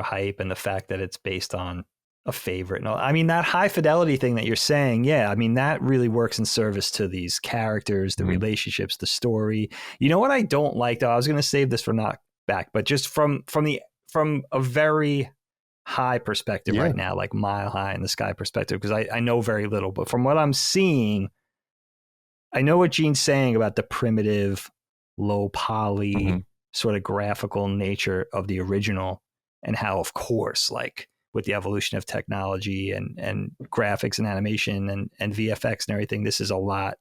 hype and the fact that it's based on a favorite. No, that high fidelity thing that you're saying, that really works in service to these characters, the relationships, the story. You know what I don't like though? I was going to save this for not back, but just from the from a very high perspective right now, like mile high in the sky perspective, because I know very little, but from what I'm seeing, I know what Gene's saying about the primitive, low poly, sort of graphical nature of the original, and how, of course, like with the evolution of technology and graphics and animation and VFX and everything, this is a lot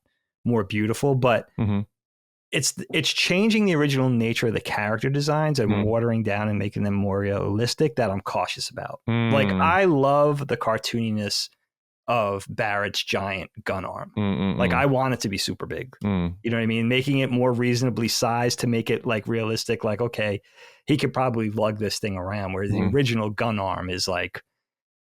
more beautiful, but it's changing the original nature of the character designs and watering down and making them more realistic that I'm cautious about. Like, I love the cartooniness of Barrett's giant gun arm. Like, I want it to be super big. You know what I mean? Making it more reasonably sized to make it like realistic. Like, okay, he could probably lug this thing around, where the original gun arm is like,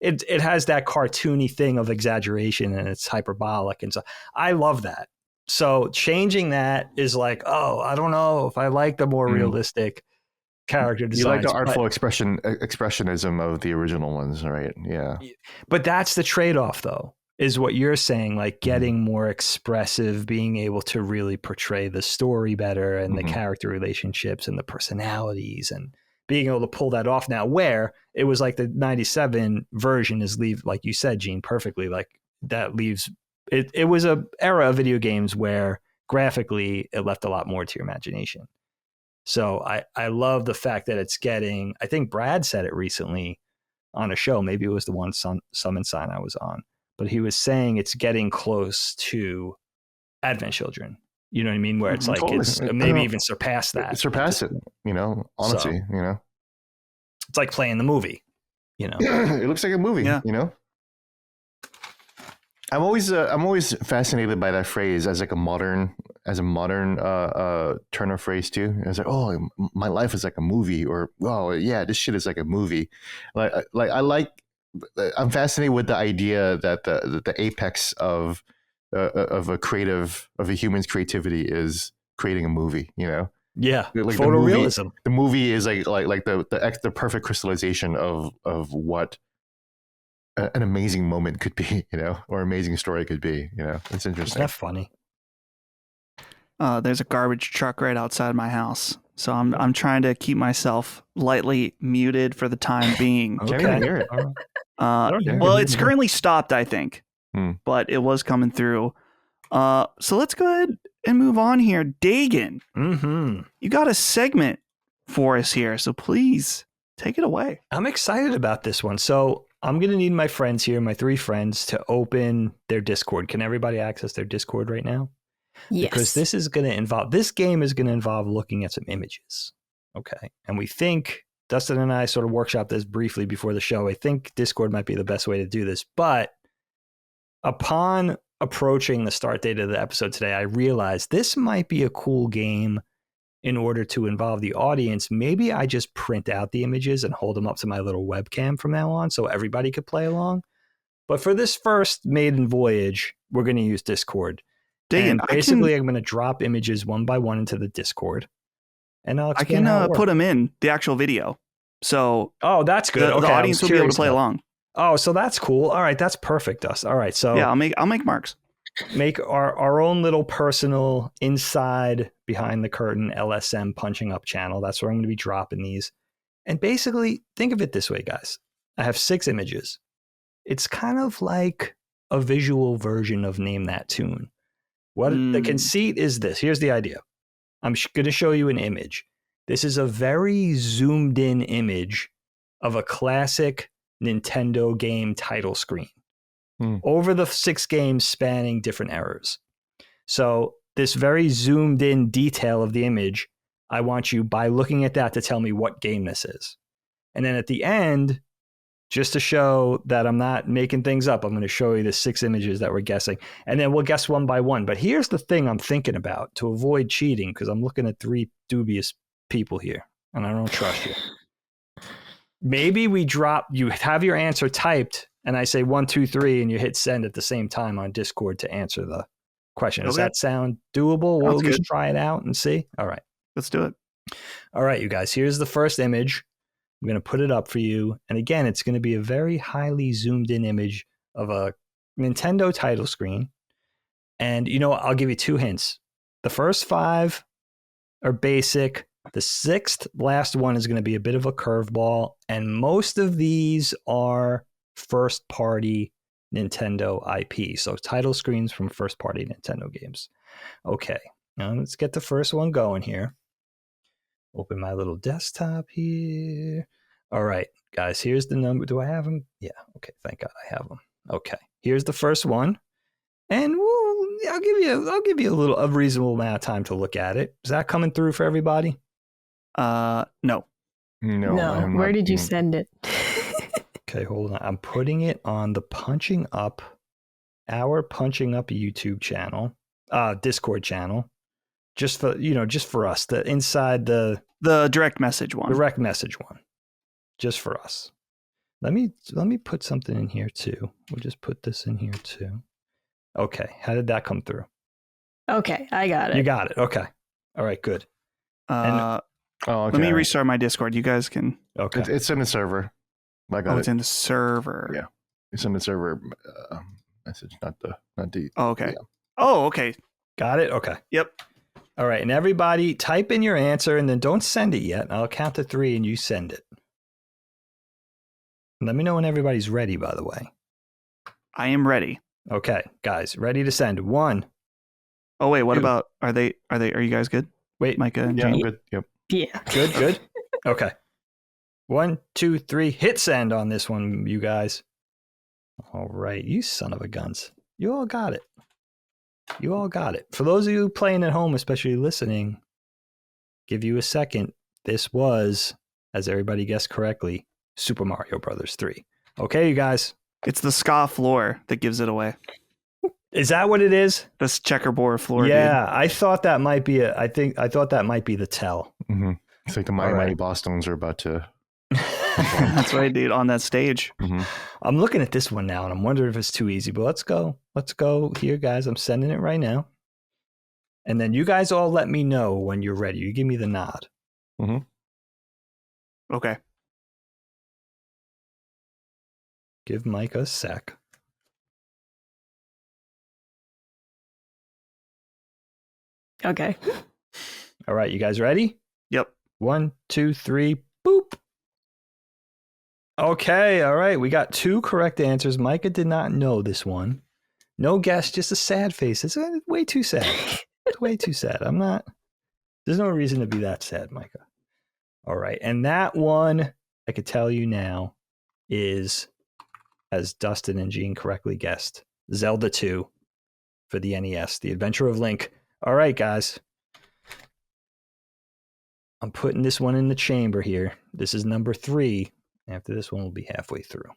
it has that cartoony thing of exaggeration and it's hyperbolic. And so I love that. So changing that is like, oh, I don't know if I like the more realistic character designs. You like the artful expressionism of the original ones, right? Yeah. But that's the trade-off, though, is what you're saying, like getting more expressive, being able to really portray the story better and the character relationships and the personalities, and being able to pull that off now, where it was like the 97 version is like you said, Gene, perfectly, like that leaves it was a era of video games where graphically it left a lot more to your imagination. So I love the fact that it's getting, I think Brad said it recently on a show, maybe it was the one Summon Sign I was on, but he was saying it's getting close to Advent Children. You know what I mean? Where it's like, it's maybe even surpassed that. Surpass it, you know, honestly, you know. It's like playing the movie, you know. It looks like a movie, you know. I'm always fascinated by that phrase as a modern turn of phrase too. It's like, oh, my life is like a movie, or oh yeah, this shit is like a movie. I'm fascinated with the idea that the apex of a human's creativity is creating a movie. You know. Yeah, like photorealism. The movie is like the perfect crystallization of what an amazing moment could be, you know, or amazing story could be, you know. It's interesting. Isn't that funny? There's a garbage truck right outside my house, so I'm trying to keep myself lightly muted for the time being. Okay. Can't hear it. Well, it's currently stopped, I think, but it was coming through. So let's go ahead and move on here. Dagan, you got a segment for us here, so please take it away. I'm excited about this one. So I'm going to need my friends here, my 3 friends, to open their Discord. Can everybody access their Discord right now? Yes. Because this game is going to involve looking at some images. Okay. And we think, Dustin and I sort of workshopped this briefly before the show. I think Discord might be the best way to do this. But upon approaching the start date of the episode today, I realized this might be a cool game. In order to involve the audience, maybe I just print out the images and hold them up to my little webcam from now on so everybody could play along. But for this first maiden voyage, we're going to use Discord. And basically, I'm going to drop images one by one into the Discord. And I can put them in the actual video. So that's good. The audience will be able to play along. Oh, so that's cool. All right, that's perfect, Dust. All right, so yeah, I'll make marks. Make our own little personal inside behind the curtain LSM punching up channel. That's where I'm going to be dropping these. And basically, think of it this way, guys. I have 6 images. It's kind of like a visual version of Name That Tune. What the conceit is this. Here's the idea. I'm going to show you an image. This is a very zoomed in image of a classic Nintendo game title screen. Over the 6 games spanning different eras. So this very zoomed in detail of the image, I want you, by looking at that, to tell me what game this is. And then at the end, just to show that I'm not making things up, I'm going to show you the 6 images that we're guessing. And then we'll guess one by one. But here's the thing I'm thinking about to avoid cheating, because I'm looking at 3 dubious people here, and I don't trust you. Maybe you have your answer typed, and I say 1, 2, 3, and you hit send at the same time on Discord to answer the question. Does that sound doable? We'll just try it out and see. All right. Let's do it. All right, you guys. Here's the first image. I'm going to put it up for you. And again, it's going to be a very highly zoomed in image of a Nintendo title screen. And, I'll give you 2 hints. The first 5 are basic, The sixth last one is going to be a bit of a curveball, and most of these are first-party Nintendo IP, so title screens from first-party Nintendo games. Okay, now let's get the first one going here. Open my little desktop here. All right, guys, here's the number. Do I have them? Yeah, okay, thank God I have them. Okay, here's the first one, and I'll give you a reasonable amount of time to look at it. Is that coming through for everybody? No. Where did you send it? Okay, hold on. I'm putting it on the our Punching Up YouTube channel, Discord channel, just for us. The inside the direct message one. Direct message one, just for us. Let me put something in here too. We'll just put this in here too. Okay, how did that come through? Okay, I got it. You got it. Okay, all right, good. Okay. Let me restart my Discord. You guys can. Okay, it's in the server. I got it. It's in the server. Yeah, it's in the server message, not the. Oh, okay. Yeah. Oh, okay. Got it. Okay. Yep. All right, and everybody, type in your answer, and then don't send it yet. I'll count to 3, and you send it. Let me know when everybody's ready. By the way, I am ready. Okay, guys, ready to send. 1. Oh wait, what 2. about? Are you guys good? Wait, Micah and Yeah, Jane? I'm good. Yep. Yeah. Good. Okay. 1, 2, 3. Hit send on this one, you guys. All right, you son of a guns. You all got it. For those of you playing at home, especially listening, give you a second. This was, as everybody guessed correctly, Super Mario Brothers 3. Okay, you guys. It's the ska floor that gives it away. Is that what it is? This checkerboard floor. Yeah, dude. I thought that might be I thought that might be the tell. Mm-hmm. It's like the Mighty Boston's are about to. That's right, dude. On that stage. Mm-hmm. I'm looking at this one now, and I'm wondering if it's too easy. But let's go here, guys. I'm sending it right now, and then you guys all let me know when you're ready. You give me the nod. Mm-hmm. Okay. Give Mike a sec. Okay. All right, you guys ready? Yep. 1, 2, 3, boop. Okay, all right. We got 2 correct answers. Micah did not know this one. No guess, just a sad face. It's way too sad. It's way too sad. There's no reason to be that sad, Micah. All right. And that one, I could tell you now, is, as Dustin and Gene correctly guessed, Zelda 2 for the NES, The Adventure of Link. All right, guys. I'm putting this one in the chamber here. This is number 3. After this one, we'll be halfway through.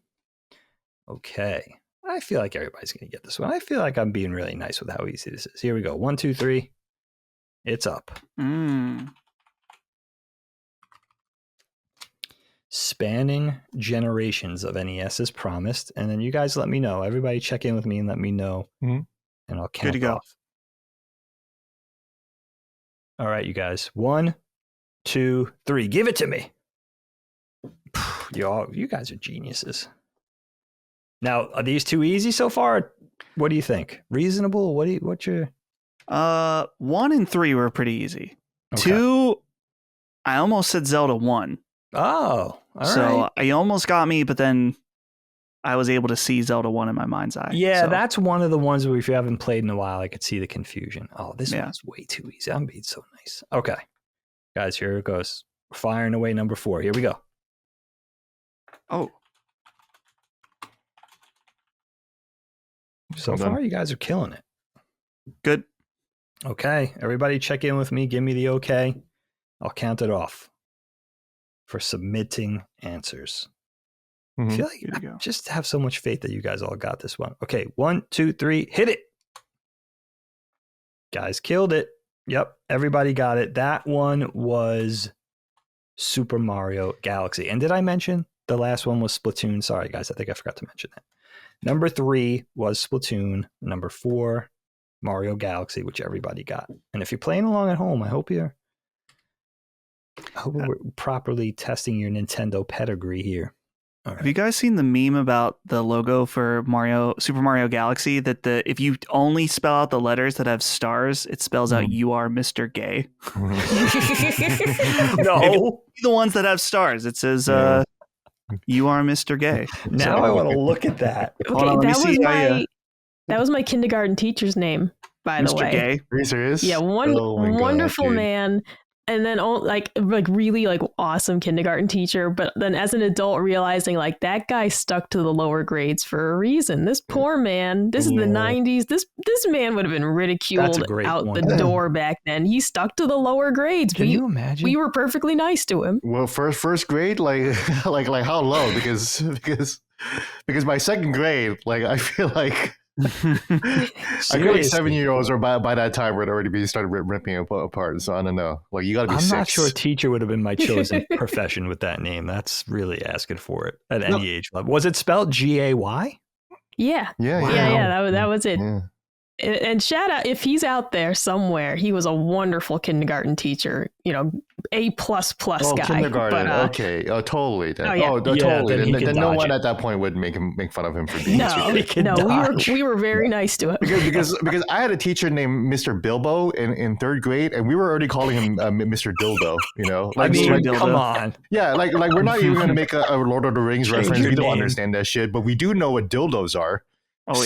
Okay. I feel like everybody's going to get this one. I feel like I'm being really nice with how easy this is. Here we go. 1, 2, 3. It's up. Spanning generations of NES as promised. And then you guys let me know. Everybody check in with me and let me know. Mm-hmm. And I'll count Good to go. off. All right, you guys. 1, 2, 3. Give it to me. You guys are geniuses. Now, are these too easy so far? What do you think? Reasonable? What's your 1 and 3 were pretty easy. Okay. 2, I almost said Zelda 1. Oh, all so right. I almost got me, but then I was able to see Zelda 1 in my mind's eye. Yeah, so. that's one of the ones where if you haven't played in a while, I could see the confusion. Oh, this one's way too easy. I'm being so nice. Okay. Guys, here it goes. Firing away number 4. Here we go. Oh. So far, you guys are killing it. Good. Okay. Everybody check in with me. Give me the okay. I'll count it off for submitting answers. Mm-hmm. I feel like I just have so much faith that you guys all got this one. Okay. 1, 2, 3. Hit it. Guys killed it. Yep. Everybody got it. That one was Super Mario Galaxy. And did I mention the last one was Splatoon? Sorry, guys. I think I forgot to mention that. Number 3 was Splatoon. Number 4, Mario Galaxy, which everybody got. And if you're playing along at home, I hope we're properly testing your Nintendo pedigree here. All right. Have you guys seen the meme about the logo for Super Mario Galaxy? That if you only spell out the letters that have stars, it spells out "You are Mr. Gay." No, the ones that have stars, it says "You are Mr. Gay." Now I want to look at that. Okay, that was my kindergarten teacher's name, by the way. Mr. Gay. Are you serious? Yeah, wonderful man. And then like really like awesome kindergarten teacher, but then as an adult realizing like that guy stuck to the lower grades for a reason. This poor man, this is the 90s. This man would have been ridiculed out the door back then. He stuck to the lower grades. Can you imagine? We were perfectly nice to him. Well, first grade, like how low? Because by second grade, like I feel like I feel like 7-year-olds or by that time would already be started ripping it apart. So I don't know. Like you got to be. I'm 6. not sure a teacher would have been my chosen profession with that name. That's really asking for it at any age level. Was it spelled Gay? Yeah. That was it. Yeah. And shout out if he's out there somewhere. He was a wonderful kindergarten teacher. A++ guy. Kindergarten. Okay. Oh, totally. Then. Totally. Then no one at that point would make fun of him for being. We were very nice to him. Because I had a teacher named Mr. Bilbo in 3rd grade, and we were already calling him Mr. Dildo. Come on. Yeah, like we're not even going to make a Lord of the Rings reference. We don't understand that shit, but we do know what dildos are. Oh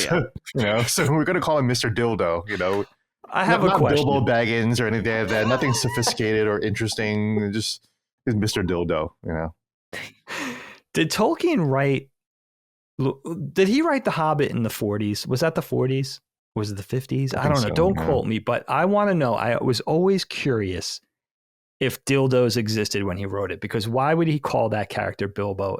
yeah. So we're going to call him Mr. Dildo. I have a question. Not Bilbo Baggins or anything like that. Nothing sophisticated or interesting. Just Mr. Dildo. Did Tolkien write? Did he write The Hobbit in the 40s? Was that the 40s? Was it the 50s? I don't know. Don't quote me, but I want to know. I was always curious if dildos existed when he wrote it, because why would he call that character Bilbo?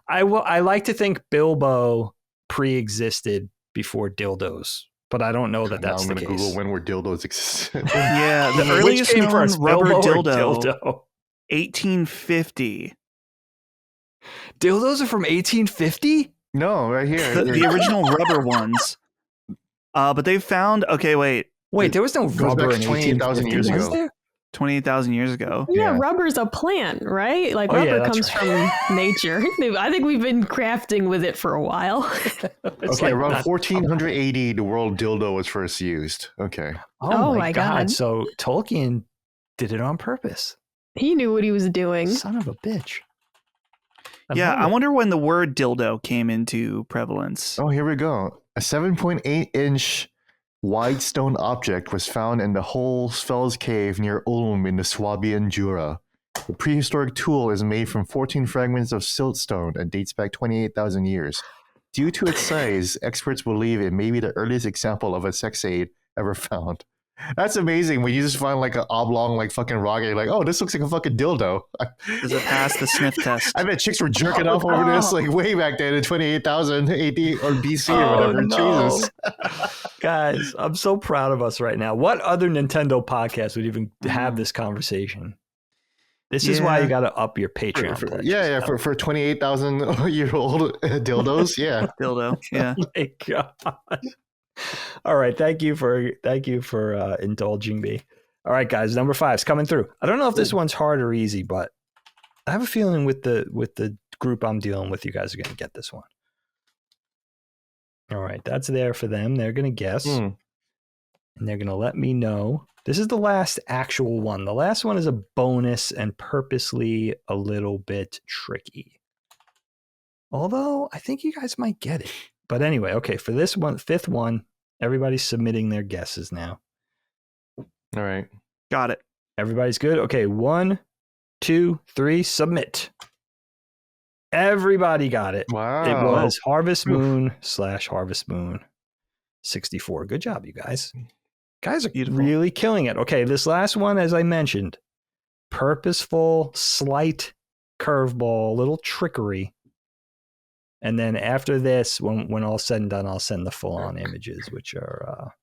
I like to think Bilbo pre-existed before dildos, but I don't know that that's the case. I'm going to Google when were dildos existed. Yeah, the earliest known rubber dildo, 1850. Dildos are from 1850? No, right here. The original rubber ones. But they found. Okay, wait. There was no rubber in 28,000 years ago. Was there? 28,000 years ago. Yeah, rubber's a plant, right? Like rubber comes from nature. I think we've been crafting with it for a while. Around 1480, the word dildo was first used. Okay. Oh my God. So Tolkien did it on purpose. He knew what he was doing. Son of a bitch. I wonder when the word dildo came into prevalence. Oh, here we go. A 7.8-inch wide stone object was found in the Holsfels Cave near Ulm in the Swabian Jura. The prehistoric tool is made from 14 fragments of siltstone and dates back 28,000 years. Due to its size, experts believe it may be the earliest example of a sex aid ever found. That's amazing when you just find like an oblong like fucking rock and you're like, oh, this looks like a fucking dildo. Does it pass the Smith test? I bet chicks were jerking off over this like way back then in 28,000 AD or BC or whatever. No. Jesus. Guys, I'm so proud of us right now. What other Nintendo podcast would even have this conversation? This is why you got to up your Patreon. For 28,000-year-old dildos, yeah. Dildo, yeah. Oh my God. All right, thank you for indulging me. All right, guys, number 5 is coming through. I don't know if this one's hard or easy, but I have a feeling with the group I'm dealing with, you guys are going to get this one. All right, that's there for them. They're going to guess, and they're going to let me know. This is the last actual one. The last one is a bonus and purposely a little bit tricky. Although I think you guys might get it. But anyway, okay, for this one, 5th one, everybody's submitting their guesses now. All right. Got it. Everybody's good? Okay, 1, 2, 3, submit. Everybody got it. Wow. It was Harvest Moon / Harvest Moon 64. Good job, you guys. Guys are really killing it. Okay, this last one, as I mentioned, purposeful, slight curveball, little trickery. And then after this, when all's said and done, I'll send the full-on images, which will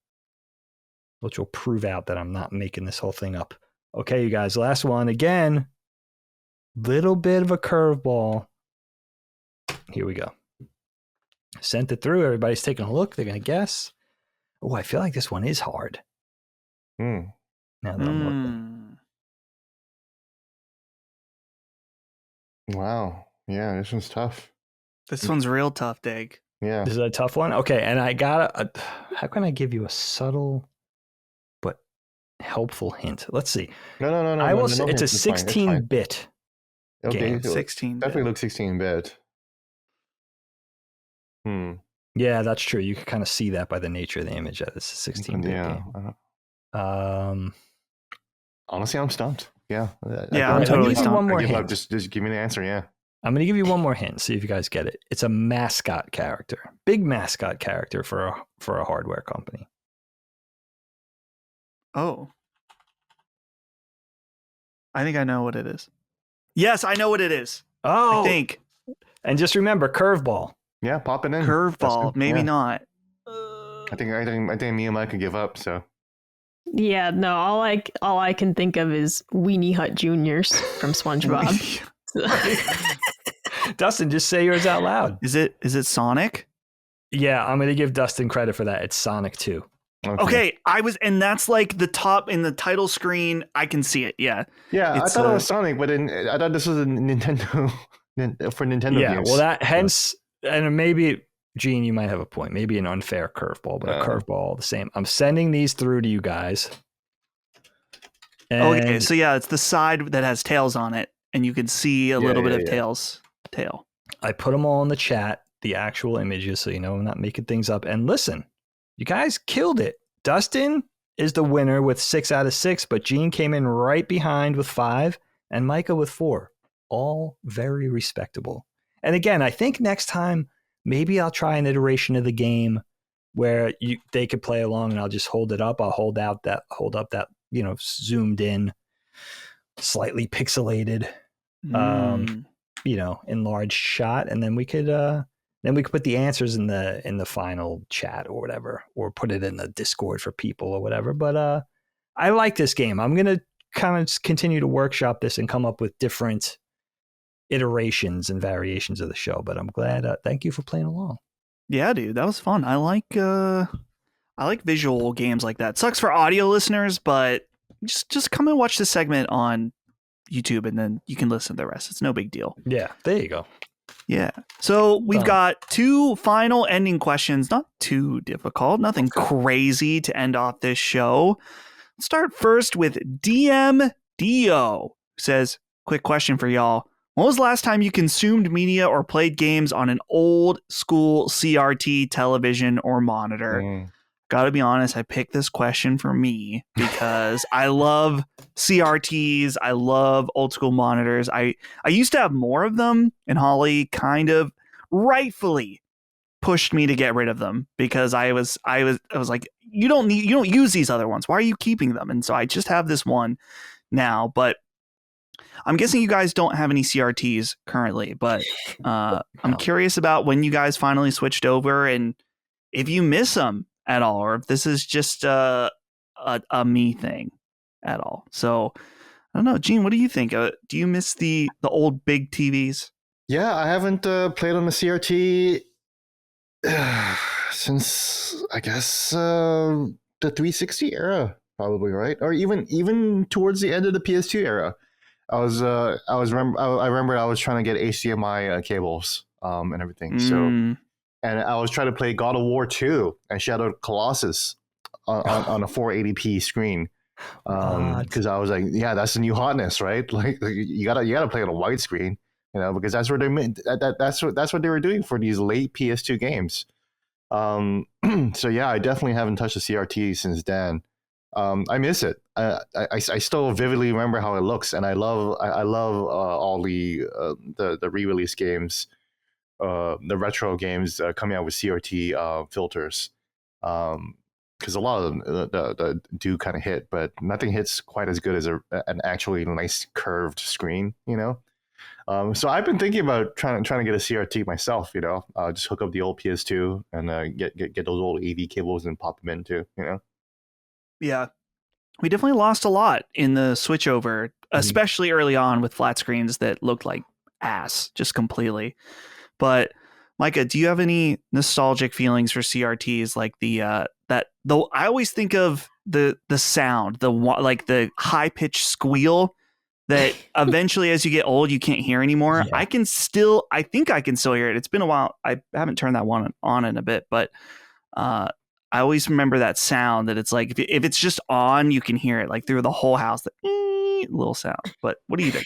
prove out that I'm not making this whole thing up. Okay, you guys, last one again. Little bit of a curveball. Here we go. Sent it through. Everybody's taking a look. They're going to guess. Oh, I feel like this one is hard. Now that I'm looking. Wow. Yeah, this one's tough. This one's real tough, Dig. Yeah. This is a tough one. Okay, and I got how can I give you a subtle but helpful hint? Let's see. No. I will say it's a It's fine. 16-bit Okay, game. 16. Definitely looks 16-bit. Yeah, that's true. You can kind of see that by the nature of the image that it's a 16-bit game. Honestly, I'm stumped. Yeah. I'm totally stumped. One more hint. Just give me the answer. Yeah. I'm going to give you one more hint. See if you guys get it. It's a mascot character, big mascot character for a hardware company. Oh, I think I know what it is. Yes, I know what it is. Oh, I think. And just remember, curveball. Yeah, pop it in. Curveball, maybe not. I think me and Mike could give up. So. Yeah, no. All I can think of is Weenie Hut Juniors from SpongeBob. Dustin, just say yours out loud. Is it Sonic? Yeah, I'm going to give Dustin credit for that. It's Sonic 2. Okay, and that's like the top in the title screen. I can see it. Yeah. Yeah, I thought it was Sonic, but I thought this was a Nintendo for Nintendo games. Well, that hence, and maybe Gene, you might have a point. Maybe an unfair curveball, but a curveball all the same. I'm sending these through to you guys. Okay, so yeah, it's the side that has tails on it, and you can see a little bit of tail. I put them all in the chat, the actual images, so you know I'm not making things up. And listen, you guys killed it. Dustin is the winner with 6 out of 6, but Gene came in right behind with 5, and Micah with 4. All very respectable. And again, I think next time maybe I'll try an iteration of the game where they could play along, and I'll just hold it up. I'll hold up that zoomed in, slightly pixelated, enlarged shot, and then we could put the answers in the final chat or whatever, or put it in the Discord for people or whatever. But I like this game. I'm gonna kind of continue to workshop this and come up with different iterations and variations of the show. But I'm glad. Thank you for playing along. Yeah, dude, that was fun. I like visual games like that. Sucks for audio listeners, but just come and watch this segment on YouTube, and then you can listen to the rest. It's no big deal. Yeah, there you go. Yeah. So we've got 2 final ending questions. Not too difficult. Nothing crazy to end off this show. Let's start first with DM Dio, who says, quick question for y'all. When was the last time you consumed media or played games on an old school CRT television or monitor? Gotta be honest, I picked this question for me because I love CRTs. I love old school monitors. I used to have more of them, and Holly kind of rightfully pushed me to get rid of them because I was like, you don't use these other ones. Why are you keeping them? And so I just have this one now, but I'm guessing you guys don't have any CRTs currently, but I'm curious about when you guys finally switched over and if you miss them at all, or if this is just a me thing at all. So I don't know, Gene, what do you think? Do you miss the old big TVs? Yeah, I haven't played on the CRT since I guess the 360 era, probably, right? Or even towards the end of the PS2 era. I remember I was trying to get HDMI cables and everything. So. And I was trying to play God of War 2 and Shadow of the Colossus on a 480p screen because I was like, yeah, that's the new hotness, right? Like you gotta play on a widescreen, because that's what that's what they were doing for these late PS2 games. So yeah, I definitely haven't touched a CRT since then. I miss it. I still vividly remember how it looks, and I love all the re-release games. The retro games coming out with CRT filters, because a lot of them the do kind of hit, but nothing hits quite as good as an actually nice curved screen, So I've been thinking about trying to get a CRT myself, just hook up the old PS2 and get those old AV cables and pop them in too, Yeah, we definitely lost a lot in the switchover, especially early on with flat screens that looked like ass, just completely. But Micah, do you have any nostalgic feelings for CRTs? Like I always think of the sound, like the high pitched squeal that eventually as you get old, you can't hear anymore. Yeah. I think I can still hear it. It's been a while. I haven't turned that one on in a bit, but I always remember that sound that it's like, if it's just on, you can hear it like through the whole house, that little sound. But what do you think?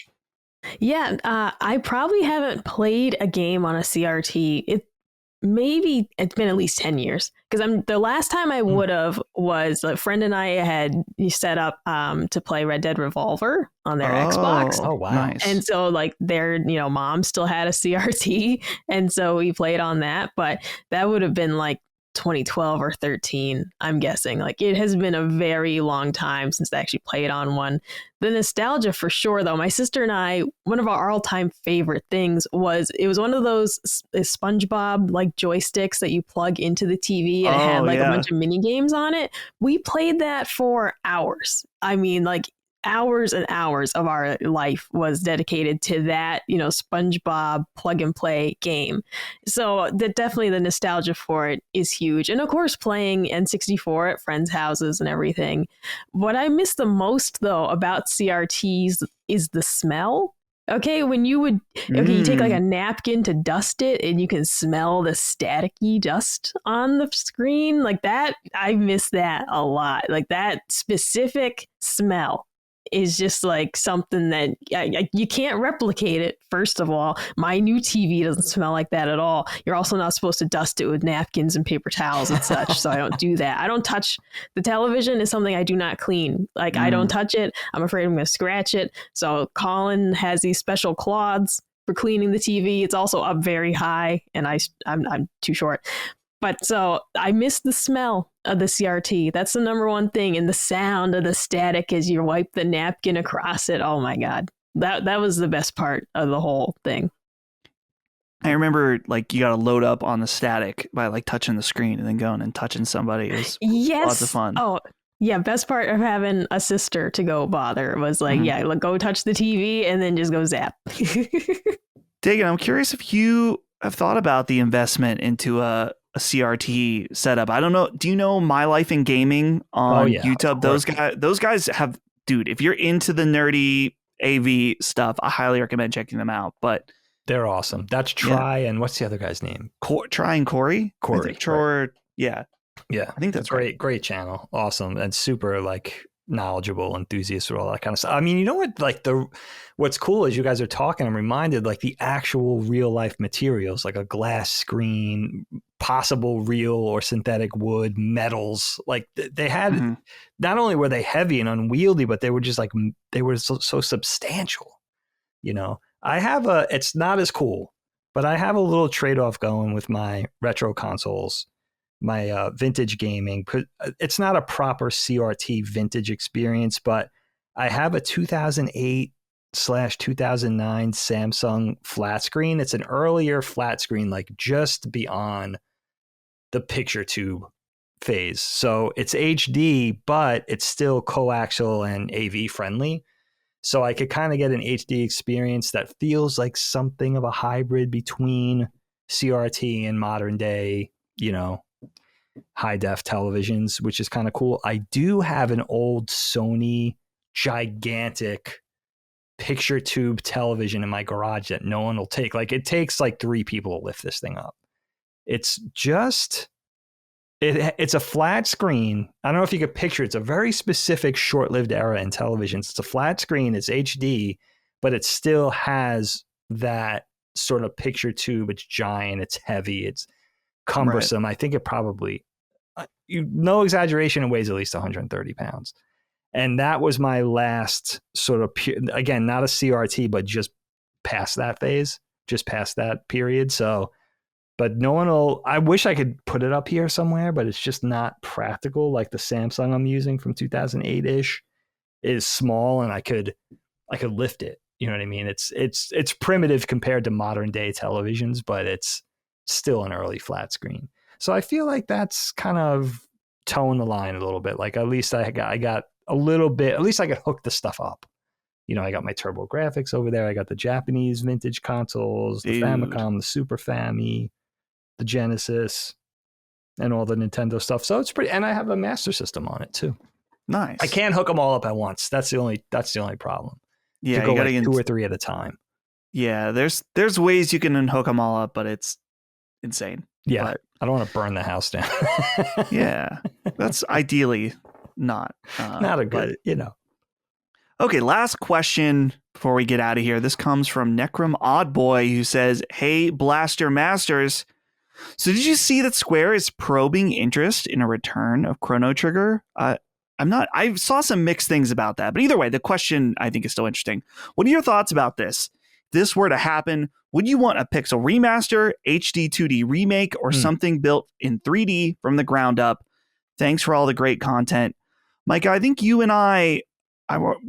Yeah, I probably haven't played a game on a CRT. It's been at least 10 years, because the last time I would have was a friend and I had set up to play Red Dead Revolver on their Xbox. Oh, wow. Nice. And so like their mom still had a CRT, and so we played on that, but that would have been like 2012 or 13, I'm guessing. Like, it has been a very long time since I actually played on one. The nostalgia for sure, though. My sister and I, one of our all-time favorite things was one of those SpongeBob like joysticks that you plug into the TV, and it had like a bunch of mini games on it. We played that for hours. I mean, like, hours and hours of our life was dedicated to that, SpongeBob plug and play game. So definitely the nostalgia for it is huge. And of course, playing N64 at friends' houses and everything. What I miss the most, though, about CRTs is the smell. Okay, when you take like a napkin to dust it, and you can smell the staticky dust on the screen like that. I miss that a lot. Like, that specific smell is just like something that you can't replicate it. First of all, my new TV doesn't smell like that at all. You're also not supposed to dust it with napkins and paper towels and such. So I don't do that. I don't touch the television. Is something I do not clean. Like, I don't touch it. I'm afraid I'm going to scratch it. So Colin has these special cloths for cleaning the TV. It's also up very high, and I'm too short. But so I miss the smell of the CRT. That's the number one thing. And the sound of the static as you wipe the napkin across it. Oh my God. That was the best part of the whole thing. I remember, like, you got to load up on the static by like touching the screen and then going and touching somebody. It was lots of fun. Oh, yeah. Best part of having a sister to go bother was like, go touch the TV and then just go zap. Dagan, I'm curious if you have thought about the investment into a CRT setup. I don't know. Do you know My Life in Gaming on YouTube? Those guys have, dude, if you're into the nerdy AV stuff, I highly recommend checking them out. But they're awesome. That's Try and what's the other guy's name? Try and Corey? Corey. Right. Yeah. I think that's great. Great channel. Awesome. And super like knowledgeable enthusiasts with all that kind of stuff. I mean, you know what, like what's cool is you guys are talking, I'm reminded, like, the actual real life materials, like a glass screen, possible real or synthetic wood, metals, like they had, not only were they heavy and unwieldy, but they were just like, they were so substantial. It's not as cool, but I have a little trade-off going with my retro consoles, my vintage gaming. It's not a proper CRT vintage experience, but I have a 2008/2009 Samsung flat screen. It's an earlier flat screen, like just beyond the picture tube phase. So it's HD, but it's still coaxial and AV friendly. So I could kind of get an HD experience that feels like something of a hybrid between CRT and modern day, high def televisions, which is kind of cool. I do have an old Sony gigantic picture tube television in my garage that no one will take. Like, it takes like 3 people to lift this thing up. It's just, it's a flat screen. I don't know if you could picture it. It's a very specific short-lived era in televisions. It's a flat screen. It's HD, but it still has that sort of picture tube. It's giant. It's heavy. It's cumbersome. Right. I think it probably, no exaggeration, it weighs at least 130 pounds. And that was my last sort of, again, not a CRT, but just past that phase, just past that period. So, but no one will, I wish I could put it up here somewhere, but it's just not practical. Like the Samsung I'm using from 2008-ish is small, and I could lift it. You know what I mean? It's primitive compared to modern day televisions, but it's still an early flat screen. So I feel like that's kind of towing the line a little bit. Like, at least I got a little bit, at least I could hook the stuff up. I got my Turbo Graphics over there. I got the Japanese vintage consoles, the Famicom, the Super Fammy, the Genesis, and all the Nintendo stuff. So it's pretty, and I have a Master System on it too. Nice. I can't hook them all up at once. That's the only problem. Yeah, you go like 2 or 3 at a time. Yeah, there's ways you can unhook them all up, but it's insane. Yeah, but, I don't want to burn the house down. Yeah, that's ideally not a good, Okay, last question before we get out of here. This comes from Necrom Oddboy, who says, "Hey, Blaster Masters. So did you see that Square is probing interest in a return of Chrono Trigger?" I saw some mixed things about that, but either way, the question I think is still interesting. What are your thoughts about this? If this were to happen, would you want a pixel remaster, HD 2D remake, or something built in 3D from the ground up? Thanks for all the great content. Micah, I think you and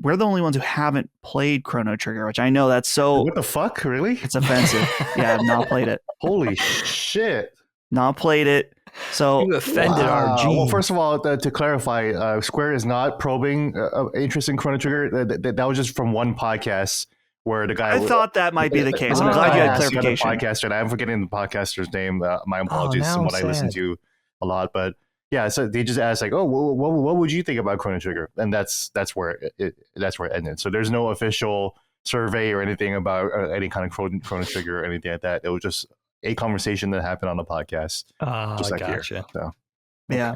we're the only ones who haven't played Chrono Trigger, which I know that's so... What the fuck? Really? It's offensive. Yeah, I've not played it. Holy shit. Not played it. So you offended our Gene. Well, first of all, to clarify, Square is not probing interest in Chrono Trigger. That was just from one podcast where the guy... I thought that might be the case. I'm glad you had clarification. Podcaster, and I'm forgetting the podcaster's name. My apologies to what I listen to a lot, but yeah, so they just asked like, "Oh, what would you think about Chrono Trigger?" And that's where it ended. So there's no official survey or anything about any kind of Chrono Trigger or anything like that. It was just a conversation that happened on the podcast, just like here. So. Yeah.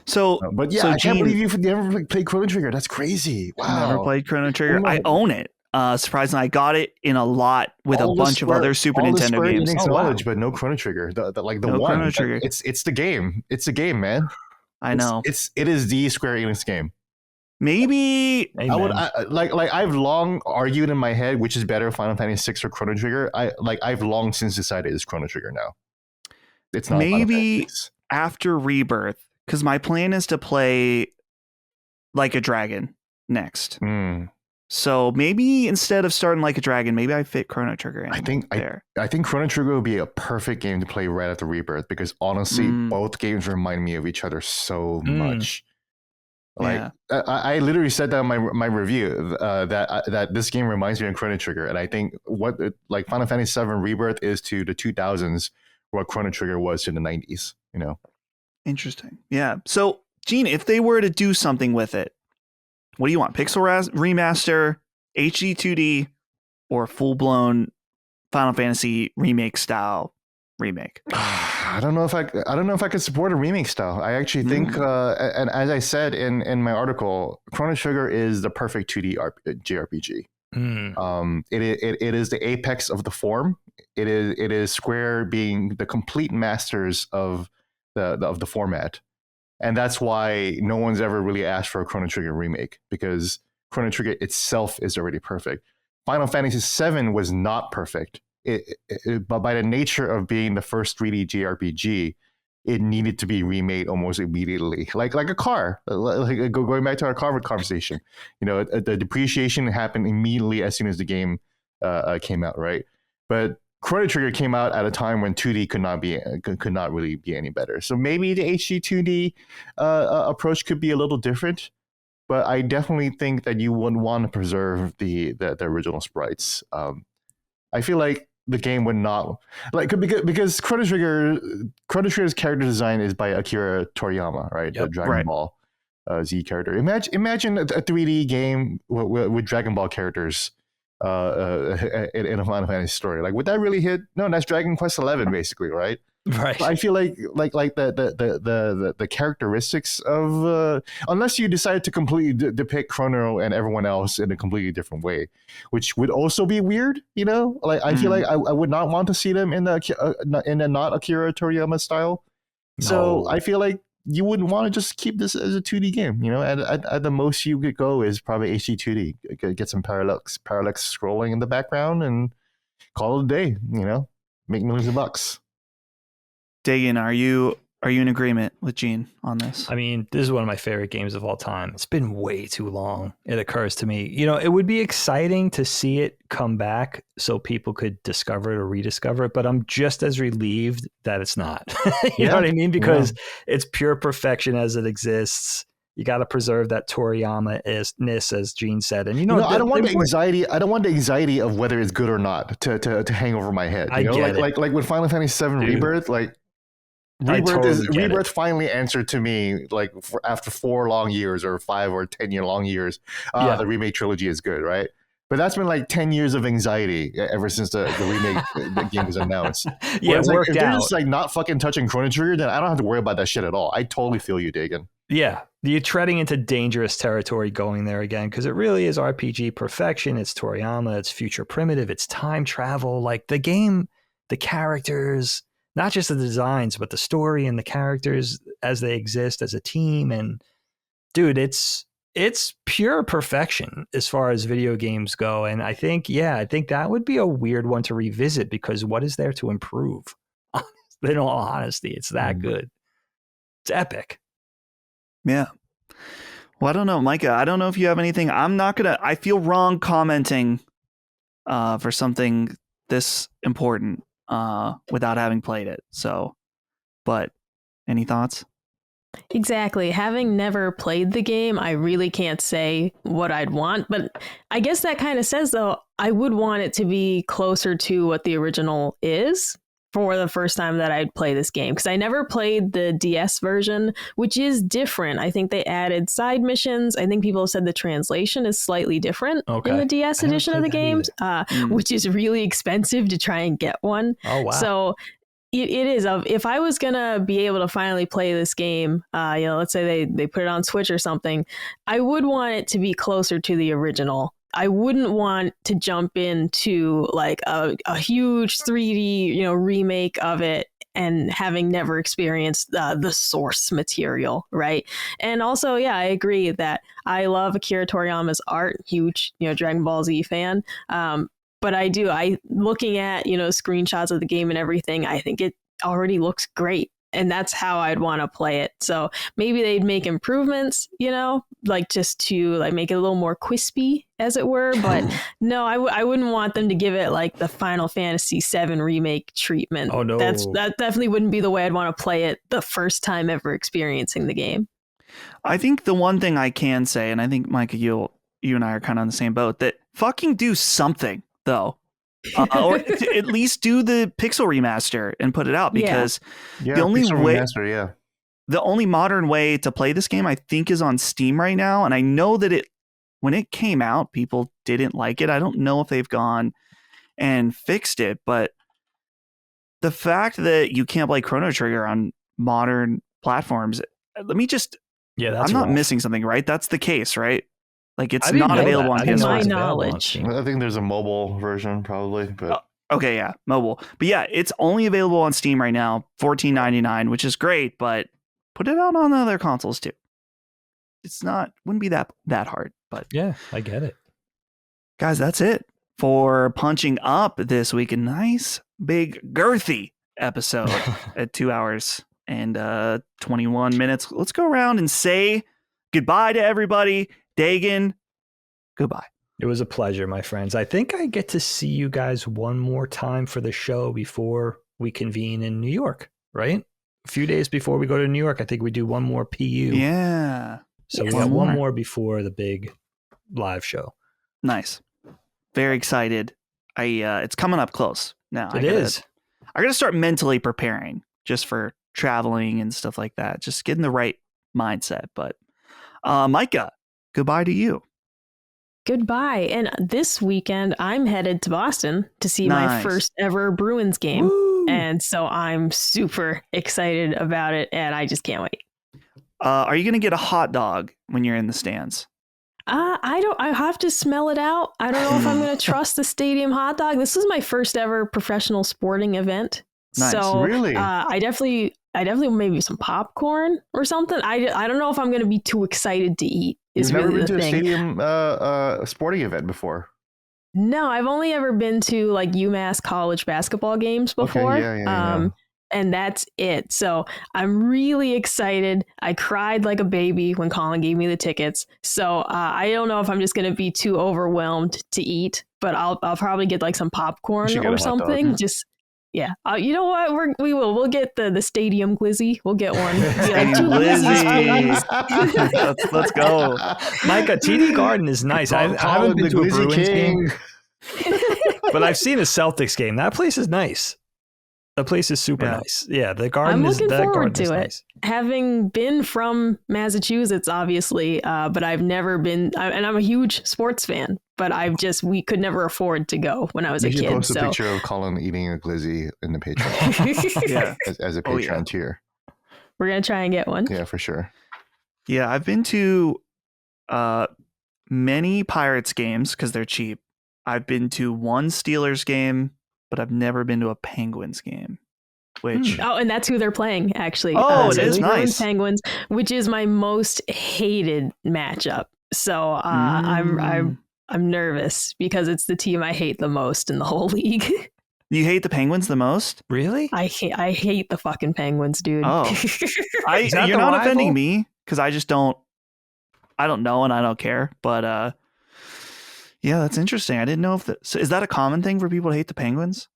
So, but yeah, I can't believe you've never played Chrono Trigger. That's crazy. Wow. Never played Chrono Trigger. I own it. Surprisingly, I got it in a lot with a bunch of other Super Nintendo games. Knowledge, but no Chrono Trigger. The one. Chrono Trigger. It's the game. It's the game, man. I know. It is the Square Enix game. Maybe I've long argued in my head which is better, Final Fantasy VI or Chrono Trigger. I've long since decided it's Chrono Trigger now. It's not maybe after Rebirth, because my plan is to play Like a Dragon next. So maybe instead of starting Like a Dragon, maybe I fit Chrono Trigger in. I think Chrono Trigger would be a perfect game to play right after Rebirth, because honestly, both games remind me of each other so much. I literally said that in my review that this game reminds me of Chrono Trigger, and I think what Final Fantasy VII Rebirth is to the 2000s, what Chrono Trigger was to the 90s. Interesting. Yeah. So, Gene, if they were to do something with it, what do you want? Pixel remaster, HD 2D, or full blown Final Fantasy remake style remake? I don't know if I could support a remake style. I actually think, and as I said in my article, Chrono Trigger is the perfect 2D JRPG. It is the apex of the form. It is Square being the complete masters of the format. And that's why no one's ever really asked for a Chrono Trigger remake, because Chrono Trigger itself is already perfect. Final Fantasy VII was not perfect. But by the nature of being the first 3D JRPG, it needed to be remade almost immediately, like a car. Going back to our car conversation, the depreciation happened immediately as soon as the game came out, right? But Chrono Trigger came out at a time when 2D could not really be any better. So maybe the HD 2D approach could be a little different, but I definitely think that you would want to preserve the original sprites. I feel like the game would not because Chrono Trigger's character design is by Akira Toriyama, right? Yep, the Dragon Ball Z character. Imagine a 3D game with Dragon Ball characters in a Final Fantasy story. Like, would that really hit? No, that's Dragon Quest 11 basically, right? Right. I feel like the characteristics of unless you decide to completely depict Chrono and everyone else in a completely different way, which would also be weird, I feel like I would not want to see them in the not Akira Toriyama style. No. So I feel like you wouldn't want to just keep this as a 2D game, at the most you could go is probably HD 2D, get some parallax scrolling in the background and call it a day, make millions of bucks. Dagan, are you in agreement with Gene on this? I mean, this is one of my favorite games of all time. It's been way too long. It occurs to me, it would be exciting to see it come back so people could discover it or rediscover it, but I'm just as relieved that it's not. You know what I mean? Because it's pure perfection as it exists. You got to preserve that Toriyama-ness, as Gene said. And I don't want the anxiety. I don't want the anxiety of whether it's good or not to hang over my head. Like with Final Fantasy VII Rebirth, Rebirth finally answered to me, after 4 long years or 5 or 10 year long years. The remake trilogy is good, right? But that's been like 10 years of anxiety ever since the remake the game was announced. Yeah, it worked if out. they're just like not fucking touching Chrono Trigger, then I don't have to worry about that shit at all. I totally feel you, Dagan. Yeah, you're treading into dangerous territory going there again, because it really is RPG perfection. It's Toriyama, it's future primitive, it's time travel. Like the game, the characters, not just the designs, but the story and the characters as they exist as a team. And dude, it's pure perfection as far as video games go. And I think that would be a weird one to revisit, because what is there to improve? In all honesty, it's that good. It's epic. Yeah. Well, I don't know, Micah. I don't know if you have anything. I feel wrong commenting for something this important without having played it. So, but any thoughts? Exactly. Having never played the game, I really can't say what I'd want. But I guess that kind of says, though, I would want it to be closer to what the original is for the first time that I'd play this game, because I never played the DS version, which is different. I think they added side missions. I think people have said the translation is slightly different in the DS edition of the games, which is really expensive to try and get one. Oh, wow. So it is. If I was going to be able to finally play this game, let's say they put it on Switch or something, I would want it to be closer to the original. I wouldn't want to jump into like a huge 3D, remake of it and having never experienced the source material, right? And also, yeah, I agree that I love Akira Toriyama's art, huge, Dragon Ball Z fan. But looking at, screenshots of the game and everything, I think it already looks great. And that's how I'd want to play it. So maybe they'd make improvements, like just to like make it a little more crispy, as it were. But no, I wouldn't want them to give it like the Final Fantasy VII remake treatment. Oh, no. That definitely wouldn't be the way I'd want to play it the first time ever experiencing the game. I think the one thing I can say, and I think, Micah, you and I are kind of on the same boat, that fucking do something, though. Or at least do the pixel remaster and put it out, because the only modern way to play this game, I think, is on Steam right now. And I know that when it came out, people didn't like it. I don't know if they've gone and fixed it, but the fact that you can't play Chrono Trigger on modern platforms, I'm not missing something, right? That's the case, right? Like it's not available on PS4. My knowledge. I think there's a mobile version probably, but okay, yeah, mobile. But yeah, it's only available on Steam right now, $14.99, which is great, but put it out on the other consoles too. Wouldn't be that hard, but yeah, I get it. Guys, that's it for Punching Up this week. A nice big girthy episode at 2 hours and 21 minutes. Let's go around and say goodbye to everybody. Dagan, goodbye. It was a pleasure, my friends. I think I get to see you guys one more time for the show before we convene in New York, right? A few days before we go to New York, I think we do one more PU. Yeah. So we got one more before the big live show. Nice. Very excited. It's coming up close now. It is. I got to start mentally preparing just for traveling and stuff like that. Just getting the right mindset. But Micah, goodbye to you. Goodbye. And this weekend, I'm headed to Boston to see my first ever Bruins game. Woo! And so I'm super excited about it, and I just can't wait. Are you going to get a hot dog when you're in the stands? I have to smell it out. I don't know if I'm going to trust the stadium hot dog. This is my first ever professional sporting event. Nice. So really? I definitely maybe some popcorn or something. I don't know if I'm going to be too excited to eat. You've never been to a stadium sporting event before? No, I've only ever been to like UMass college basketball games before. Okay, yeah. And that's it. So I'm really excited. I cried like a baby when Colin gave me the tickets. So I don't know if I'm just going to be too overwhelmed to eat, but I'll probably get like some popcorn or something. Just yeah. You know what? We'll get the stadium glizzy. We'll get one. Stadium glizzy. Let's go. Micah, TD Garden is nice. I haven't been to a Bruins game, but I've seen a Celtics game. That place is nice. The place is super nice. Yeah, the garden I'm looking forward to it. Nice. Having been from Massachusetts, obviously, but I've never been, and I'm a huge sports fan, but we could never afford to go when I was a kid. You should post a picture of Colin eating a glizzy in the Patreon. as a Patreon tier. We're going to try and get one. Yeah, for sure. Yeah, I've been to many Pirates games because they're cheap. I've been to one Steelers game, but I've never been to a Penguins game. Which and that's who they're playing, actually. It is nice. Penguins, which is my most hated matchup. So I'm nervous because it's the team I hate the most in the whole league. You hate the Penguins the most? Really? I hate the fucking Penguins, dude. Oh, you're not offending me because I don't know and I don't care. But yeah, that's interesting. I didn't know so is that a common thing for people to hate the Penguins?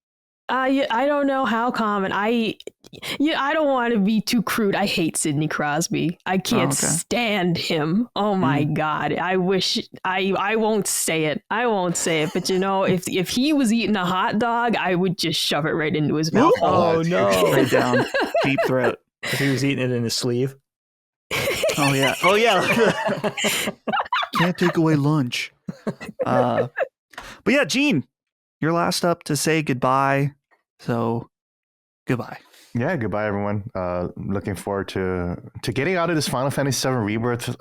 I don't know how common. I don't want to be too crude. I hate Sidney Crosby. I can't stand him. Oh my God. I wish I won't say it. But if he was eating a hot dog, I would just shove it right into his mouth. Oh no. Right down. Deep throat. If he was eating it in his sleeve. Oh yeah. Can't take away lunch. But yeah, Gene, you're last up to say goodbye. So goodbye. Yeah, goodbye, everyone. Looking forward to getting out of this Final Fantasy VII Rebirth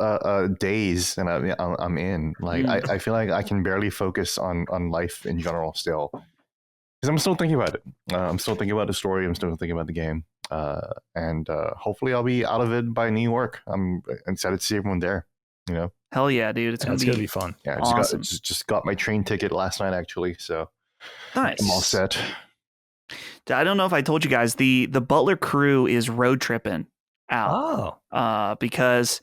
days, and I'm in. Like, I feel like I can barely focus on life in general still, because I'm still thinking about it. I'm still thinking about the story. I'm still thinking about the game, and hopefully I'll be out of it by New York. I'm excited to see everyone there. Hell yeah, dude! It's gonna be fun. Yeah, awesome. Just got my train ticket last night actually, so nice. I'm all set. I don't know if I told you guys, the Butler crew is road tripping out. Because,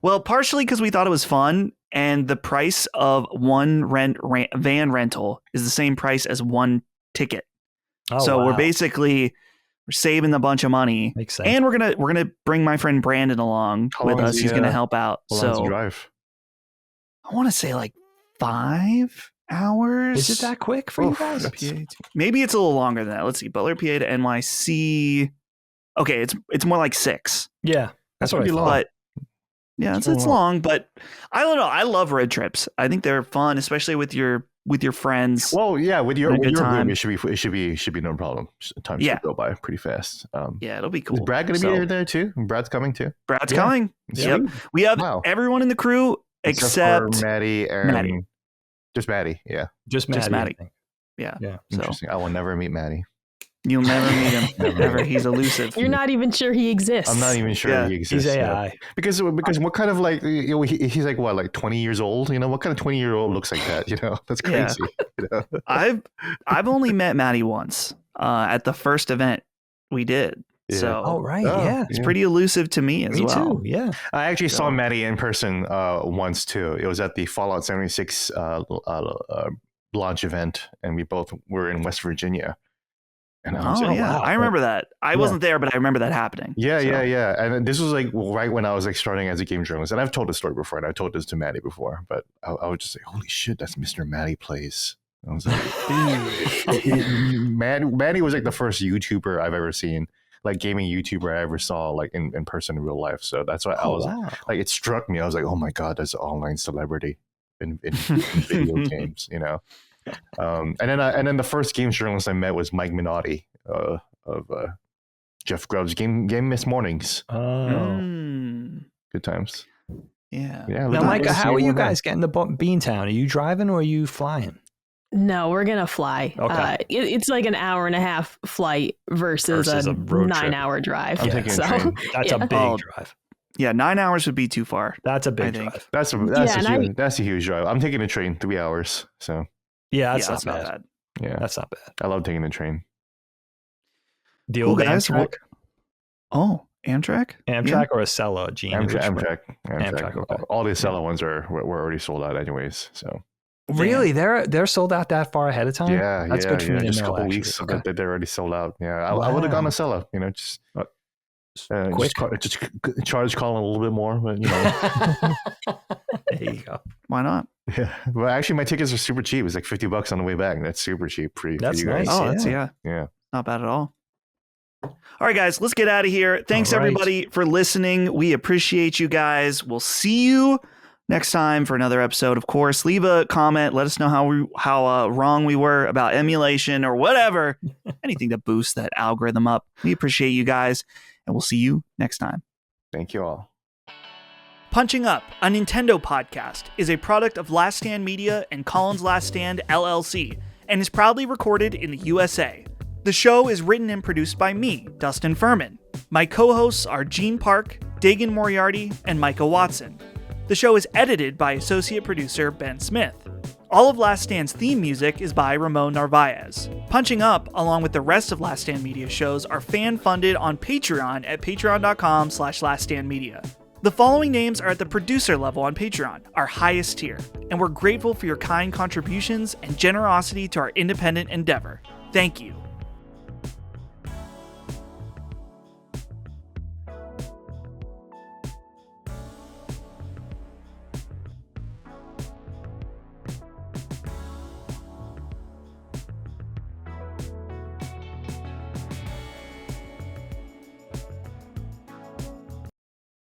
well, partially because we thought it was fun, and the price of one van rental is the same price as one ticket. So we're saving a bunch of money. Makes sense. And we're gonna bring my friend Brandon along with us. He's gonna help out. So drive. I want to say like 5 hours. Is it that quick for you guys? Maybe it's a little longer than that. Let's see. Butler, PA to NYC. Okay, it's more like 6. Yeah, that's what I thought. But yeah, it's long. But I don't know. I love road trips. I think they're fun, especially with your friends. Well, yeah, with your group, it should be no problem. Time should go by pretty fast. Yeah, it'll be cool. Is Brad going to be there too? Brad's coming too. Brad's coming. Yep. We have everyone in the crew except Maddie and Maddie. Just Maddie, yeah. Just Maddie. Yeah. Interesting. I will never meet Maddie. You'll never meet him. Never. He's elusive. You're not even sure he exists. I'm not even sure he exists. He's AI. Because what kind of like he's like what, like 20 years old? What kind of 20-year-old looks like that? That's crazy. Yeah. I've only met Maddie once at the first event we did. Yeah. So, it's pretty elusive to me as well. Too, yeah. I actually saw Maddie in person once too. It was at the Fallout 76 launch event, and we both were in West Virginia. And I was wow. I remember that. I wasn't there, but I remember that happening. Yeah. And this was like right when I was like starting as a game journalist. And I've told this story before, and I've told this to Maddie before, but I would just say, holy shit, that's Mr. Maddie Plays. I was like, Maddie was like the first YouTuber I've ever seen. Like gaming YouTuber I ever saw like in person in real life. So that's why I was like, it struck me. I was like, oh my God, that's an online celebrity in video games, And then the first games journalist I met was Mike Minotti of Jeff Grubb's Game Miss Mornings. Good times. Yeah. Now, Micah, how are you guys getting to Beantown? Are you driving or are you flying? No, we're going to fly. Okay. It's like an hour and a half flight versus a 9-hour drive. I'm taking a train. That's a big drive. Yeah, 9 hours would be too far. That's a big drive. That's a huge drive. I'm taking a train 3 hours. So yeah, that's not bad. Yeah, that's not bad. I love taking the train. The old Amtrak? Amtrak? Amtrak or Acela, Gene? Amtrak. Okay. All the Acela ones were already sold out anyways. So really, they're sold out that far ahead of time. Yeah, that's good for me to just know. A couple weeks, they're already sold out. Yeah, I would have gone Acela. Just charge Colin a little bit more, but there you go. Why not? Yeah, well, actually, my tickets are super cheap. It's like $50 on the way back. That's super cheap for you guys. Nice. Oh, that's yeah, not bad at all. All right, guys, let's get out of here. Thanks, everybody, for listening. We appreciate you guys. We'll see you next time for another episode. Of course, leave a comment. Let us know how wrong we were about emulation or whatever. Anything to boost that algorithm up. We appreciate you guys, and we'll see you next time. Thank you all. Punching Up, a Nintendo podcast, is a product of Last Stand Media and Collins Last Stand, LLC, and is proudly recorded in the USA. The show is written and produced by me, Dustin Furman. My co-hosts are Gene Park, Dagan Moriarty, and Micah Watson. The show is edited by associate producer Ben Smith. All of Last Stand's theme music is by Ramon Narvaez. Punching Up, along with the rest of Last Stand Media shows, are fan-funded on Patreon at patreon.com/laststandmedia. The following names are at the producer level on Patreon, our highest tier, and we're grateful for your kind contributions and generosity to our independent endeavor. Thank you.